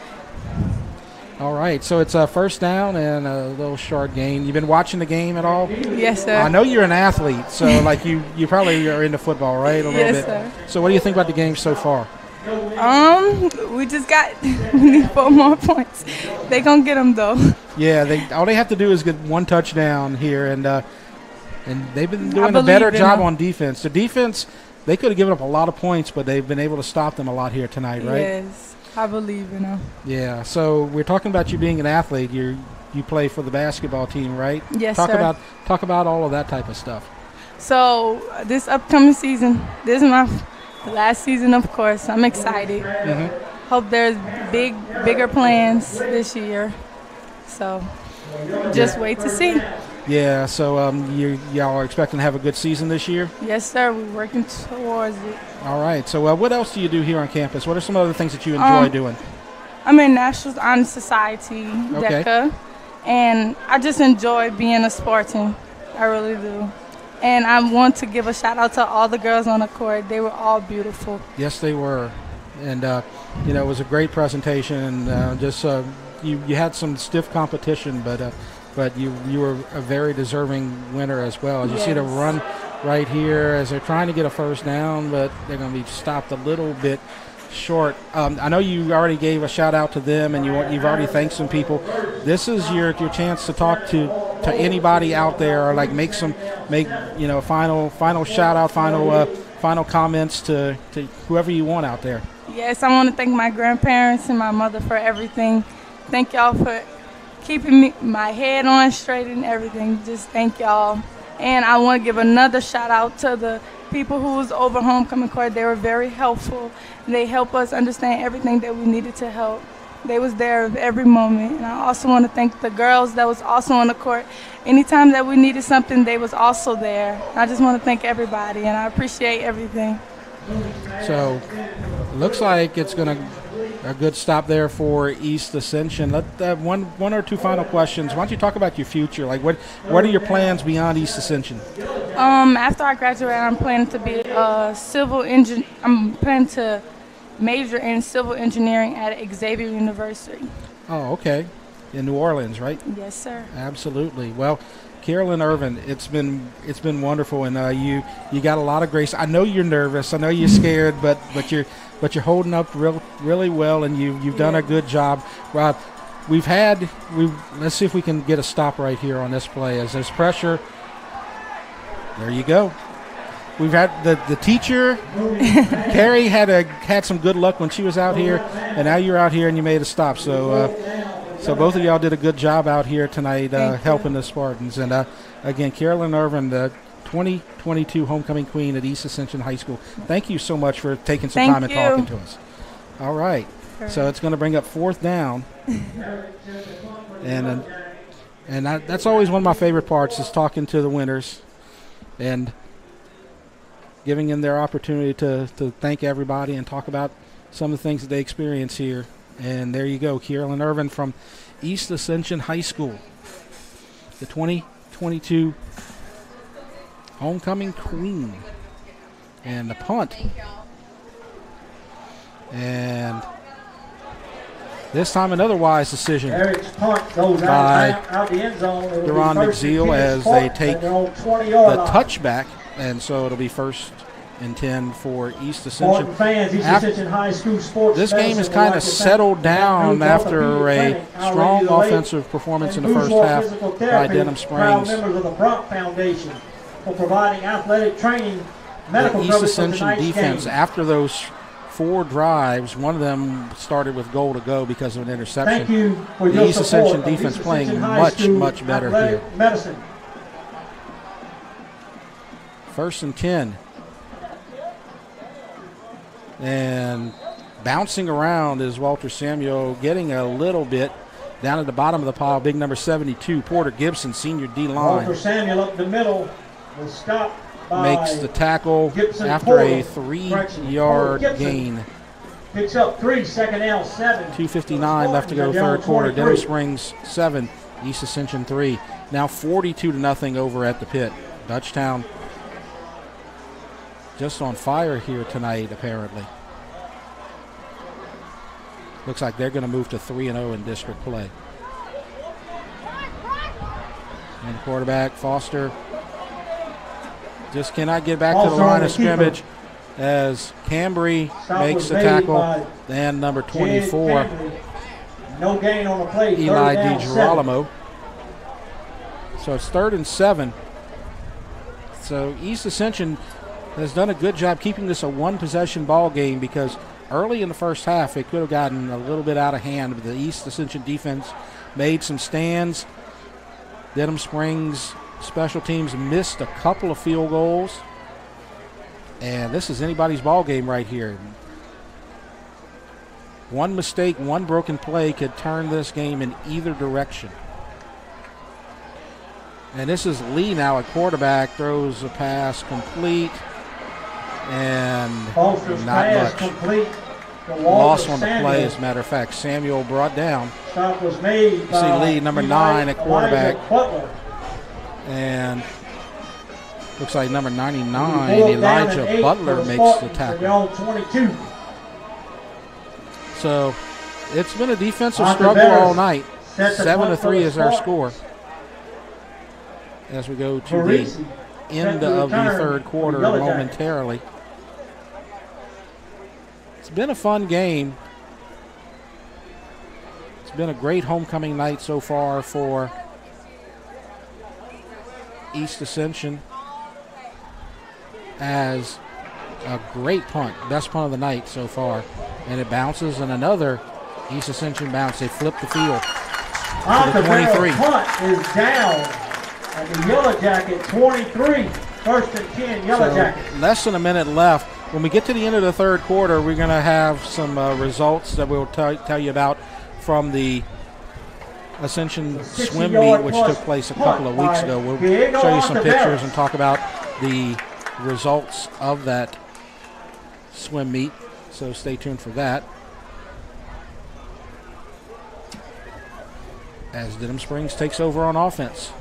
All right, so it's a first down and a little short gain. You've been watching the game at all? Yes, sir. I know you're an athlete, so like you probably are into football, right? A little Yes, bit. sir. So what do you think about the game so far? We need 4 more points. They gonna get them though. Yeah, all they have to do is get one touchdown here, and they've been doing a believe better in job them. on defense. The defense, they could have given up a lot of points, but they've been able to stop them a lot here tonight, right? Yes, I believe in them. Yeah. So we're talking about you being an athlete. You play for the basketball team, right? Yes, talk sir. Talk about all of that type of stuff. So this upcoming season, this is my last season, of course. I'm excited. Hope there's bigger plans this year. So just wait to see. Yeah. So y'all are expecting to have a good season this year? Yes, sir. We're working towards it. All right. So what else do you do here on campus? What are some other things that you enjoy doing? I'm in National Honor Society, Okay. DECA, and I just enjoy being a Spartan. I really do. And I want to give a shout out to all the girls on the court. They were all beautiful. Yes, they were. And, it was a great presentation. And you had some stiff competition, but you were a very deserving winner as well. As you see the Yes. run right here as they're trying to get a first down, but they're going to be stopped a little bit short. I know you already gave a shout out to them, and you've already thanked some people. This is your chance to talk to anybody out there, or like make final shout out, final comments to whoever you want out there. Yes, I want to thank my grandparents and my mother for everything. Thank y'all for keeping my head on straight and everything. Just thank y'all. And I want to give another shout out to the people who was over homecoming court. They were very helpful. They helped us understand everything that we needed to help. They was there every moment. And I also want to thank the girls that was also on the court. Anytime that we needed something, they was also there. I just want to thank everybody, and I appreciate everything. So, looks like it's going to a good stop there for East Ascension. Let one or two final questions. Why don't you talk about your future? Like, what are your plans beyond East Ascension? After I graduate, I'm planning to be a civil engineer. I'm planning to major in civil engineering at Xavier University. Oh, okay. In New Orleans, right? Yes, sir. Absolutely. Well, Carolyn Irvin, it's been wonderful, and you got a lot of grace. I know you're nervous. I know you're scared, but you're holding up really well, and you've done a good job. Let's see if we can get a stop right here on this play as there's pressure. There you go. We've had the teacher, Carrie had some good luck when she was out here, and now you're out here and you made a stop. So both of y'all did a good job out here tonight helping the Spartans. And again, Carolyn Irvin, the 2022 homecoming queen at East Ascension High School. Thank you so much for taking some time and talking to us. All right. So it's going to bring up fourth down. And that's always one of my favorite parts is talking to the winners and giving them their opportunity to thank everybody and talk about some of the things that they experience here. And there you go, Carolyn Irvin from East Ascension High School, the 2022 homecoming queen. And the punt. And this time another wise decision by Deron McZeal as they take the touchback. And so it'll be first and 10 for East Ascension. This game has kind of settled down after a strong offensive performance in the first half by Denham Springs. The East Ascension defense, after those 4 drives, one of them started with goal to go because of an interception. The East Ascension defense playing much better here. First and 10. And bouncing around is Walter Samuel, getting a little bit down at the bottom of the pile. Big number 72, Porter Gibson, senior D-line. Walter Samuel up the middle was stopped by makes the tackle Gibson after Porter. a 3-yard gain. Picks up 3, second down, 7. 2:59 left to go, third quarter. Denham Springs 7, East Ascension 3. Now 42-0 over at the pit. Dutchtown just on fire here tonight, apparently. Looks like they're going to move to 3-0 in district play. And the quarterback, Foster, just cannot get back to the line of scrimmage as Cambry makes the tackle. And number 24, no gain on the play. Eli DiGirolamo. So it's 3rd and 7. So East Ascension has done a good job keeping this a one-possession ball game, because early in the first half it could have gotten a little bit out of hand, but the East Ascension defense made some stands. Denham Springs special teams missed a couple of field goals, and this is anybody's ball game right here. One mistake, one broken play could turn this game in either direction. And this is Lee now at quarterback, throws a pass complete, and Foster's not pass much. Complete. Loss on the play, as a matter of fact. Samuel brought down. Stop was made. You see Lee, number 9 at quarterback. Butler. And looks like number 99, Elijah Butler, makes the tackle. 22. So it's been a defensive struggle all night. 7-3 is our score. As we go to the end of the third quarter momentarily. It's been a fun game. It's been a great homecoming night so far for East Ascension, as a great punt, best punt of the night so far, and it bounces, and another East Ascension bounce. They flip the field to the 23. Punt is down at the Yellow Jacket 23. 1st and 10, Yellow Jacket. Less than a minute left. When we get to the end of the third quarter, we're going to have some results that we'll tell you about from the Ascension swim meet, which took place a couple of weeks ago. We'll show you some pictures and talk about the results of that swim meet, so stay tuned for that. As Denham Springs takes over on offense.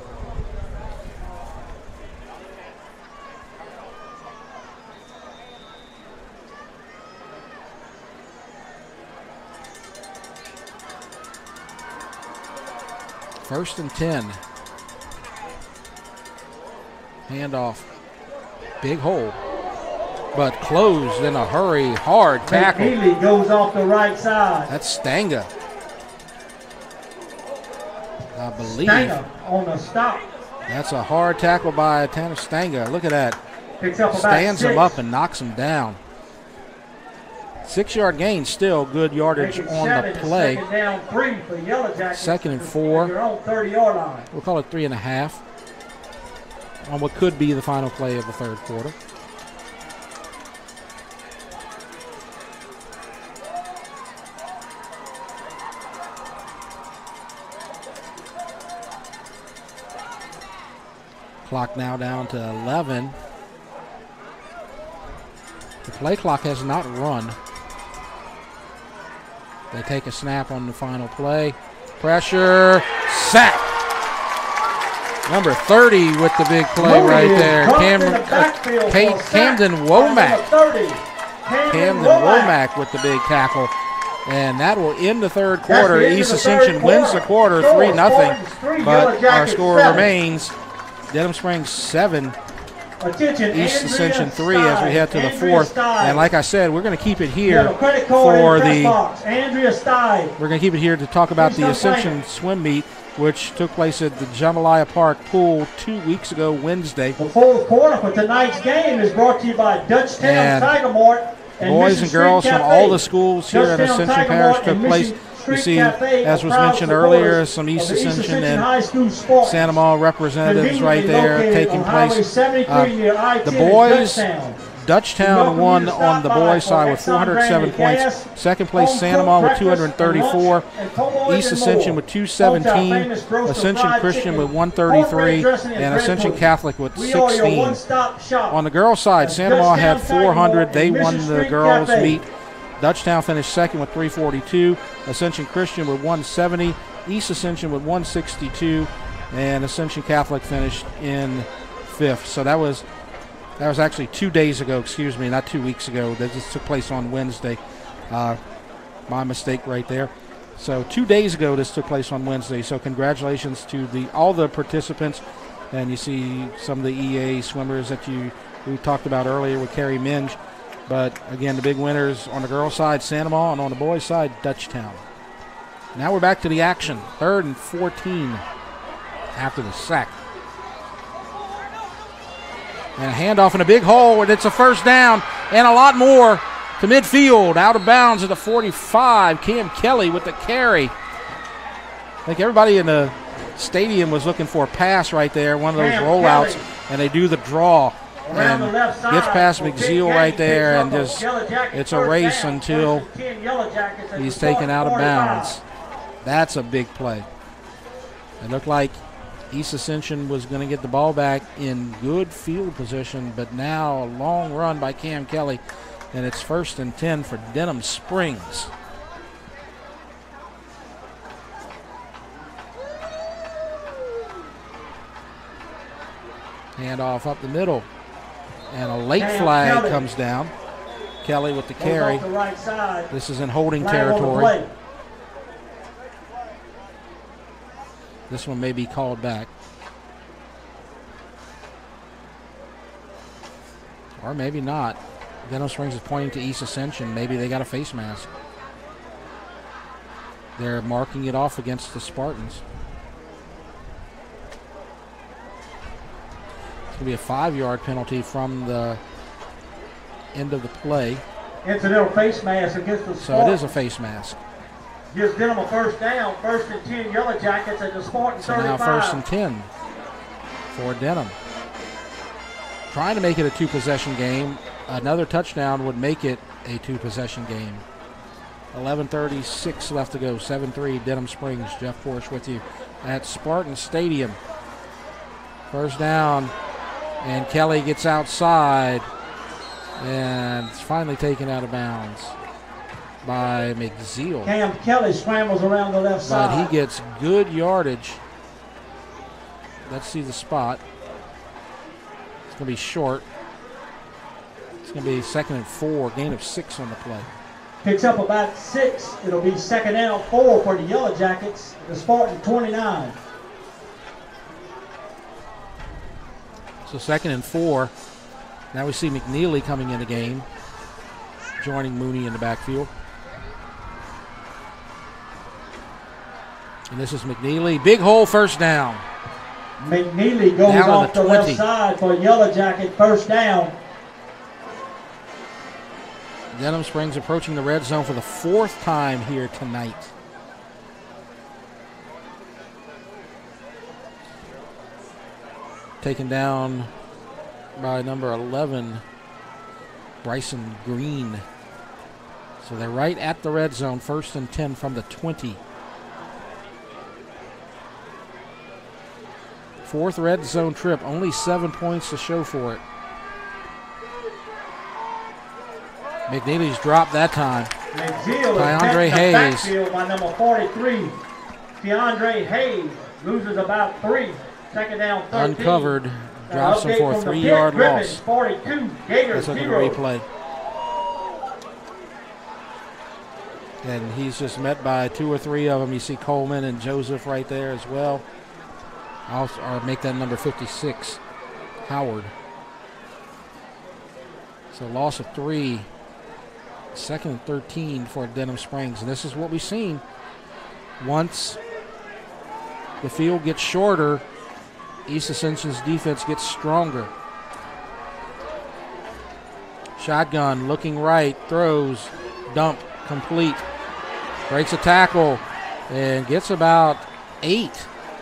First and 10. Handoff. Big hole. But closed in a hurry. Hard tackle. McNeely goes off the right side. That's Stanga, I believe. Stanga on the stop. That's a hard tackle by Tanner Stanga. Look at that. Picks up about Stands 6. him up and knocks him down. 6-yard gain, still good yardage on the play. Second down 3 for Yellow Jackets. 2nd and 4. Your own 30-yard line. We'll call it 3.5 on what could be the final play of the third quarter. Clock now down to 11. The play clock has not run. They take a snap on the final play. Pressure, sack. Number 30 with the big play right there. Camden Womack. Camden Womack with the big tackle. And that will end the third quarter. East Ascension wins the quarter 3-0. But our score remains Denham Springs 7. East Ascension 3 as we head to the fourth. And like I said, we're going to keep it here for the we're going to keep it here to talk about the Ascension swim meet, which took place at the Jambalaya Park pool 2 weeks ago Wednesday. The fourth quarter for tonight's game is brought to you by Dutchtown Tiger Mart. Boys and girls from all the schools here in Ascension Parish took place. You see, as was mentioned earlier, some East Ascension and Santa Maria representatives right there taking place. The boys, Dutchtown won on the boys' side with 407 points. Second place, Santa Maria with 234. East Ascension with 217. Ascension Christian with 133. And Ascension Catholic with 16. On the girls' side, Santa Maria had 400. They won the girls' meet. Dutchtown finished second with 342. Ascension Christian with 170. East Ascension with 162. And Ascension Catholic finished in fifth. So that was actually 2 days ago, not 2 weeks ago. That just took place on Wednesday. My mistake right there. So 2 days ago this took place on Wednesday. So congratulations to all the participants. And you see some of the EA swimmers that we talked about earlier with Carrie Minge. But again, the big winners on the girls' side, Sandoval, and on the boys' side, Dutchtown. Now we're back to the action. 3rd and 14 after the sack. And a handoff in a big hole, and it's a first down and a lot more to midfield. Out of bounds at the 45. Cam Kelly with the carry. I think everybody in the stadium was looking for a pass right there, one of those rollouts, and they do the draw. And gets past McZeal right there, and just it's a race until he's taken out of bounds. That's a big play. It looked like East Ascension was going to get the ball back in good field position, but now a long run by Cam Kelly, and it's 1st and 10 for Denham Springs. Handoff up the middle. And a late flag comes down. Kelly with the carry. This is in holding territory. This one may be called back. Or maybe not. Denham Springs is pointing to East Ascension. Maybe they got a face mask. They're marking it off against the Spartans. It's going to be a 5-yard penalty from the end of the play. Incidental face mask against the Spartans. So it is a face mask. Gives Denham a first down. 1st and 10 Yellow Jackets at the Spartan 35. So now 1st and 10 for Denham. Trying to make it a 2-possession game. Another touchdown would make it a 2-possession game. 11:36 left to go. 7-3 Denham Springs. Jeff Porsche with you at Spartan Stadium. First down. And Kelly gets outside. And it's finally taken out of bounds by McZeal. Cam Kelly scrambles around the left side. But he gets good yardage. Let's see the spot. It's going to be short. It's going to be 2nd and 4, gain of 6 on the play. Picks up about 6. It'll be 2nd down 4 for the Yellow Jackets. The Spartan 29. So 2nd and 4. Now we see McNeely coming in the game, joining Mooney in the backfield. And this is McNeely. Big hole, first down. McNeely goes down off to the left side for Yellow Jacket, first down. Denham Springs approaching the red zone for the 4th time here tonight. Taken down by number 11, Bryson Green. So they're right at the red zone, 1st and 10 from the 20. 4th red zone trip, only 7 points to show for it. McNeely's dropped that time. Keandre Hayes. Backfield by number 43. Keandre Hayes loses about 3. 2nd down 13. Uncovered, drops him for a 3-yard loss. 42, Gators Let's look at the 0. replay. And he's just met by 2 or 3 of them. You see Coleman and Joseph right there as well. I'll make that number 56, Howard. So loss of 3. 2nd and 13 for Denham Springs. And this is what we've seen. Once the field gets shorter, East Ascension's defense gets stronger. Shotgun, looking right, throws, dump, complete. Breaks a tackle and gets about 8.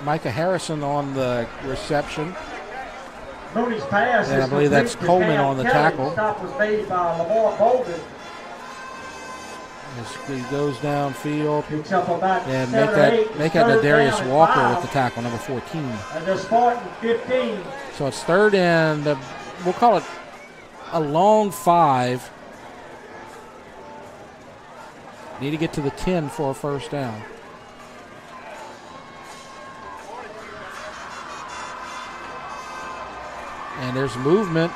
Micah Harrison on the reception. Mooney's pass and I believe that's Coleman on the tackle. Stop was made by Lamar Bolden. As he goes downfield and make that to Darius Walker 5. with the tackle, number 14. And the Spartan 15. So it's 3rd and we'll call it a long 5. Need to get to the 10 for a first down. And there's movement.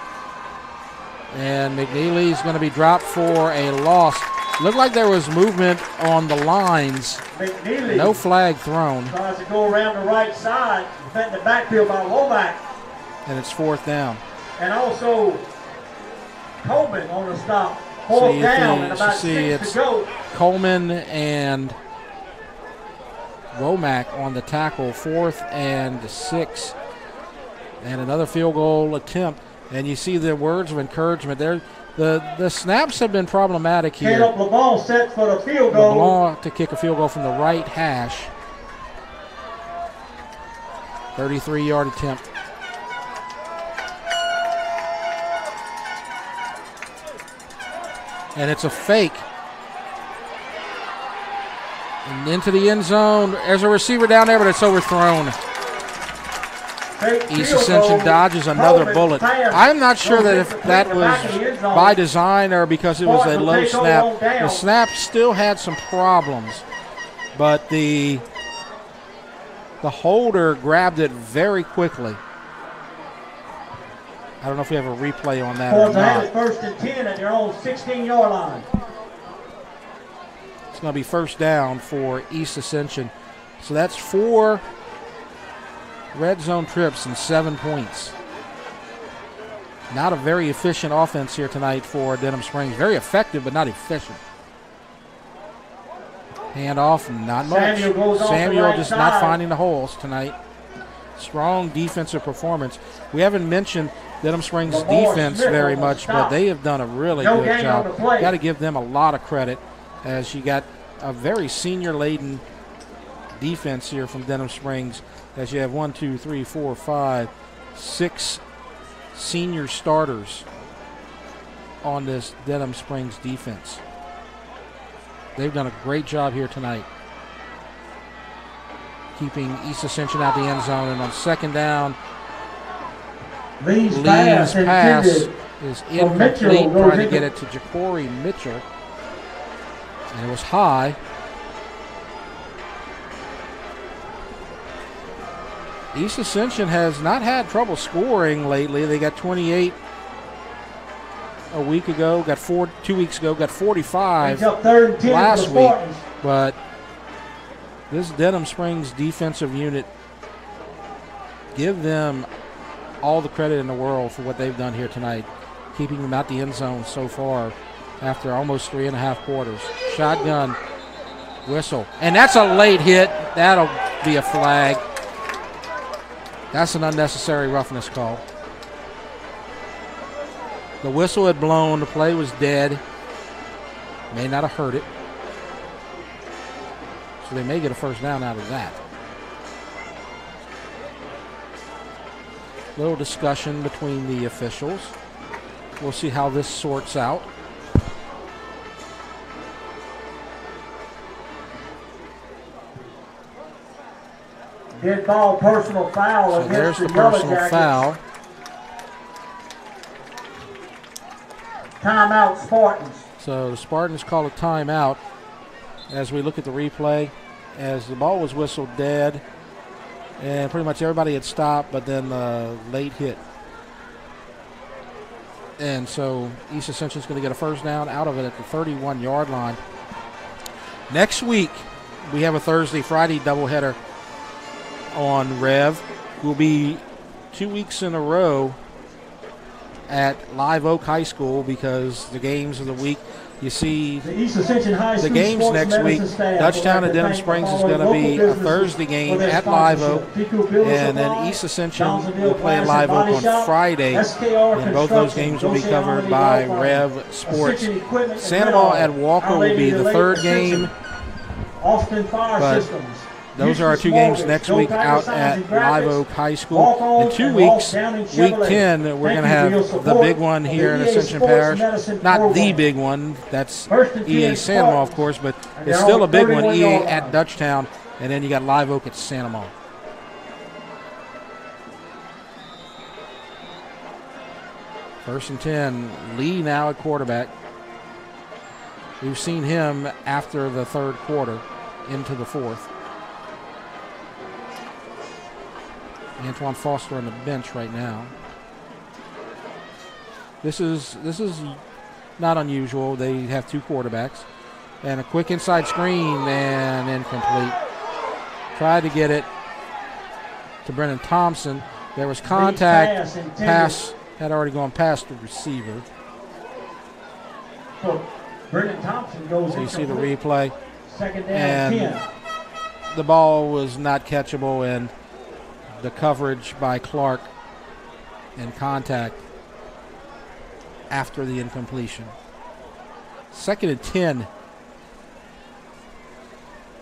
And McNeely's going to be dropped for a loss. Looked like there was movement on the lines. McNeely. No flag thrown. Tries to go around the right side, defend the backfield by Womack. And it's fourth down. And also Coleman on the stop. Fourth down and about 6 to go. Coleman and Womack on the tackle, 4th and 6. And another field goal attempt. And you see the words of encouragement there. The snaps have been problematic here. Caleb LeBlanc set for the field goal. LeBlanc to kick a field goal from the right hash. 33-yard attempt. And it's a fake. And into the end zone. There's a receiver down there, but it's overthrown. East Ascension dodges another bullet. I'm not sure that if that was by design or because it was a low snap. The snap still had some problems, but the holder grabbed it very quickly. I don't know if we have a replay on that or not. First and 10 at their own 16-yard line. It's going to be first down for East Ascension. So that's 4 red zone trips and 7 points. Not a very efficient offense here tonight for Denham Springs. Very effective, but not efficient. Handoff, not much. Samuel just not finding the holes tonight. Strong defensive performance. We haven't mentioned Denham Springs' defense very much, but they have done a really good job. Got to give them a lot of credit, as you got a very senior-laden defense here from Denham Springs, as you have 1, 2, 3, 4, 5, 6 senior starters on this Denham Springs defense. They've done a great job here tonight, keeping East Ascension out the end zone. And on second down, Lee's pass is incomplete, trying to get it to Ja'Cory Mitchell. And it was high. East Ascension has not had trouble scoring lately. They got 28 a week ago, got 2 weeks ago, got 45 last week. But this Denham Springs defensive unit, give them all the credit in the world for what they've done here tonight, keeping them out the end zone so far after almost 3.5 quarters. Shotgun, whistle, and that's a late hit. That'll be a flag. That's an unnecessary roughness call. The whistle had blown. The play was dead. May not have hurt it. So they may get a first down out of that. Little discussion between the officials. We'll see how this sorts out. Dead ball, personal foul. So there's the personal foul. Timeout, Spartans. So the Spartans call a timeout as we look at the replay, as the ball was whistled dead and pretty much everybody had stopped, but then the late hit. And so East Ascension is going to get a first down out of it at the 31-yard line. Next week, we have a Thursday-Friday doubleheader on Rev. We'll be 2 weeks in a row at Live Oak High School because the games of the week, you see the East Ascension High School the games next week. Dutchtown and Denham Springs is going to be a Thursday game at Live Oak, and then East Ascension will play at Live Oak on Friday, and both those games will be covered by Rev Sports. Sandoval at Walker will be the third game, but those are our 2 games next week out at Live Oak High School. In 2 weeks, week 10, we're going to have the big one here in Ascension Parish. Not the big one, that's EA Sandoval, of course, but it's still a big one, EA at Dutchtown, and then you got Live Oak at Sandoval. First and 10, Lee now at quarterback. We've seen him after the third quarter into the fourth. Antoine Foster on the bench right now. This is not unusual. They have two quarterbacks. And a quick inside screen and incomplete. Tried to get it to Brennan Thompson. There was contact. Pass had already gone past the receiver. So Brennan Thompson goes. So you see the replay. Second down, and 10. The ball was not catchable, and the coverage by Clark and contact after the incompletion. Second and 10.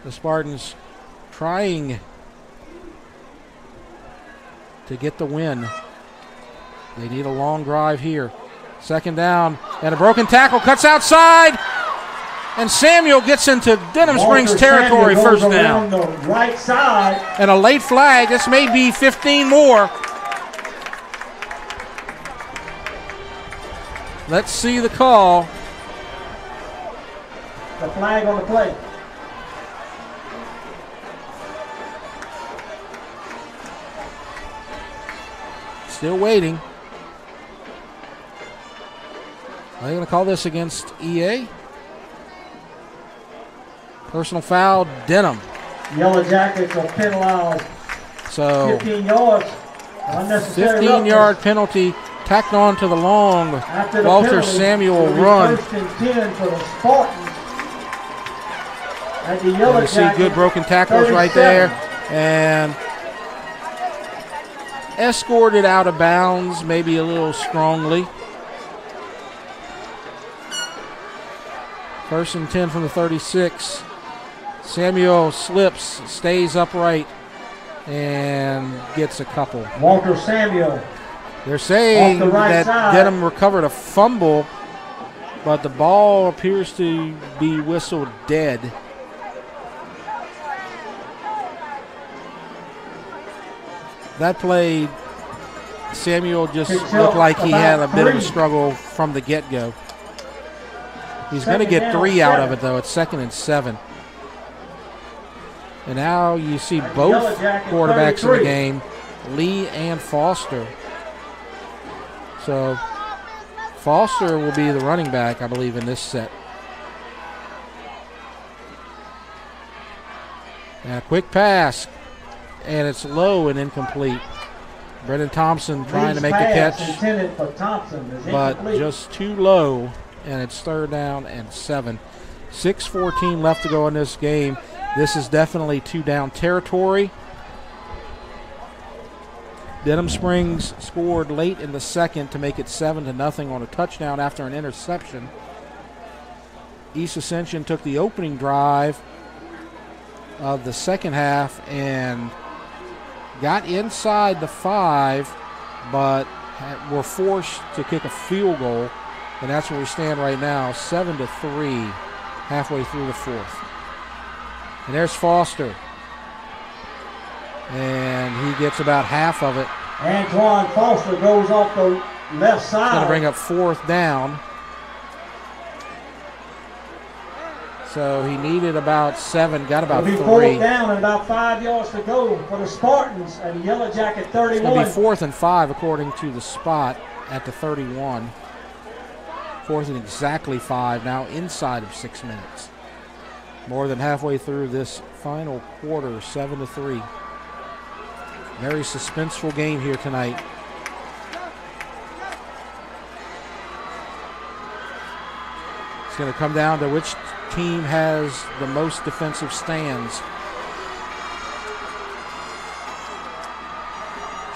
The Spartans trying to get the win. They need a long drive here. Second down, and a broken tackle, cuts outside, and Samuel gets into Denham Springs territory, first down. The right side. And a late flag. This may be 15 more. Let's see the call. The flag on the play. Still waiting. Are they going to call this against EA? Personal foul, Denham. Yellow Jackets are penalized. So 15 yards. Unnecessary 15-yard penalty tacked on to the long After the Walter penalty, Samuel it'll be run. First and 10 for the Spartans. At the And Yellow you see Jackets, good broken tackles right 37. there. And escorted out of bounds, maybe a little strongly. First and 10 from the 36. Samuel slips, stays upright, and gets a couple. Walter Samuel. They're saying Off the right that side. Denham recovered a fumble, but the ball appears to be whistled dead. That play, Samuel just looked like he had a bit of a struggle from the get-go. He's going to get 3 out of it, though. It's 2nd and 7. And now you see both quarterbacks in the game, Lee and Foster. So Foster will be the running back, I believe, in this set. And a quick pass, and it's low and incomplete. Brennan Thompson trying to make the catch, intended for Thompson is but incomplete. just too low, and it's 3rd down and 7. 6:14 left to go in this game. This is definitely 2-down territory. Denham Springs scored late in the second to make it 7-0 on a touchdown after an interception. East Ascension took the opening drive of the second half and got inside the 5, but were forced to kick a field goal, and that's where we stand right now, 7-3, halfway through the fourth. And there's Foster, and he gets about half of it. Antoine Foster goes off the left It's going side. to bring up 4th down. So he needed about 7, got about It'll be 3. 4th down and about 5 yards to go for the Spartans at the Yellow Jacket It's going 31. to be 4th and 5 according to the spot at the 31. 4th and exactly 5, now inside of 6 minutes. More than halfway through this final quarter, 7-3. Very suspenseful game here tonight. It's going to come down to which team has the most defensive stands.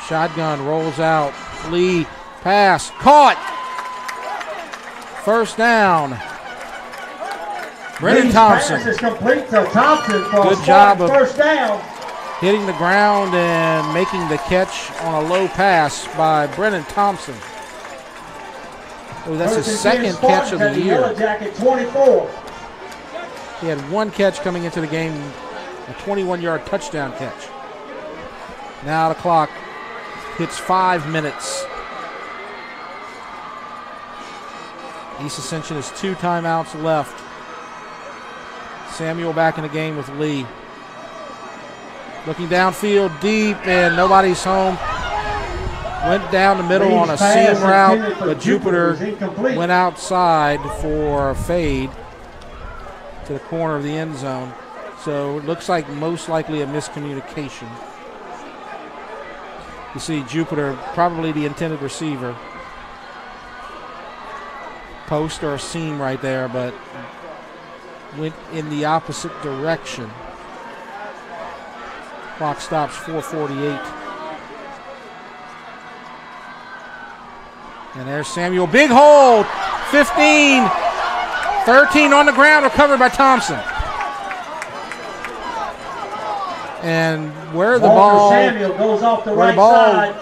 Shotgun rolls out. Lee, pass, caught. First down. Brennan Thompson. Pass is complete to Thompson for Good a job of first down. hitting the ground and making the catch on a low pass by Brennan Thompson. Oh, that's his First and 10 second catch of Spartans the at year. Yellow Jacket 24. He had 1 catch coming into the game, a 21-yard touchdown catch. Now the clock hits 5 minutes. East Ascension has 2 timeouts left. Samuel back in the game with Lee. Looking downfield deep, and nobody's home. Went down the middle on a seam route, but Jupiter went outside for a fade to the corner of the end zone. So it looks like most likely a miscommunication. You see Jupiter, probably the intended receiver. Post or a seam right there, but went in the opposite direction. Clock stops 4:48. And there's Samuel. Big hole. 15. 13 on the ground, recovered by Thompson. And where the ball, Samuel goes off the where right the ball side,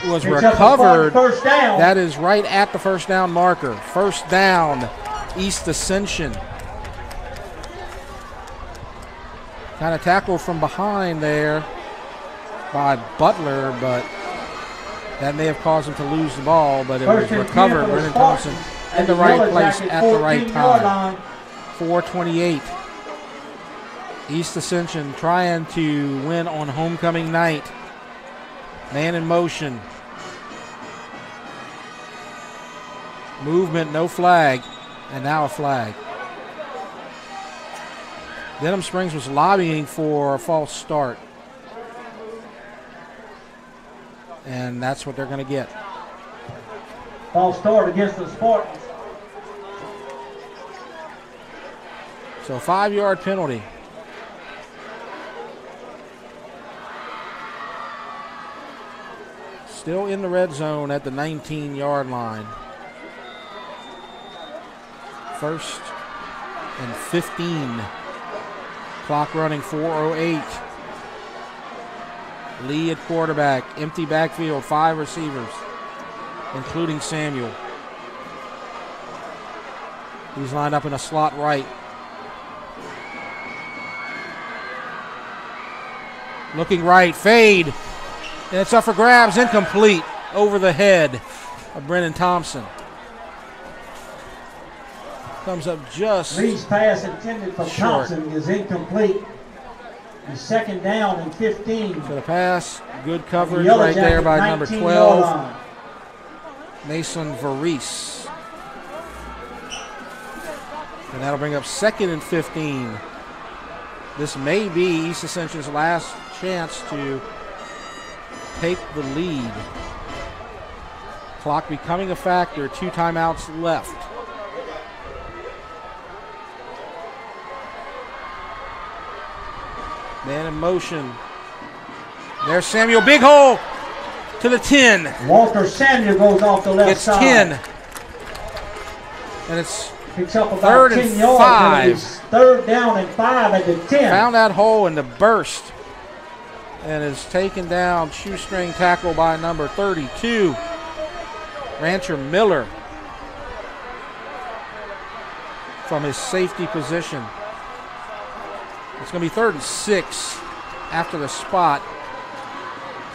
was picks up a recovered, first down. that is right at the first down marker. First down, East Ascension. Kind of tackled from behind there by Butler, but that may have caused him to lose the ball, but it was recovered. Brennan Thompson in the right place at the right time. 4:28. East Ascension trying to win on homecoming night. Man in motion. Movement, no flag, and now a flag. Denham Springs was lobbying for a false start. And that's what they're going to get. False start against the Spartans. So 5-yard penalty. Still in the red zone at the 19-yard line. 1st and 15. Clock running 4:08. Lee at quarterback. Empty backfield. 5 receivers, including Samuel. He's lined up in a slot right. Looking right. Fade. And it's up for grabs. Incomplete. Over the head of Brennan Thompson. Comes up just Lee's pass intended for short. Thompson is incomplete. He's 2nd down and 15. For the pass, good coverage right there by number 12, Mason Varese. And that'll bring up 2nd and 15. This may be East Ascension's last chance to take the lead. Clock becoming a factor, 2 timeouts left. Man in motion. There's Samuel. Big hole to the 10. Walter Samuel goes off the left side. 10. And it's picks up about 3rd 10 and yards. 5. It's 3rd down and 5 at the 10. Found that hole in the burst. And is taken down. Shoestring tackle by number 32. Rancher Miller. From his safety position. It's going to be 3rd and 6 after the spot.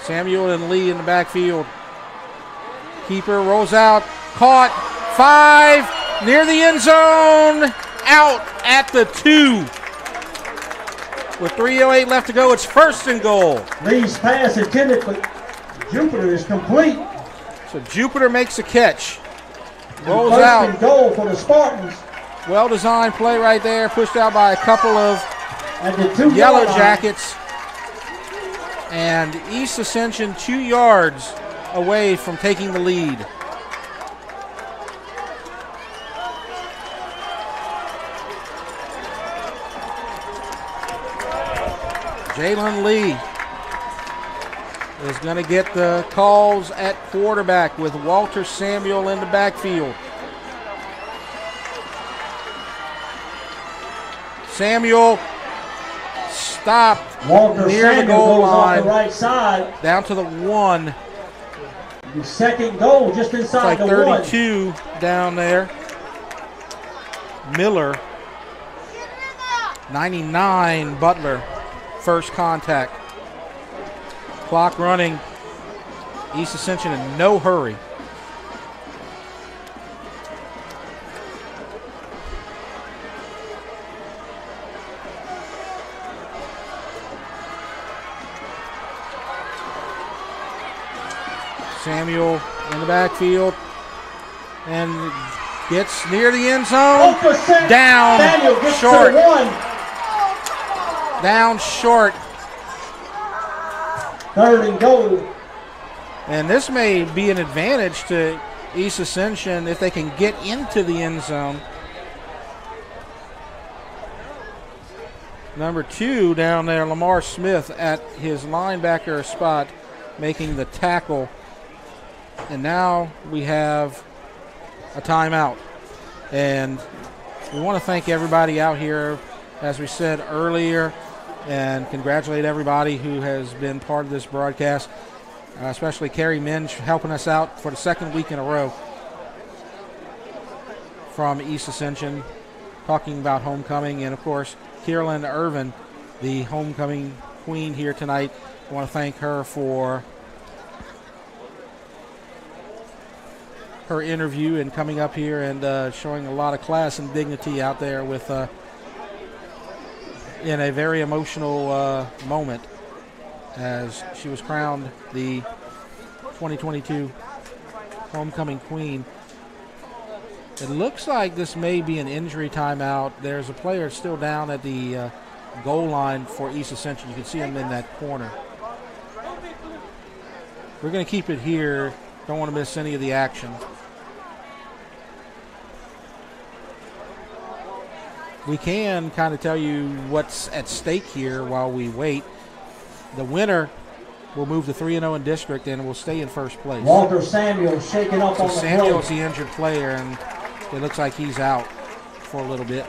Samuel and Lee in the backfield. Keeper rolls out. Caught. 5. Near the end zone. Out at the 2. With 3:08 left to go, it's 1st and goal. Lee's pass intended for Jupiter is complete. So Jupiter makes a catch. Rolls 1st out. and goal for the Spartans. Well-designed play right there. Pushed out by a couple of at the 2 Yellow yard line. Jackets. And East Ascension 2 yards away from taking the lead. Jalen Lee is going to get the calls at quarterback with Walter Samuel in the backfield. Samuel stopped Walter near Samuel the goal goes line, off the right side. down to the 1. The 2nd goal just It's inside like the 32 down there. Miller, 99 Butler, first contact. Clock running. East Ascension in no hurry. Samuel in the backfield and gets near the end zone. Down short. Down short. 3rd and goal. And this may be an advantage to East Ascension if they can get into the end zone. Number 2 down there, Lamar Smith at his linebacker spot making the tackle. And now we have a timeout. And we want to thank everybody out here, as we said earlier, and congratulate everybody who has been part of this broadcast, especially Carrie Minch helping us out for the 2nd week in a row from East Ascension, talking about homecoming, and of course Kierlyn Irvin, the homecoming queen here tonight. I want to thank her for her interview and coming up here and showing a lot of class and dignity out there with in a very emotional moment as she was crowned the 2022 homecoming queen. It looks like this may be an injury timeout. There's a player still down at the goal line for East Ascension. You can see him in that corner. We're going to keep it here. Don't want to miss any of the action. We can kind of tell you what's at stake here while we wait. The winner will move to 3-0 in district and will stay in first place. Walter Samuel shaking up on the Samuel's play. the injured player, and it looks like he's out for a little bit.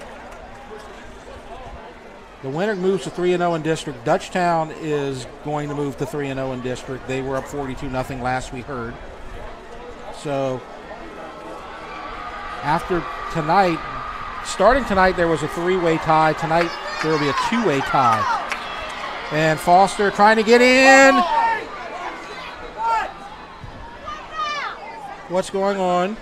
The winner moves to 3-0 in district. Dutchtown is going to move to 3-0 in district. They were up 42-0 last we heard. So after tonight, starting tonight, there was a 3-way tie. Tonight, there will be a 2-way tie. And Foster trying to get in. What's going on?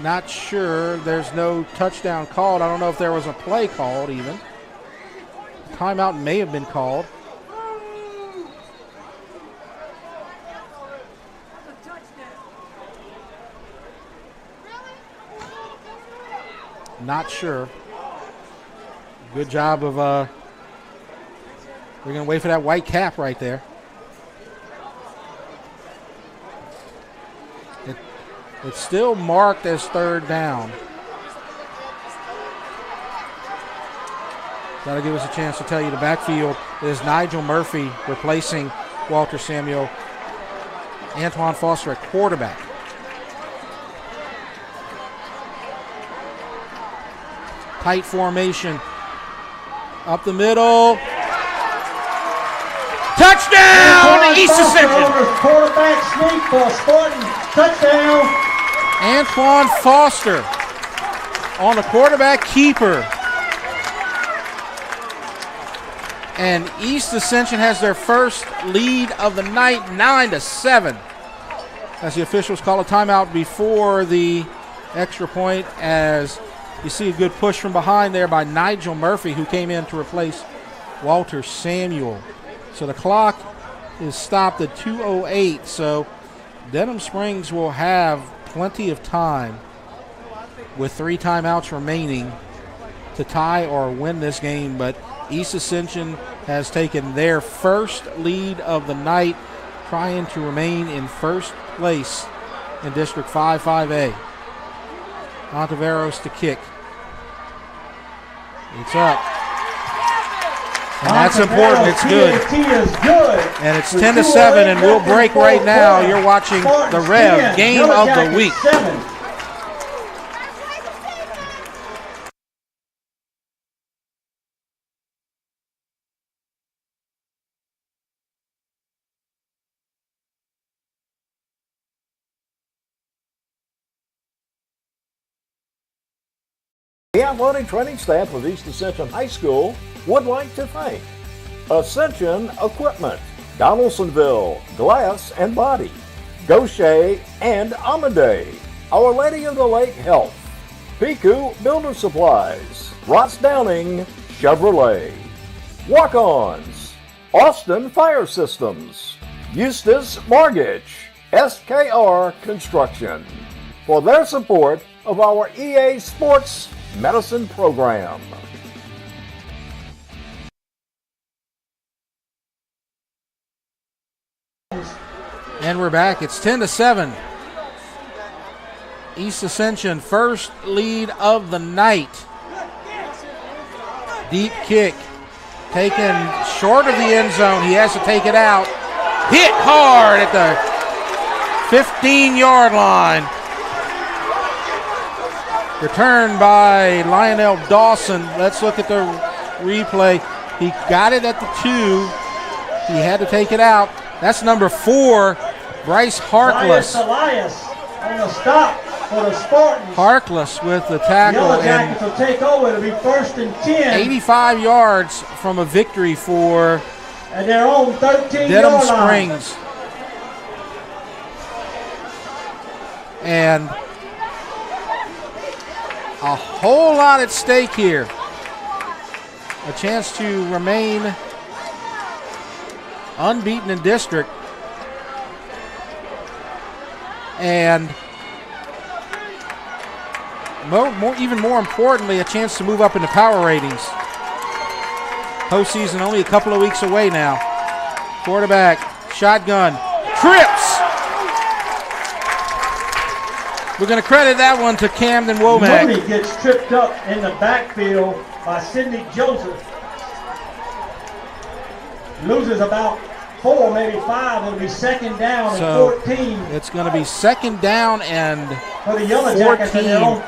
Not sure. There's no touchdown called. I don't know if there was a play called even. Timeout may have been called. Not sure. Good job of, we're going to wait for that white cap right there. It's still marked as 3rd down. That'll give us a chance to tell you the backfield is Nigel Murphy replacing Walter Samuel. Antoine Foster at quarterback. Tight formation. Up the middle. Touchdown, East Ascension. Quarterback sneak for Spartan. Touchdown. Antoine Foster on the quarterback keeper. And East Ascension has their first lead of the night, 9-7. As the officials call a timeout before the extra point, as you see a good push from behind there by Nigel Murphy, who came in to replace Walter Samuel. So the clock is stopped at 2:08. So Denham Springs will have plenty of time with 3 timeouts remaining to tie or win this game. But East Ascension has taken their first lead of the night, trying to remain in first place in District 5-5A. Ontiveros to kick. It's up. And that's important. It's good. And it's 10-7, and we'll break right now. You're watching the Rev Game of the Week. The athletic training staff of East Ascension High School would like to thank Ascension Equipment, Donaldsonville Glass and Body, Gaucher and Amadee, Our Lady of the Lake Health, Piku Builder Supplies, Ross Downing Chevrolet, Walk-Ons, Austin Fire Systems, Eustis Mortgage, SKR Construction, for their support of our EA Sports Medicine program. And we're back. It's 10-7. East Ascension first lead of the night. Deep kick taken short of the end zone. He has to take it out. Hit hard at the 15-yard line. Returned by Lionel Dawson. Let's look at the replay. He got it at the 2. He had to take it out. That's number 4, Bryce Harkless. Elias on the stop for the Spartans. Harkless with the tackle. Yellow Jackets will take over. It'll be 1st and 10. 85 yards from a victory for and their own 13-yard Denham line. Springs. And a whole lot at stake here. A chance to remain unbeaten in district. And even more importantly, a chance to move up in the power ratings. Postseason only a couple of weeks away now. Quarterback, shotgun, trips. We're going to credit that one to Camden Womack. Mooney gets tripped up in the backfield by Sidney Joseph. Loses about 4, maybe 5. It'll be 2nd down and 14. It's going to be 2nd down and for the Yellow Jackets in their own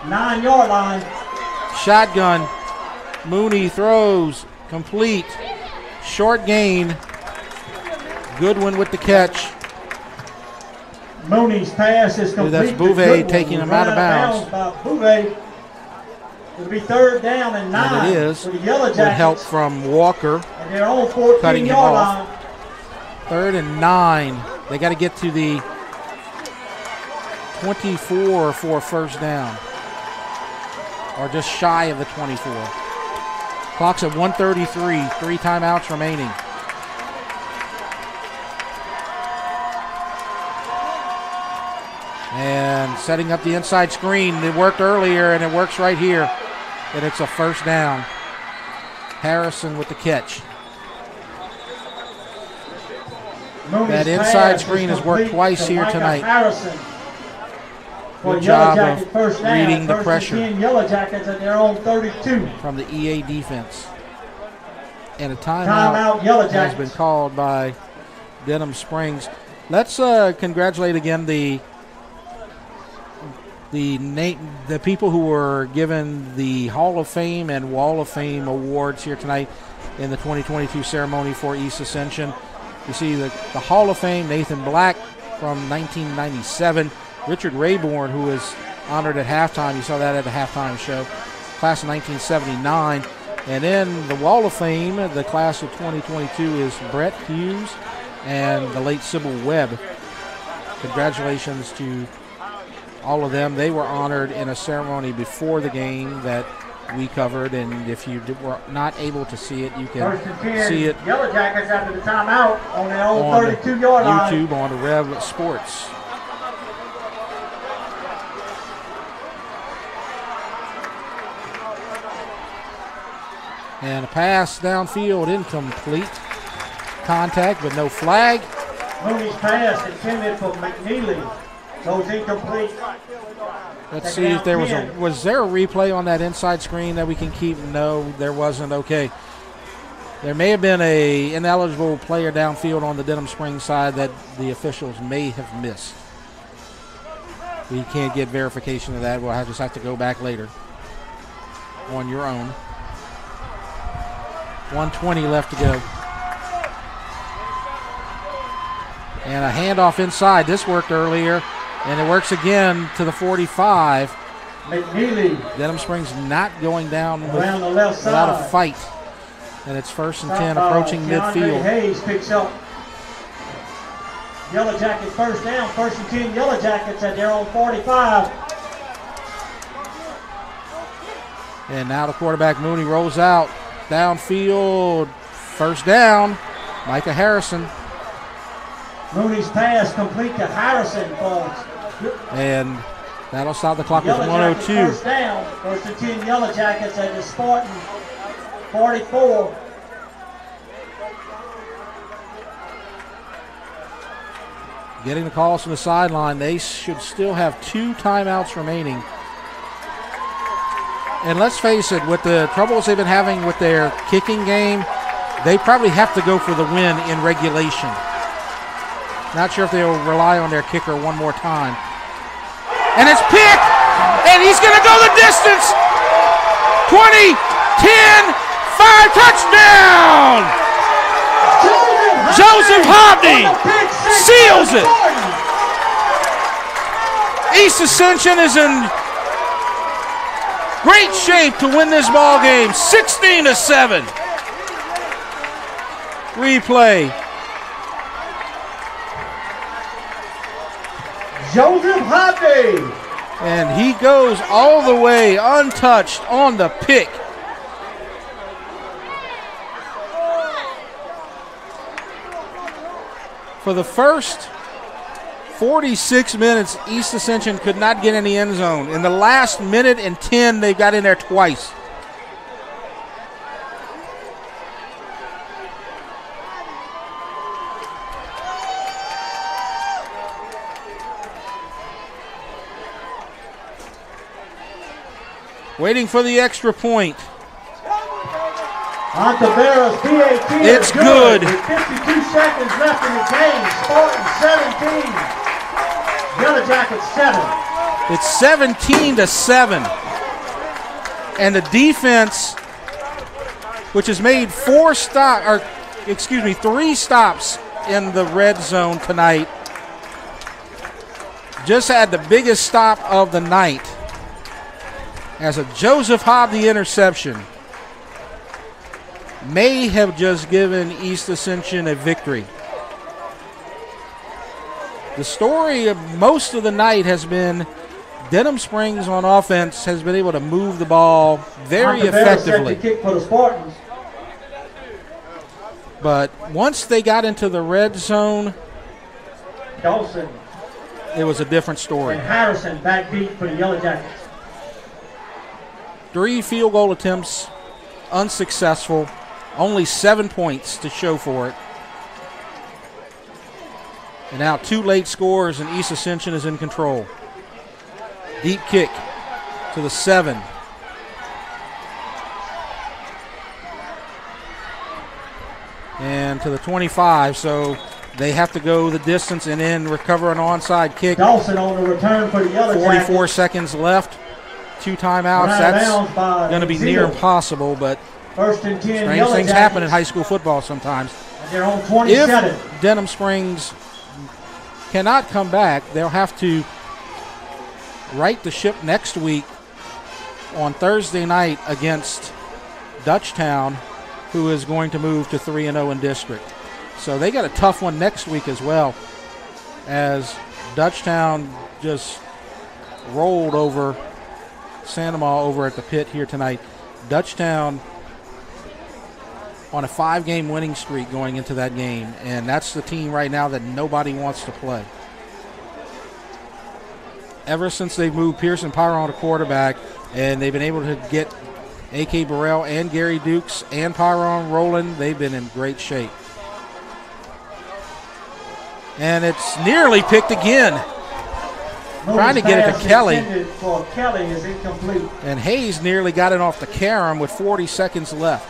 9-yard line. Shotgun. Mooney throws. Complete. Short gain. Goodwin with the catch. Mooney's pass is complete. That's Bouvet taking him out of bounds. Bouvet. It'll be 3rd down and 9. And it is. For the Yellow Jackets. With help from Walker. And their own 14-yard line. 3rd and 9. They got to get to the 24 for a 1st down. Or just shy of the 24. Clock's at 1:33. 3 timeouts remaining. And setting up the inside screen. It worked earlier and it works right here. And it's a 1st down. Harrison with the catch. That inside screen has worked twice here tonight. Good job of reading the pressure. Yellow Jackets at their own 32. From the EA defense. And a timeout has been called by Denham Springs. Let's congratulate again the people who were given the Hall of Fame and Wall of Fame awards here tonight in the 2022 ceremony for East Ascension. You see the Hall of Fame, Nathan Black from 1997. Richard Rayborn, who was honored at halftime. You saw that at the halftime show. Class of 1979. And then the Wall of Fame, the class of 2022 is Brett Hughes and the late Sybil Webb. Congratulations to all of them. They were honored in a ceremony before the game that we covered, and if you were not able to see it, you can see it. Yellow Jackets after the timeout on their own 32-yard line. YouTube on the Rev Sports. And a pass downfield, incomplete. Contact, but no flag. Mooney's pass intended for McNeely. Goes incomplete. Let's see if there was there a replay on that inside screen that we can keep? No, there wasn't. Okay. There may have been a ineligible player downfield on the Denham Springs side that the officials may have missed. We can't get verification of that. We'll just have to go back later on your own. 1:20 left to go. And a handoff inside. This worked earlier, and it works again to the 45. McNeely. Denham Springs not going down around the left without side. A fight. And it's 1st and 10 approaching midfield. Hayes picks up Yellow Jackets 1st down. 1st and 10 Yellow Jackets at their own 45. And now the quarterback Mooney rolls out. Downfield, 1st down. Micah Harrison. Mooney's pass complete to Harrison, folks. And that'll stop the clock with Yellow 102. Jackets first down. First and 10 Yellow Jackets at the Spartan 44. Getting the calls from the sideline. They should still have 2 timeouts remaining. And let's face it, with the troubles they've been having with their kicking game, they probably have to go for the win in regulation. Not sure if they'll rely on their kicker one more time. And it's picked! And he's going to go the distance! 20, 10, 5, touchdown! Joseph Hobney seals it! East Ascension is in great shape to win this ball game, 16-7. Replay. Joseph Hobney. And he goes all the way untouched on the pick. For the first 46 minutes, East Ascension could not get in the end zone. In the last minute and 10, they got in there twice. Waiting for the extra point. Ontiveros, PAT. It's good. With 52 seconds left in the game. Spartan 17. Yellow Jackets 7. It's 17-7. And the defense, which has made 3 stops in the red zone tonight, just had the biggest stop of the night as a Joseph Hobney interception may have just given East Ascension a victory. The story of most of the night has been Denham Springs on offense has been able to move the ball very effectively. Set to kick for the Spartans. But once they got into the red zone, Dawson it was a different story. and Harrison backbeat for the Yellow Jackets. 3 field goal attempts, unsuccessful. Only 7 points to show for it. And now 2 late scores, and East Ascension is in control. Deep kick to the 7. And to the 25, so they have to go the distance and then recover an onside kick. Dawson on the return for the Yellow 44 Jackets. seconds left. 2 times. That's going to be near impossible, but First and 10 strange Yellow things Jackets. happen in high school football sometimes. And they're on 27. If Denham Springs cannot come back, they'll have to right the ship next week on Thursday night against Dutchtown, who is going to move to 3-0 in district. So they got a tough one next week as well, as Dutchtown just rolled over Sandoval over at the pit here tonight. Dutchtown on a 5-game winning streak going into that game, and that's the team right now that nobody wants to play. Ever since they moved Pearson Pyron to quarterback, and they've been able to get A.K. Burrell and Gary Dukes and Pyron rolling, they've been in great shape. And it's nearly picked again. Trying to get it to Kelly. For Kelly is incomplete. And Hayes nearly got it off the carom with 40 seconds left.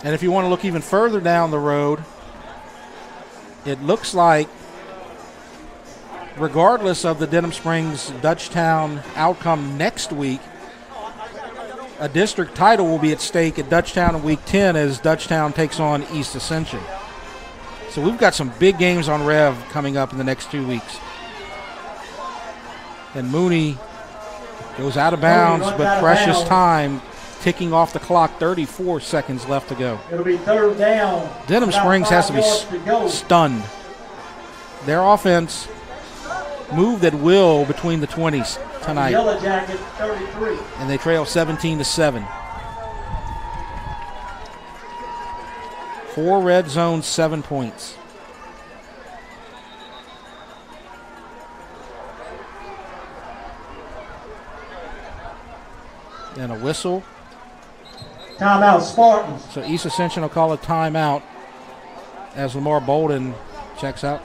And if you want to look even further down the road, it looks like, regardless of the Denham Springs Dutchtown outcome next week, a district title will be at stake at Dutchtown in Week 10 as Dutchtown takes on East Ascension. So we've got some big games on Rev coming up in the next 2 weeks. And Mooney goes out of bounds, but precious time ticking off the clock, 34 seconds left to go. It'll be third down. Denham Springs has to be stunned. Their offense moved at will between the 20s tonight. Yellow Jacket 33. And they trail 17-7. 4 red zones, 7 points. And a whistle. Timeout, Spartans. So East Ascension will call a timeout as Lamar Bolden checks out.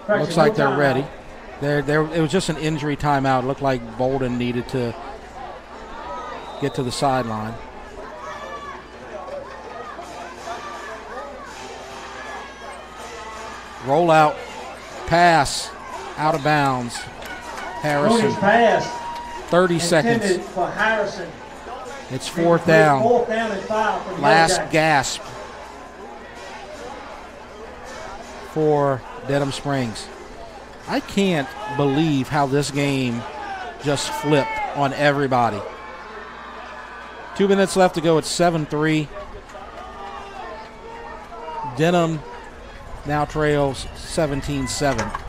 Looks like they're ready. It was just an injury timeout. It looked like Bolden needed to get to the sideline. Roll out, pass, out of bounds. Harrison. Pass. 30 seconds. For Harrison. It's fourth down. Fourth down and 5 for the Last Young gasp for Denham Springs. I can't believe how this game just flipped on everybody. 2 minutes left to go. It's 7-3. Denham now trails 17-7.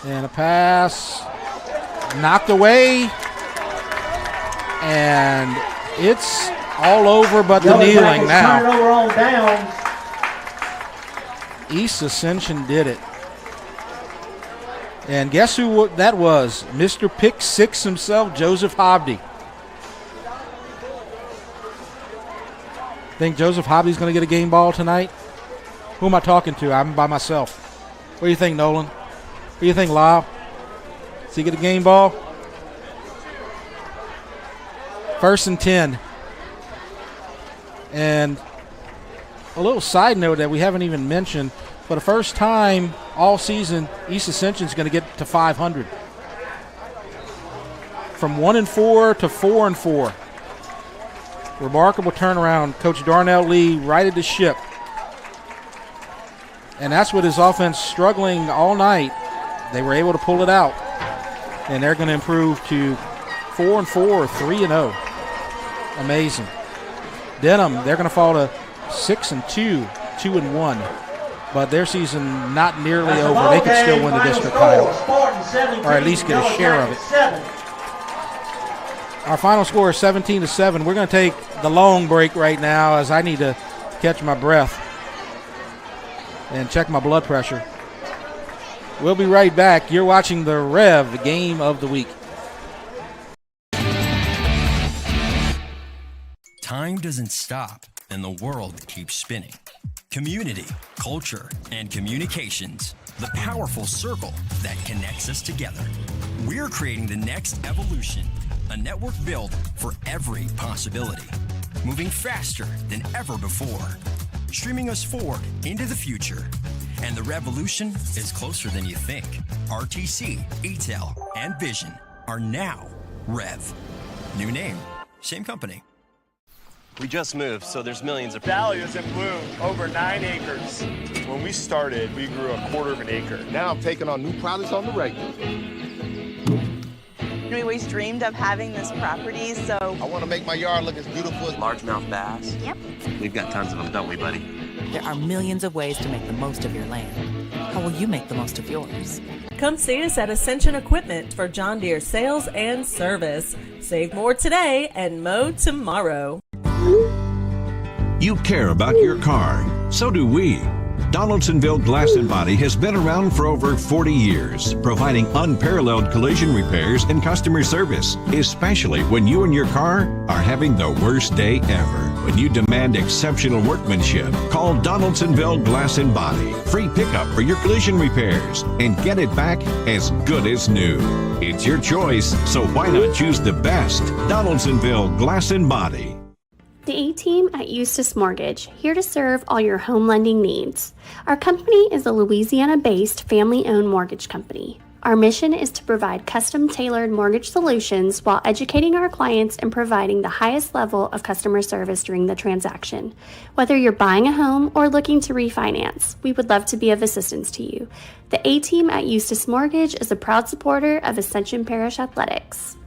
And a pass knocked away, and it's all over but the kneeling now. Turnover on downs. East Ascension did it. And guess who that was? Mr. Pick Six himself, Joseph Hobdy. Think Joseph Hobdy's going to get a game ball tonight? Who am I talking to? I'm by myself. What do you think, Nolan? What do you think, Lyle? Does he get a game ball? 1st and 10. And a little side note that we haven't even mentioned, for the first time all season, East Ascension is going to get to 500. From 1-4 to 4-4. Remarkable turnaround. Coach Darnell Lee righted the ship. And that's with his offense struggling all night. They were able to pull it out. And they're going to improve to 4-4, 3-0. Amazing. Denham, they're going to fall to 6-2, 2-1. But their season not nearly over. They could still win the district title. Or at least get a share of it. Our final score is 17-7. We're going to take the long break right now as I need to catch my breath and check my blood pressure. We'll be right back. You're watching the Rev Game of the Week. Time doesn't stop, and the world keeps spinning. Community, culture, and communications, the powerful circle that connects us together. We're creating the next evolution, a network built for every possibility, moving faster than ever before, streaming us forward into the future. And the revolution is closer than you think. RTC, ETEL, and Vision are now Rev. New name, same company. We just moved, so there's millions of Dahlias in bloom, over 9 acres. When we started, we grew 1/4 acre. Now I'm taking on new projects on the regular. We always dreamed of having this property, so I want to make my yard look as beautiful as largemouth bass. Yep. We've got tons of them, don't we, buddy? There are millions of ways to make the most of your land. How will you make the most of yours? Come see us at Ascension Equipment for John Deere sales and service. Save more today and mow tomorrow. You care about your car. So do we. Donaldsonville Glass and Body has been around for over 40 years, providing unparalleled collision repairs and customer service, especially when you and your car are having the worst day ever. When you demand exceptional workmanship, call Donaldsonville Glass and Body. Free pickup for your collision repairs and get it back as good as new. It's your choice, so why not choose the best? Donaldsonville Glass and Body. The A-Team at Eustis Mortgage, here to serve all your home lending needs. Our company is a Louisiana-based family-owned mortgage company. Our mission is to provide custom-tailored mortgage solutions while educating our clients and providing the highest level of customer service during the transaction. Whether you're buying a home or looking to refinance, we would love to be of assistance to you. The A-Team at Eustis Mortgage is a proud supporter of Ascension Parish Athletics.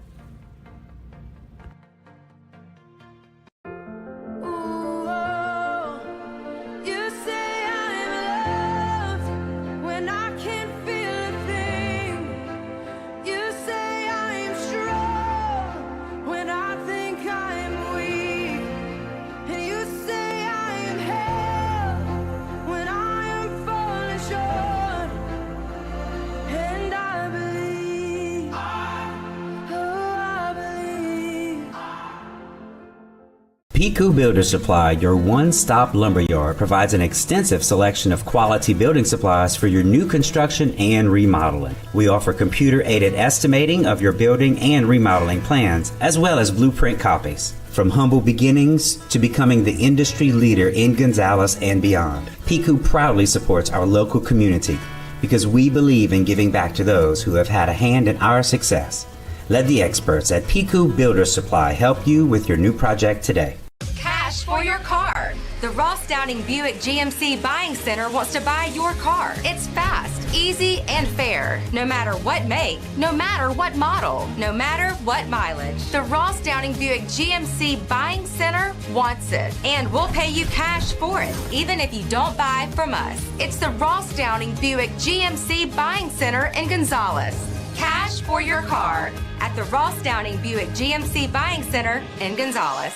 Piku Builder Supply, your one-stop lumberyard, provides an extensive selection of quality building supplies for your new construction and remodeling. We offer computer-aided estimating of your building and remodeling plans, as well as blueprint copies. From humble beginnings to becoming the industry leader in Gonzales and beyond, Piku proudly supports our local community because we believe in giving back to those who have had a hand in our success. Let the experts at Piku Builder Supply help you with your new project today. Cash for your car. The Ross Downing Buick GMC Buying Center wants to buy your car. It's fast, easy, and fair. No matter what make, no matter what model, no matter what mileage. The Ross Downing Buick GMC Buying Center wants it. And we'll pay you cash for it, even if you don't buy from us. It's the Ross Downing Buick GMC Buying Center in Gonzales. Cash for your car at the Ross Downing Buick GMC Buying Center in Gonzales.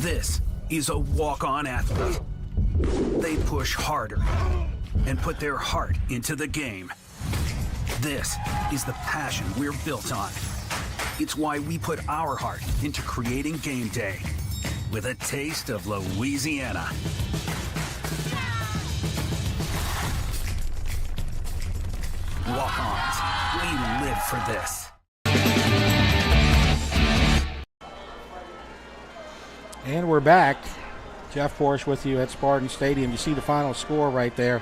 This is a walk-on athlete. They push harder and put their heart into the game. This is the passion we're built on. It's why we put our heart into creating game day with a taste of Louisiana. Walk-ons, we live for this. And we're back. Jeff Porsche with you at Spartan Stadium. You see the final score right there.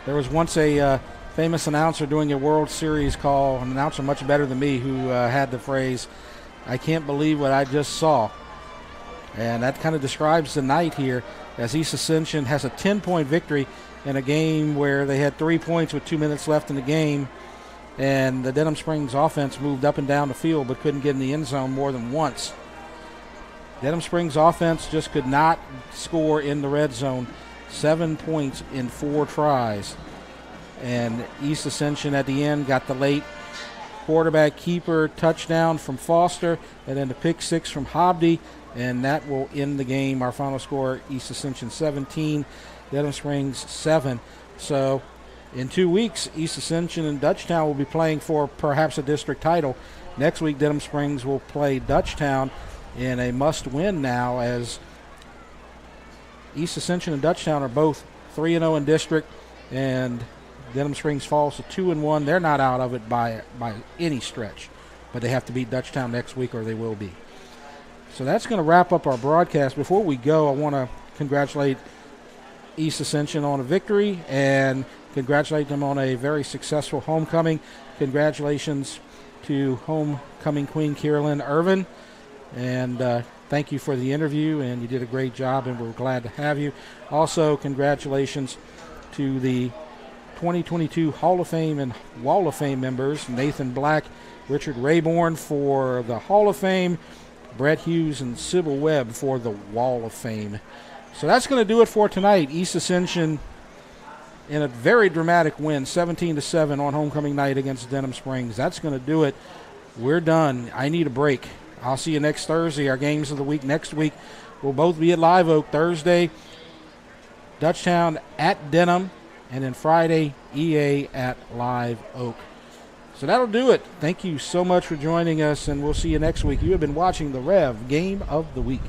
There was once a famous announcer doing a World Series call, an announcer much better than me, who had the phrase, "I can't believe what I just saw." And that kind of describes the night here, as East Ascension has a 10-point victory in a game where they had 3 points with 2 minutes left in the game. And the Denham Springs offense moved up and down the field but couldn't get in the end zone more than once. Denham Springs offense just could not score in the red zone. 7 points in 4 tries. And East Ascension at the end got the late quarterback keeper touchdown from Foster and then the pick six from Hobdy, and that will end the game. Our final score, East Ascension 17, Denham Springs 7. So in 2 weeks, East Ascension and Dutchtown will be playing for perhaps a district title. Next week, Denham Springs will play Dutchtown in a must-win now, as East Ascension and Dutchtown are both 3-0 in district, and Denham Springs falls to 2-1. They're not out of it by any stretch, but they have to beat Dutchtown next week or they will be. So that's going to wrap up our broadcast. Before we go, I want to congratulate East Ascension on a victory and congratulate them on a very successful homecoming. Congratulations to homecoming queen Carolyn Irvin. And thank you for the interview, and you did a great job, and we're glad to have you. Also, congratulations to the 2022 Hall of Fame and Wall of Fame members, Nathan Black, Richard Rayborn for the Hall of Fame, Brett Hughes and Sybil Webb for the Wall of Fame. So that's going to do it for tonight. East Ascension in a very dramatic win, 17-7 on homecoming night against Denham Springs. That's going to do it. We're done. I need a break. I'll see you next Thursday. Our games of the week next week will both be at Live Oak. Thursday, Dutchtown at Denham, and then Friday, EA at Live Oak. So that'll do it. Thank you so much for joining us, and we'll see you next week. You have been watching the Rev Game of the Week.